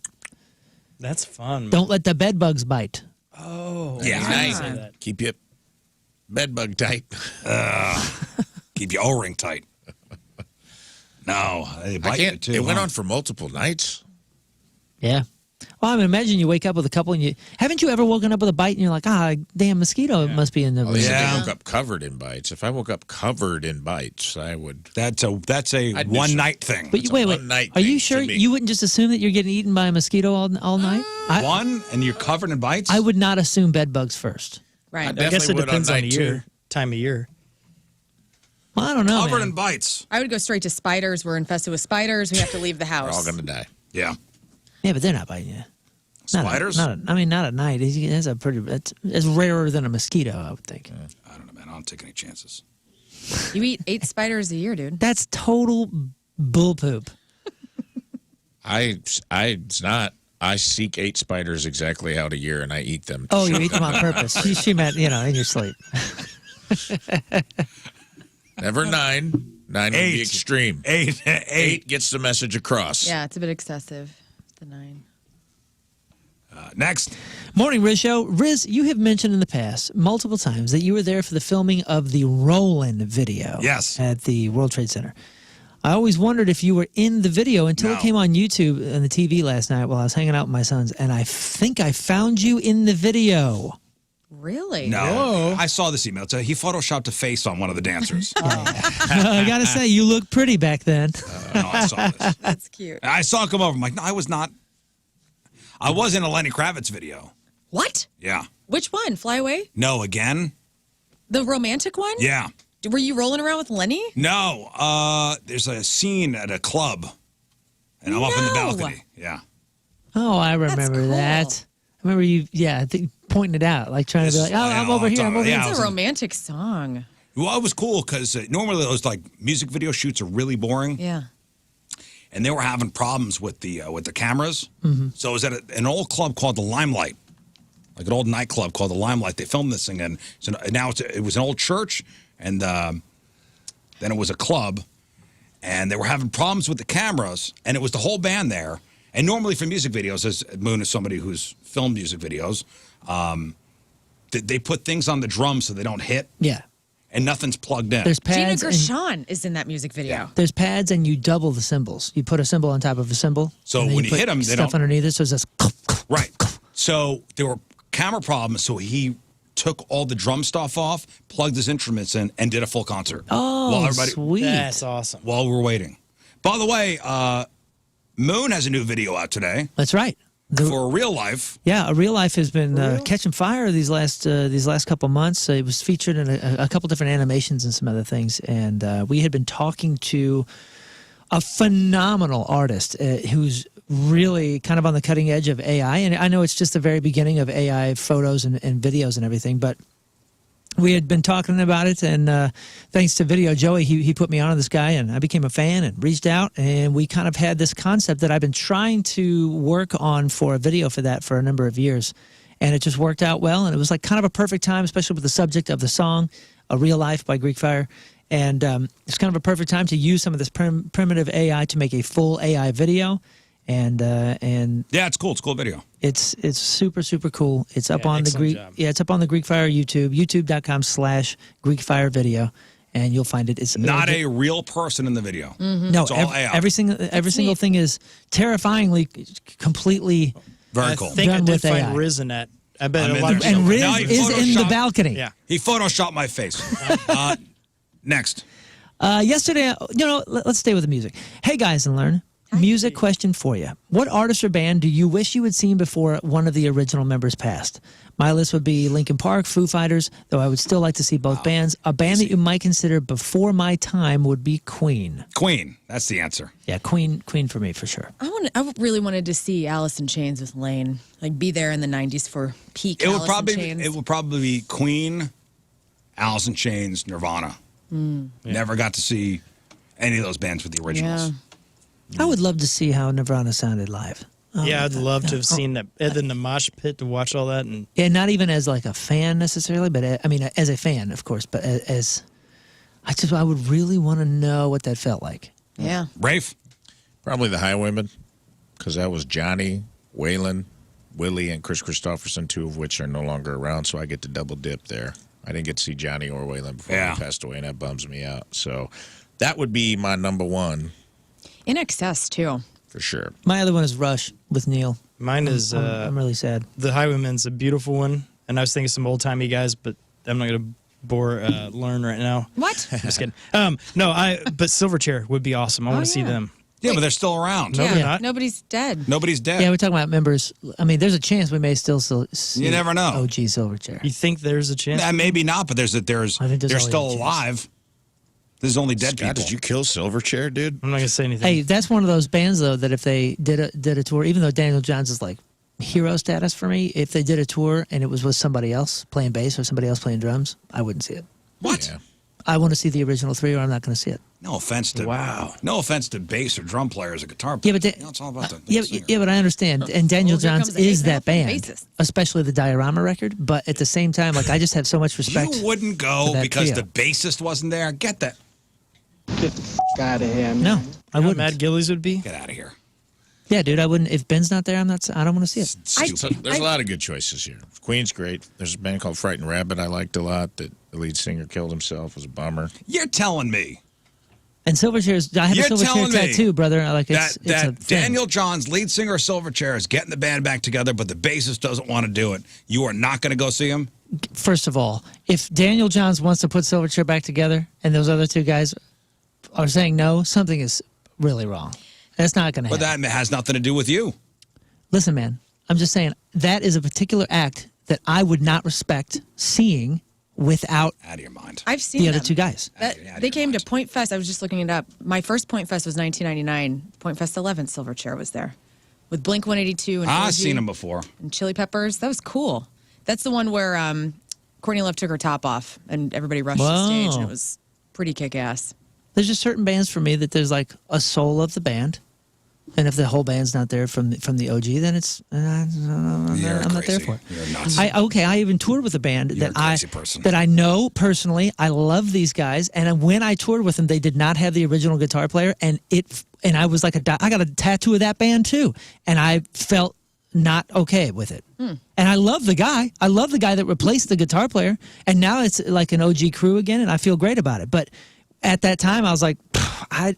That's fun. Don't let the bed bugs bite. Oh, Yeah, Nice. nice. Keep your bed bug tight. Keep your O-ring tight. No, they I bite you can't. too. It went huh? on for multiple nights. Yeah. Well, I mean, imagine you wake up with a couple, and you haven't you ever woken up with a bite, and you're like, damn mosquito must be in the At least Yeah. if I woke up covered in bites. If I woke up covered in bites, I would. That's a I'd miss one it. night thing. But wait, one-night are you thing sure to me. you wouldn't just assume that you're getting eaten by a mosquito all night? One, and you're covered in bites? I would not assume bed bugs first. Right. I I guess definitely it would depends on on the night year, time of year. Well, I don't know. Covered man. in bites. I would go straight to spiders. We're infested with spiders. We have to leave the We're house. all going to die. Yeah. Yeah, but they're not biting you. Spiders? Not at night. It's rarer than a mosquito, I would think. I don't know, man. I don't take any chances. You eat 8 spiders a year, dude. That's total bull poop. It's not. I seek 8 spiders exactly out a year, and I eat them. Oh, you eat them on purpose. She meant, in your sleep. Never 9. 9 would be 8. extreme. 8 gets the message across. Yeah, it's a bit excessive. The 9. Next. Morning, Rizz Show. Rizz, you have mentioned in the past multiple times that you were there for the filming of the Rollin' video. Yes. At the World Trade Center. I always wondered if you were in the video until it came on YouTube and the TV last night while I was hanging out with my sons, and I think I found you in the video. Really? No. I saw this email. He photoshopped a face on one of the dancers. I gotta say, you looked pretty back then. No, I saw this. That's cute. I saw it come over. I'm like, no, I was not. I was in a Lenny Kravitz video. What? Yeah. Which one? Fly Away? No, again? The romantic one? Yeah. Were you rolling around with Lenny? No. There's a scene at a club, and I'm up in the balcony. Yeah. Oh, I remember cool. that. I remember you, I think pointing it out, like trying to be like, oh, I'm over here, I'm over here. It's a romantic song. Well, it was cool because normally those like music video shoots are really boring. Yeah. And they were having problems with the cameras. Mm-hmm. So it was at an old club called the Limelight, like an old nightclub called the Limelight. They filmed this thing, and so now it was an old church, and then it was a club, and they were having problems with the cameras, and it was the whole band there. And normally for music videos, as Moon is somebody who's filmed music videos, they put things on the drums so they don't hit. Yeah. And nothing's plugged in. There's Gina pads. Gershon is in that music video. There's pads, and you double the cymbals. You put a cymbal on top of a cymbal. So and then when you put hit them, they stuff don't underneath it. So it's just right. So there were camera problems. So he took all the drum stuff off, plugged his instruments in, and did a full concert. Oh, sweet. That's awesome. While we were waiting. By the way, Moon has a new video out today. That's right. For a real life. Yeah, a real life has been catching fire these last couple months. It was featured in a couple different animations and some other things, and we had been talking to a phenomenal artist who's really kind of on the cutting edge of AI. And I know it's just the very beginning of AI photos and videos and everything, but we had been talking about it, and thanks to Video Joey, he put me on to this guy, and I became a fan and reached out, and we kind of had this concept that I've been trying to work on for a video for that for a number of years, and it just worked out well, and it was like kind of a perfect time, especially with the subject of the song, A Real Life by Greek Fire, and it's kind of a perfect time to use some of this primitive AI to make a full AI video. And yeah, it's cool. It's a cool video. It's super, super cool. It's up on the Greek. job. Yeah, it's up on the Greek Fire YouTube, youtube.com/Greek Fire video, and you'll find it. It's not a real person in the video. No, it's all AI. every single thing is terrifyingly, completely very I cool. think I done did with find AI. Rizz in that. I bet I'm a in lot of there. And Now Rizz he is in the photoshopped- balcony. Yeah. He photoshopped my face. Next. Yesterday, let's stay with the music. Hey, guys, and Lern. Music question for you. What artist or band do you wish you had seen before one of the original members passed? My list would be Linkin Park, Foo Fighters, though I would still like to see both bands. A band that you might consider before my time would be Queen. Queen. That's the answer. Yeah, Queen for me, for sure. I really wanted to see Alice in Chains with Lane. Like, be there in the 90s for peak It Alice would probably in Chains. it would probably be Queen, Alice in Chains, Nirvana. Never got to see any of those bands with the originals. Yeah. I would love to see how Nirvana sounded live. Yeah, I'd love to have seen that in the mosh pit to watch all that. And Yeah, not even as like a fan necessarily, but as a fan, of course. But as I would really want to know what that felt like. Yeah. Rafe? Probably the Highwaymen, because that was Johnny, Waylon, Willie, and Chris Christopherson, two of which are no longer around, so I get to double dip there. I didn't get to see Johnny or Waylon before they passed away, and that bums me out. So that would be my number one. In Excess, too. For sure. My other one is Rush with Neil. mine is I'm really sad. The Highwaymen's a beautiful one, and I was thinking some old timey guys, but I'm not gonna bore Lern right now. What? Just kidding. No, but Silverchair would be awesome. I want to see them. Yeah, but they're still around. No, they're not. Nobody's dead. Nobody's dead. Yeah, we're talking about members. I mean, there's a chance we may still see You never know. OG Silverchair. You think there's a chance? Maybe not, but there's I think there's they're always still a chance. alive. There's only dead Scott, people. did you kill Silverchair, dude? I'm not gonna say anything. Hey, that's one of those bands though that if they did a tour, even though Daniel Johns is like hero status for me, if they did a tour and it was with somebody else playing bass or somebody else playing drums, I wouldn't see it. What? Yeah. I want to see the original three, or I'm not going to see it. No offense to No offense to bass or drum players or guitar Yeah, players. but It's all about the yeah, but I understand. And Daniel Well, here Johns comes the is hate mail that from the band, bassist. especially the Diorama record. But at the same time, like I just have so much respect. You wouldn't for go that because trio. the bassist wasn't there. Get that. Get the f*** out of here, man. No, I wouldn't. Mad Gillies would be. Get out of here. Yeah, dude, I wouldn't. If Ben's not there, I don't want to see it. So there's a lot of good choices here. Queen's great. There's a band called Frightened Rabbit I liked a lot that the lead singer killed himself. It was a bummer. You're telling me And Silverchair's, I have You're a Silverchair telling me tattoo, brother. Like it's a that thing. Daniel Johns, lead singer of Silverchair, is getting the band back together, but the bassist doesn't want to do it. You are not going to go see him? First of all, if Daniel Johns wants to put Silverchair back together, and those other two guys are saying no, something is really wrong. That's not going to But happen. that has nothing to do with you. Listen, man, I'm just saying that is a particular act that I would not respect seeing without Out of your mind. I've seen the other them. two guys. They came to Point Fest. I was just looking it up. My first Point Fest was 1999. Point Fest 11 Silverchair was there with Blink 182 and I've Orgy seen them before. and Chili Peppers. That was cool. That's the one where Courtney Love took her top off and everybody rushed the stage, and it was pretty kick-ass. There's just certain bands for me that there's like a soul of the band, and if the whole band's not there from the OG, then it's I'm not there for it. You're nuts. I even toured with a band You're a crazy person. that I know personally. I love these guys, and when I toured with them, they did not have the original guitar player, and I was like I got a tattoo of that band too, and I felt not okay with it. And I love the guy. I love the guy that replaced the guitar player, and now it's like an OG crew again, and I feel great about it. But at that time, I was like, I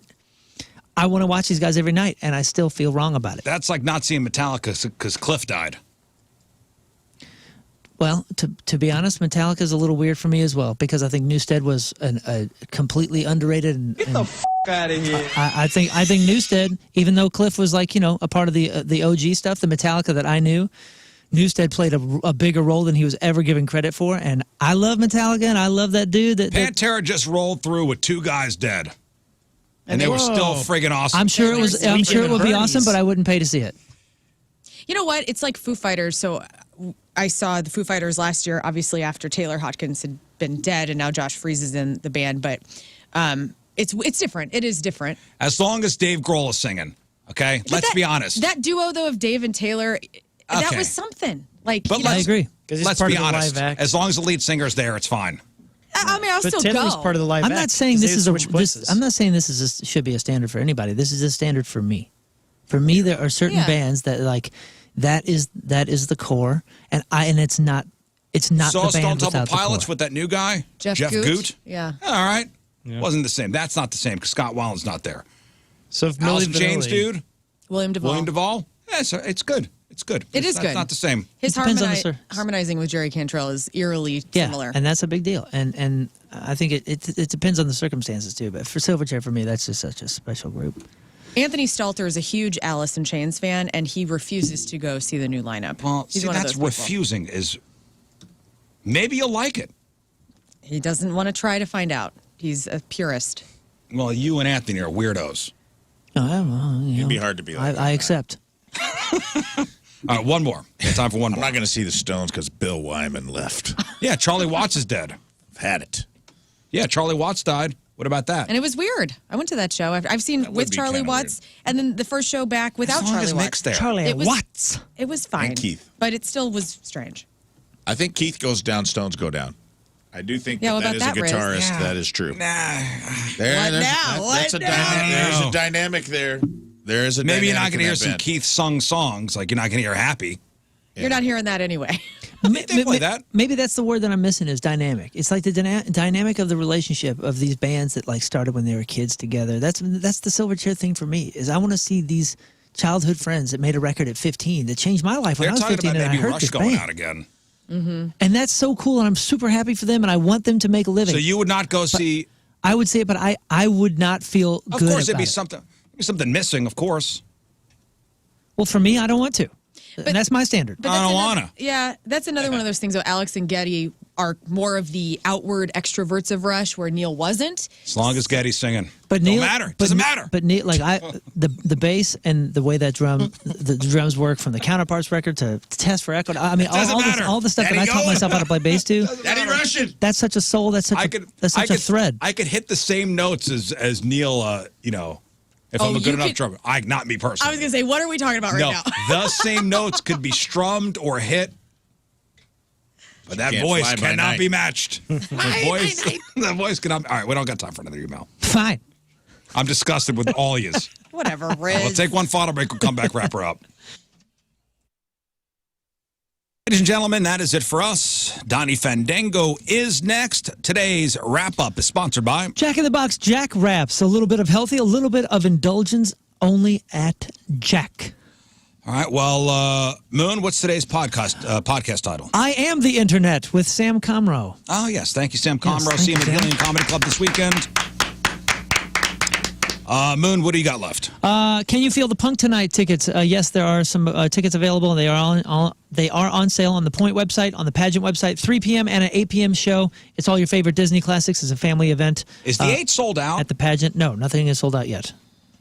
want to watch these guys every night, and I still feel wrong about it. That's like not seeing Metallica because Cliff died. Well, to be honest, Metallica is a little weird for me as well, because I think Newsted was a completely underrated. And, Get the f*** out of here. I think Newsted, even though Cliff was like, a part of the OG stuff, the Metallica that I knew, Newsted played a bigger role than he was ever given credit for. And I love Metallica, and I love that dude. Pantera just rolled through with 2 guys dead. And they were still friggin' awesome. I'm sure it would be awesome, but I wouldn't pay to see it. You know what? It's like Foo Fighters. So I saw the Foo Fighters last year, obviously after Taylor Hawkins had been dead, and now Josh Freese is in the band. But it's different. It is different. As long as Dave Grohl is singing, okay? Let's be honest. That duo, though, of Dave and Taylor, that was something. Like, But I agree. Let's be honest. As long as the lead singer's there, it's fine. I mean, I'll But still Taylor's go. part of the live I'm act. not saying 'cause this they is switch places. I'm not saying this is should be a standard for anybody. This is a standard for me. For me, there are certain bands that like that is the core, and it's not So the band Stone Temple without the Pilots core. with that new guy, Jeff Goot. Goot? Yeah. All right. Wasn't the same. That's not the same because Scott Weiland's not there. So if Alice Milli in Chains, Vanilli- dude. William Duvall. Yeah, it's good. It's good. It is That's good. not the same. His Depends on the harmonizing with Jerry Cantrell is eerily Yeah, similar. and that's a big deal. And I think it depends on the circumstances too. But for Silverchair, for me, that's just such a special group. Anthony Stalter is a huge Alice in Chains fan, and he refuses to go see the new lineup. Well, He's see, one of that's those people. refusing is maybe you'll like it. He doesn't want to try to find out. He's a purist. Well, you and Anthony are weirdos. It'd be hard to be like I accept. All right, one more. We have time for one more. I'm not going to see the Stones because Bill Wyman left. Yeah, Charlie Watts is dead. I've had it. Yeah, Charlie Watts died. What about that? And it was weird. I went to that show. I've seen with be Charlie kinda Watts, and then the first show back without As long Charlie as Watts. Nick's there. Charlie was- Watts. It was fine. And Keith. But it still was strange. I think Keith goes down, Stones go down. I do think Yeah, what that is about a that, Rizz? guitarist. Yeah. That is true. Nah. There's a dynamic there. There is a Maybe you're not dynamic going to in hear that some band. Keith sung songs. Like, you're not going to hear Happy. You're not hearing that anyway. They play that. Maybe that's the word that I'm missing is dynamic. It's like the dynamic of the relationship of these bands that like started when they were kids together. That's the Silverchair thing for me. Is I want to see these childhood friends that made a record at 15 that changed my life when They're I was talking 15 about and I maybe heard Rush this going band. out again. And that's so cool, and I'm super happy for them, and I want them to make a living. So you would not go see... I would say it, but I would not feel Of good course, it'd about be it. something missing, of course. Well, for me, I don't want to. And that's my standard. But I don't that's want another- to. Yeah, that's another one of those things. Though Alex and Getty are more of the outward extroverts of Rush, where Neil wasn't. As long as Getty's singing. But Don't Neil, matter. Doesn't matter. But Neil, like the bass and the way that the drums work from the Counterparts record to Test for Echo. I mean, all the stuff that I taught myself how to play bass to. Daddy Russian. That's such a soul. That's such a thread. I could hit the same notes as Neil, if I'm a good enough drummer. Not me personally. I was going to say, what are we talking about right now? The same notes could be strummed or hit. But that can't voice fly by cannot night. be matched. The voice cannot. All right, we don't got time for another email. Fine. I'm disgusted with all yous. Whatever, Rizz. We'll take one final break. We'll come back, wrap her up. Ladies and gentlemen, that is it for us. Donnie Fandango is next. Today's wrap-up is sponsored by... Jack in the Box Jack Wraps. A little bit of healthy, a little bit of indulgence, only at Jack. All right, well, Moon, what's today's podcast title? I Am the Internet with Sam Comroe. Oh, yes. Thank you, Sam Comroe. thank See him you, at Sam. Helium Comedy Club this weekend. Moon, what do you got left? Can You Feel the Punk Tonight tickets? Yes, there are some tickets available. They are on sale on the Point website, on the pageant website, 3 p.m. and an 8 p.m. show. It's all your favorite Disney classics. It's a family event. Is the 8 sold out? At the pageant? No, nothing is sold out yet.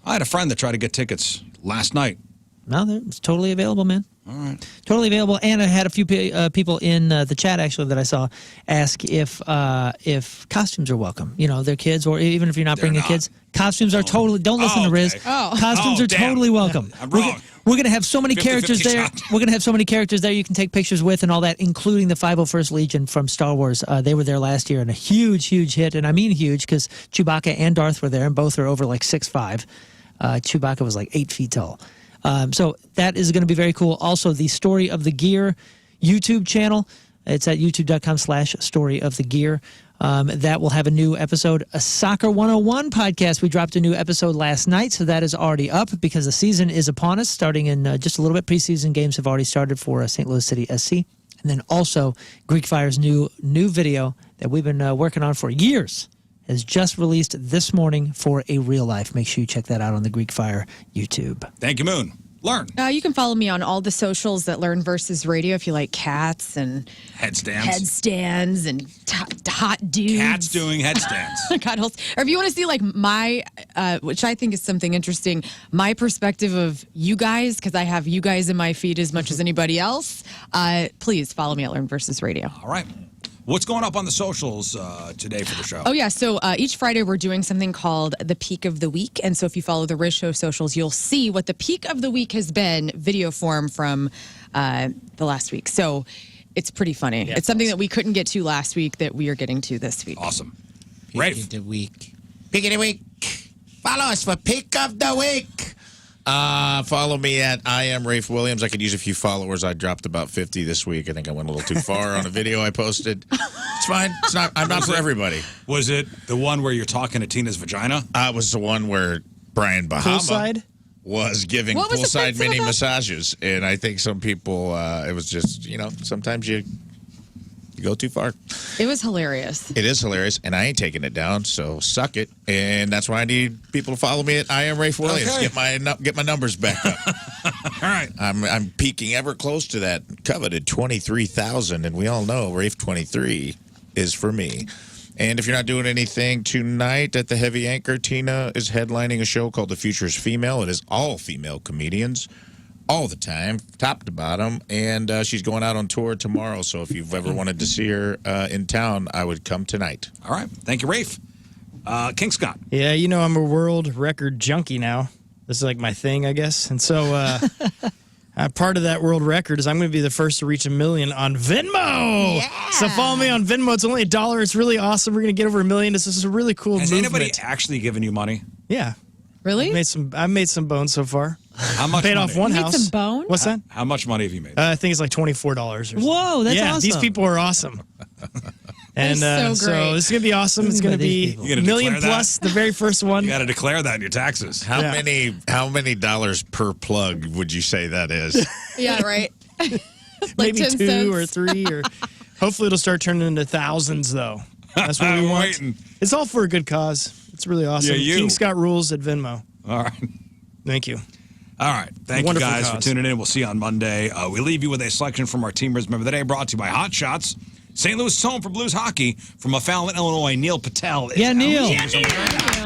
I had a friend that tried to get tickets last night. No, it's totally available, man. All right. Totally available. And I had a few people in the chat, actually, that I saw ask if costumes are welcome. You know, their kids, or even if you're not bringing kids. Costumes are totally, don't listen to Rizz. Oh. Costumes are totally welcome. I'm wrong. We're going to have so many characters there. We're going to have so many characters there you can take pictures with and all that, including the 501st Legion from Star Wars. They were there last year and a huge, huge hit. And I mean huge because Chewbacca and Darth were there, and both are over like 6'5". Chewbacca was like 8 feet tall. So that is going to be very cool. Also, the Story of the Gear YouTube channel. It's at youtube.com/Story of the Gear. That will have a new episode. A Soccer 101 podcast. We dropped a new episode last night, so that is already up because the season is upon us, starting in just a little bit. Preseason games have already started for St. Louis City SC. And then also Greek Fire's new video that we've been working on for years has just released this morning for a real life. Make sure you check that out on the Greek Fire YouTube. Thank you, Moon. Lern. You can follow me on all the socials at Lern versus Radio if you like cats and headstands and hot dudes. Cats doing headstands. Cuddles. Or if you want to see like my, which I think is something interesting, my perspective of you guys, because I have you guys in my feed as much as anybody else, please follow me at Lern versus Radio. All right. What's going up on the socials today for the show? Oh, yeah. So each Friday, we're doing something called the Peak of the Week. And so if you follow the Rizz Show socials, you'll see what the peak of the week has been, video form from the last week. So it's pretty funny. Yeah, it's something that we couldn't get to last week that we are getting to this week. Awesome. Rafe. Peak of the week. Peak of the week. Follow us for Peak of the Week. Follow me at I am Rafe Williams. I could use a few followers. I dropped about 50 this week. I think I went a little too far on a video I posted. It's fine. It's not. I'm not for everybody. Was it the one where you're talking to Tina's vagina? It was the one where Brian Bahama Poolside? was giving poolside mini massages, and I think some people. It was just sometimes you go too far. It was hilarious. It is hilarious, and I ain't taking it down, so suck it. And that's why I need people to follow me at I am Rafe Williams. Okay. Get my numbers back up. All right. I'm peaking ever close to that coveted 23,000, and we all know Rafe 23 is for me. And if you're not doing anything tonight at the Heavy Anchor, Tina is headlining a show called The Future is Female. It is all female comedians. All the time, top to bottom, and she's going out on tour tomorrow. So if you've ever wanted to see her in town, I would come tonight. All right, thank you, Rafe. King Scott. Yeah, I'm a world record junkie now. This is like my thing, I guess. And so part of that world record is I'm going to be the first to reach 1 million on Venmo. Yeah. So follow me on Venmo. It's only $1. It's really awesome. We're going to get over 1 million. This is a really cool movement. Has anybody actually given you money? Yeah. Really? I've made some bones so far. How much paid money? off one you house. Made some bone? What's that? How much money have you made? I think it's like $24 or something. Whoa, that's awesome. These people are awesome. And so great. So this is going to be awesome. It's going to be $1 million plus the very first one. You got to declare that in your taxes. How many dollars per plug would you say that is? Yeah, right. Like maybe 10 2 cents. or 3 or hopefully it'll start turning into thousands though. That's what we want. Waiting. It's all for a good cause. It's really awesome. Yeah, King Scott rules at Venmo. All right. Thank you. All right. Thank you guys for tuning in. We'll see you on Monday. We leave you with a selection from our Team Rizz Member of the Day, brought to you by Hot Shots. St. Louis is home for Blues hockey. From O'Fallon, Illinois, Neil Patel. Yeah, Neil. Yeah, Neil.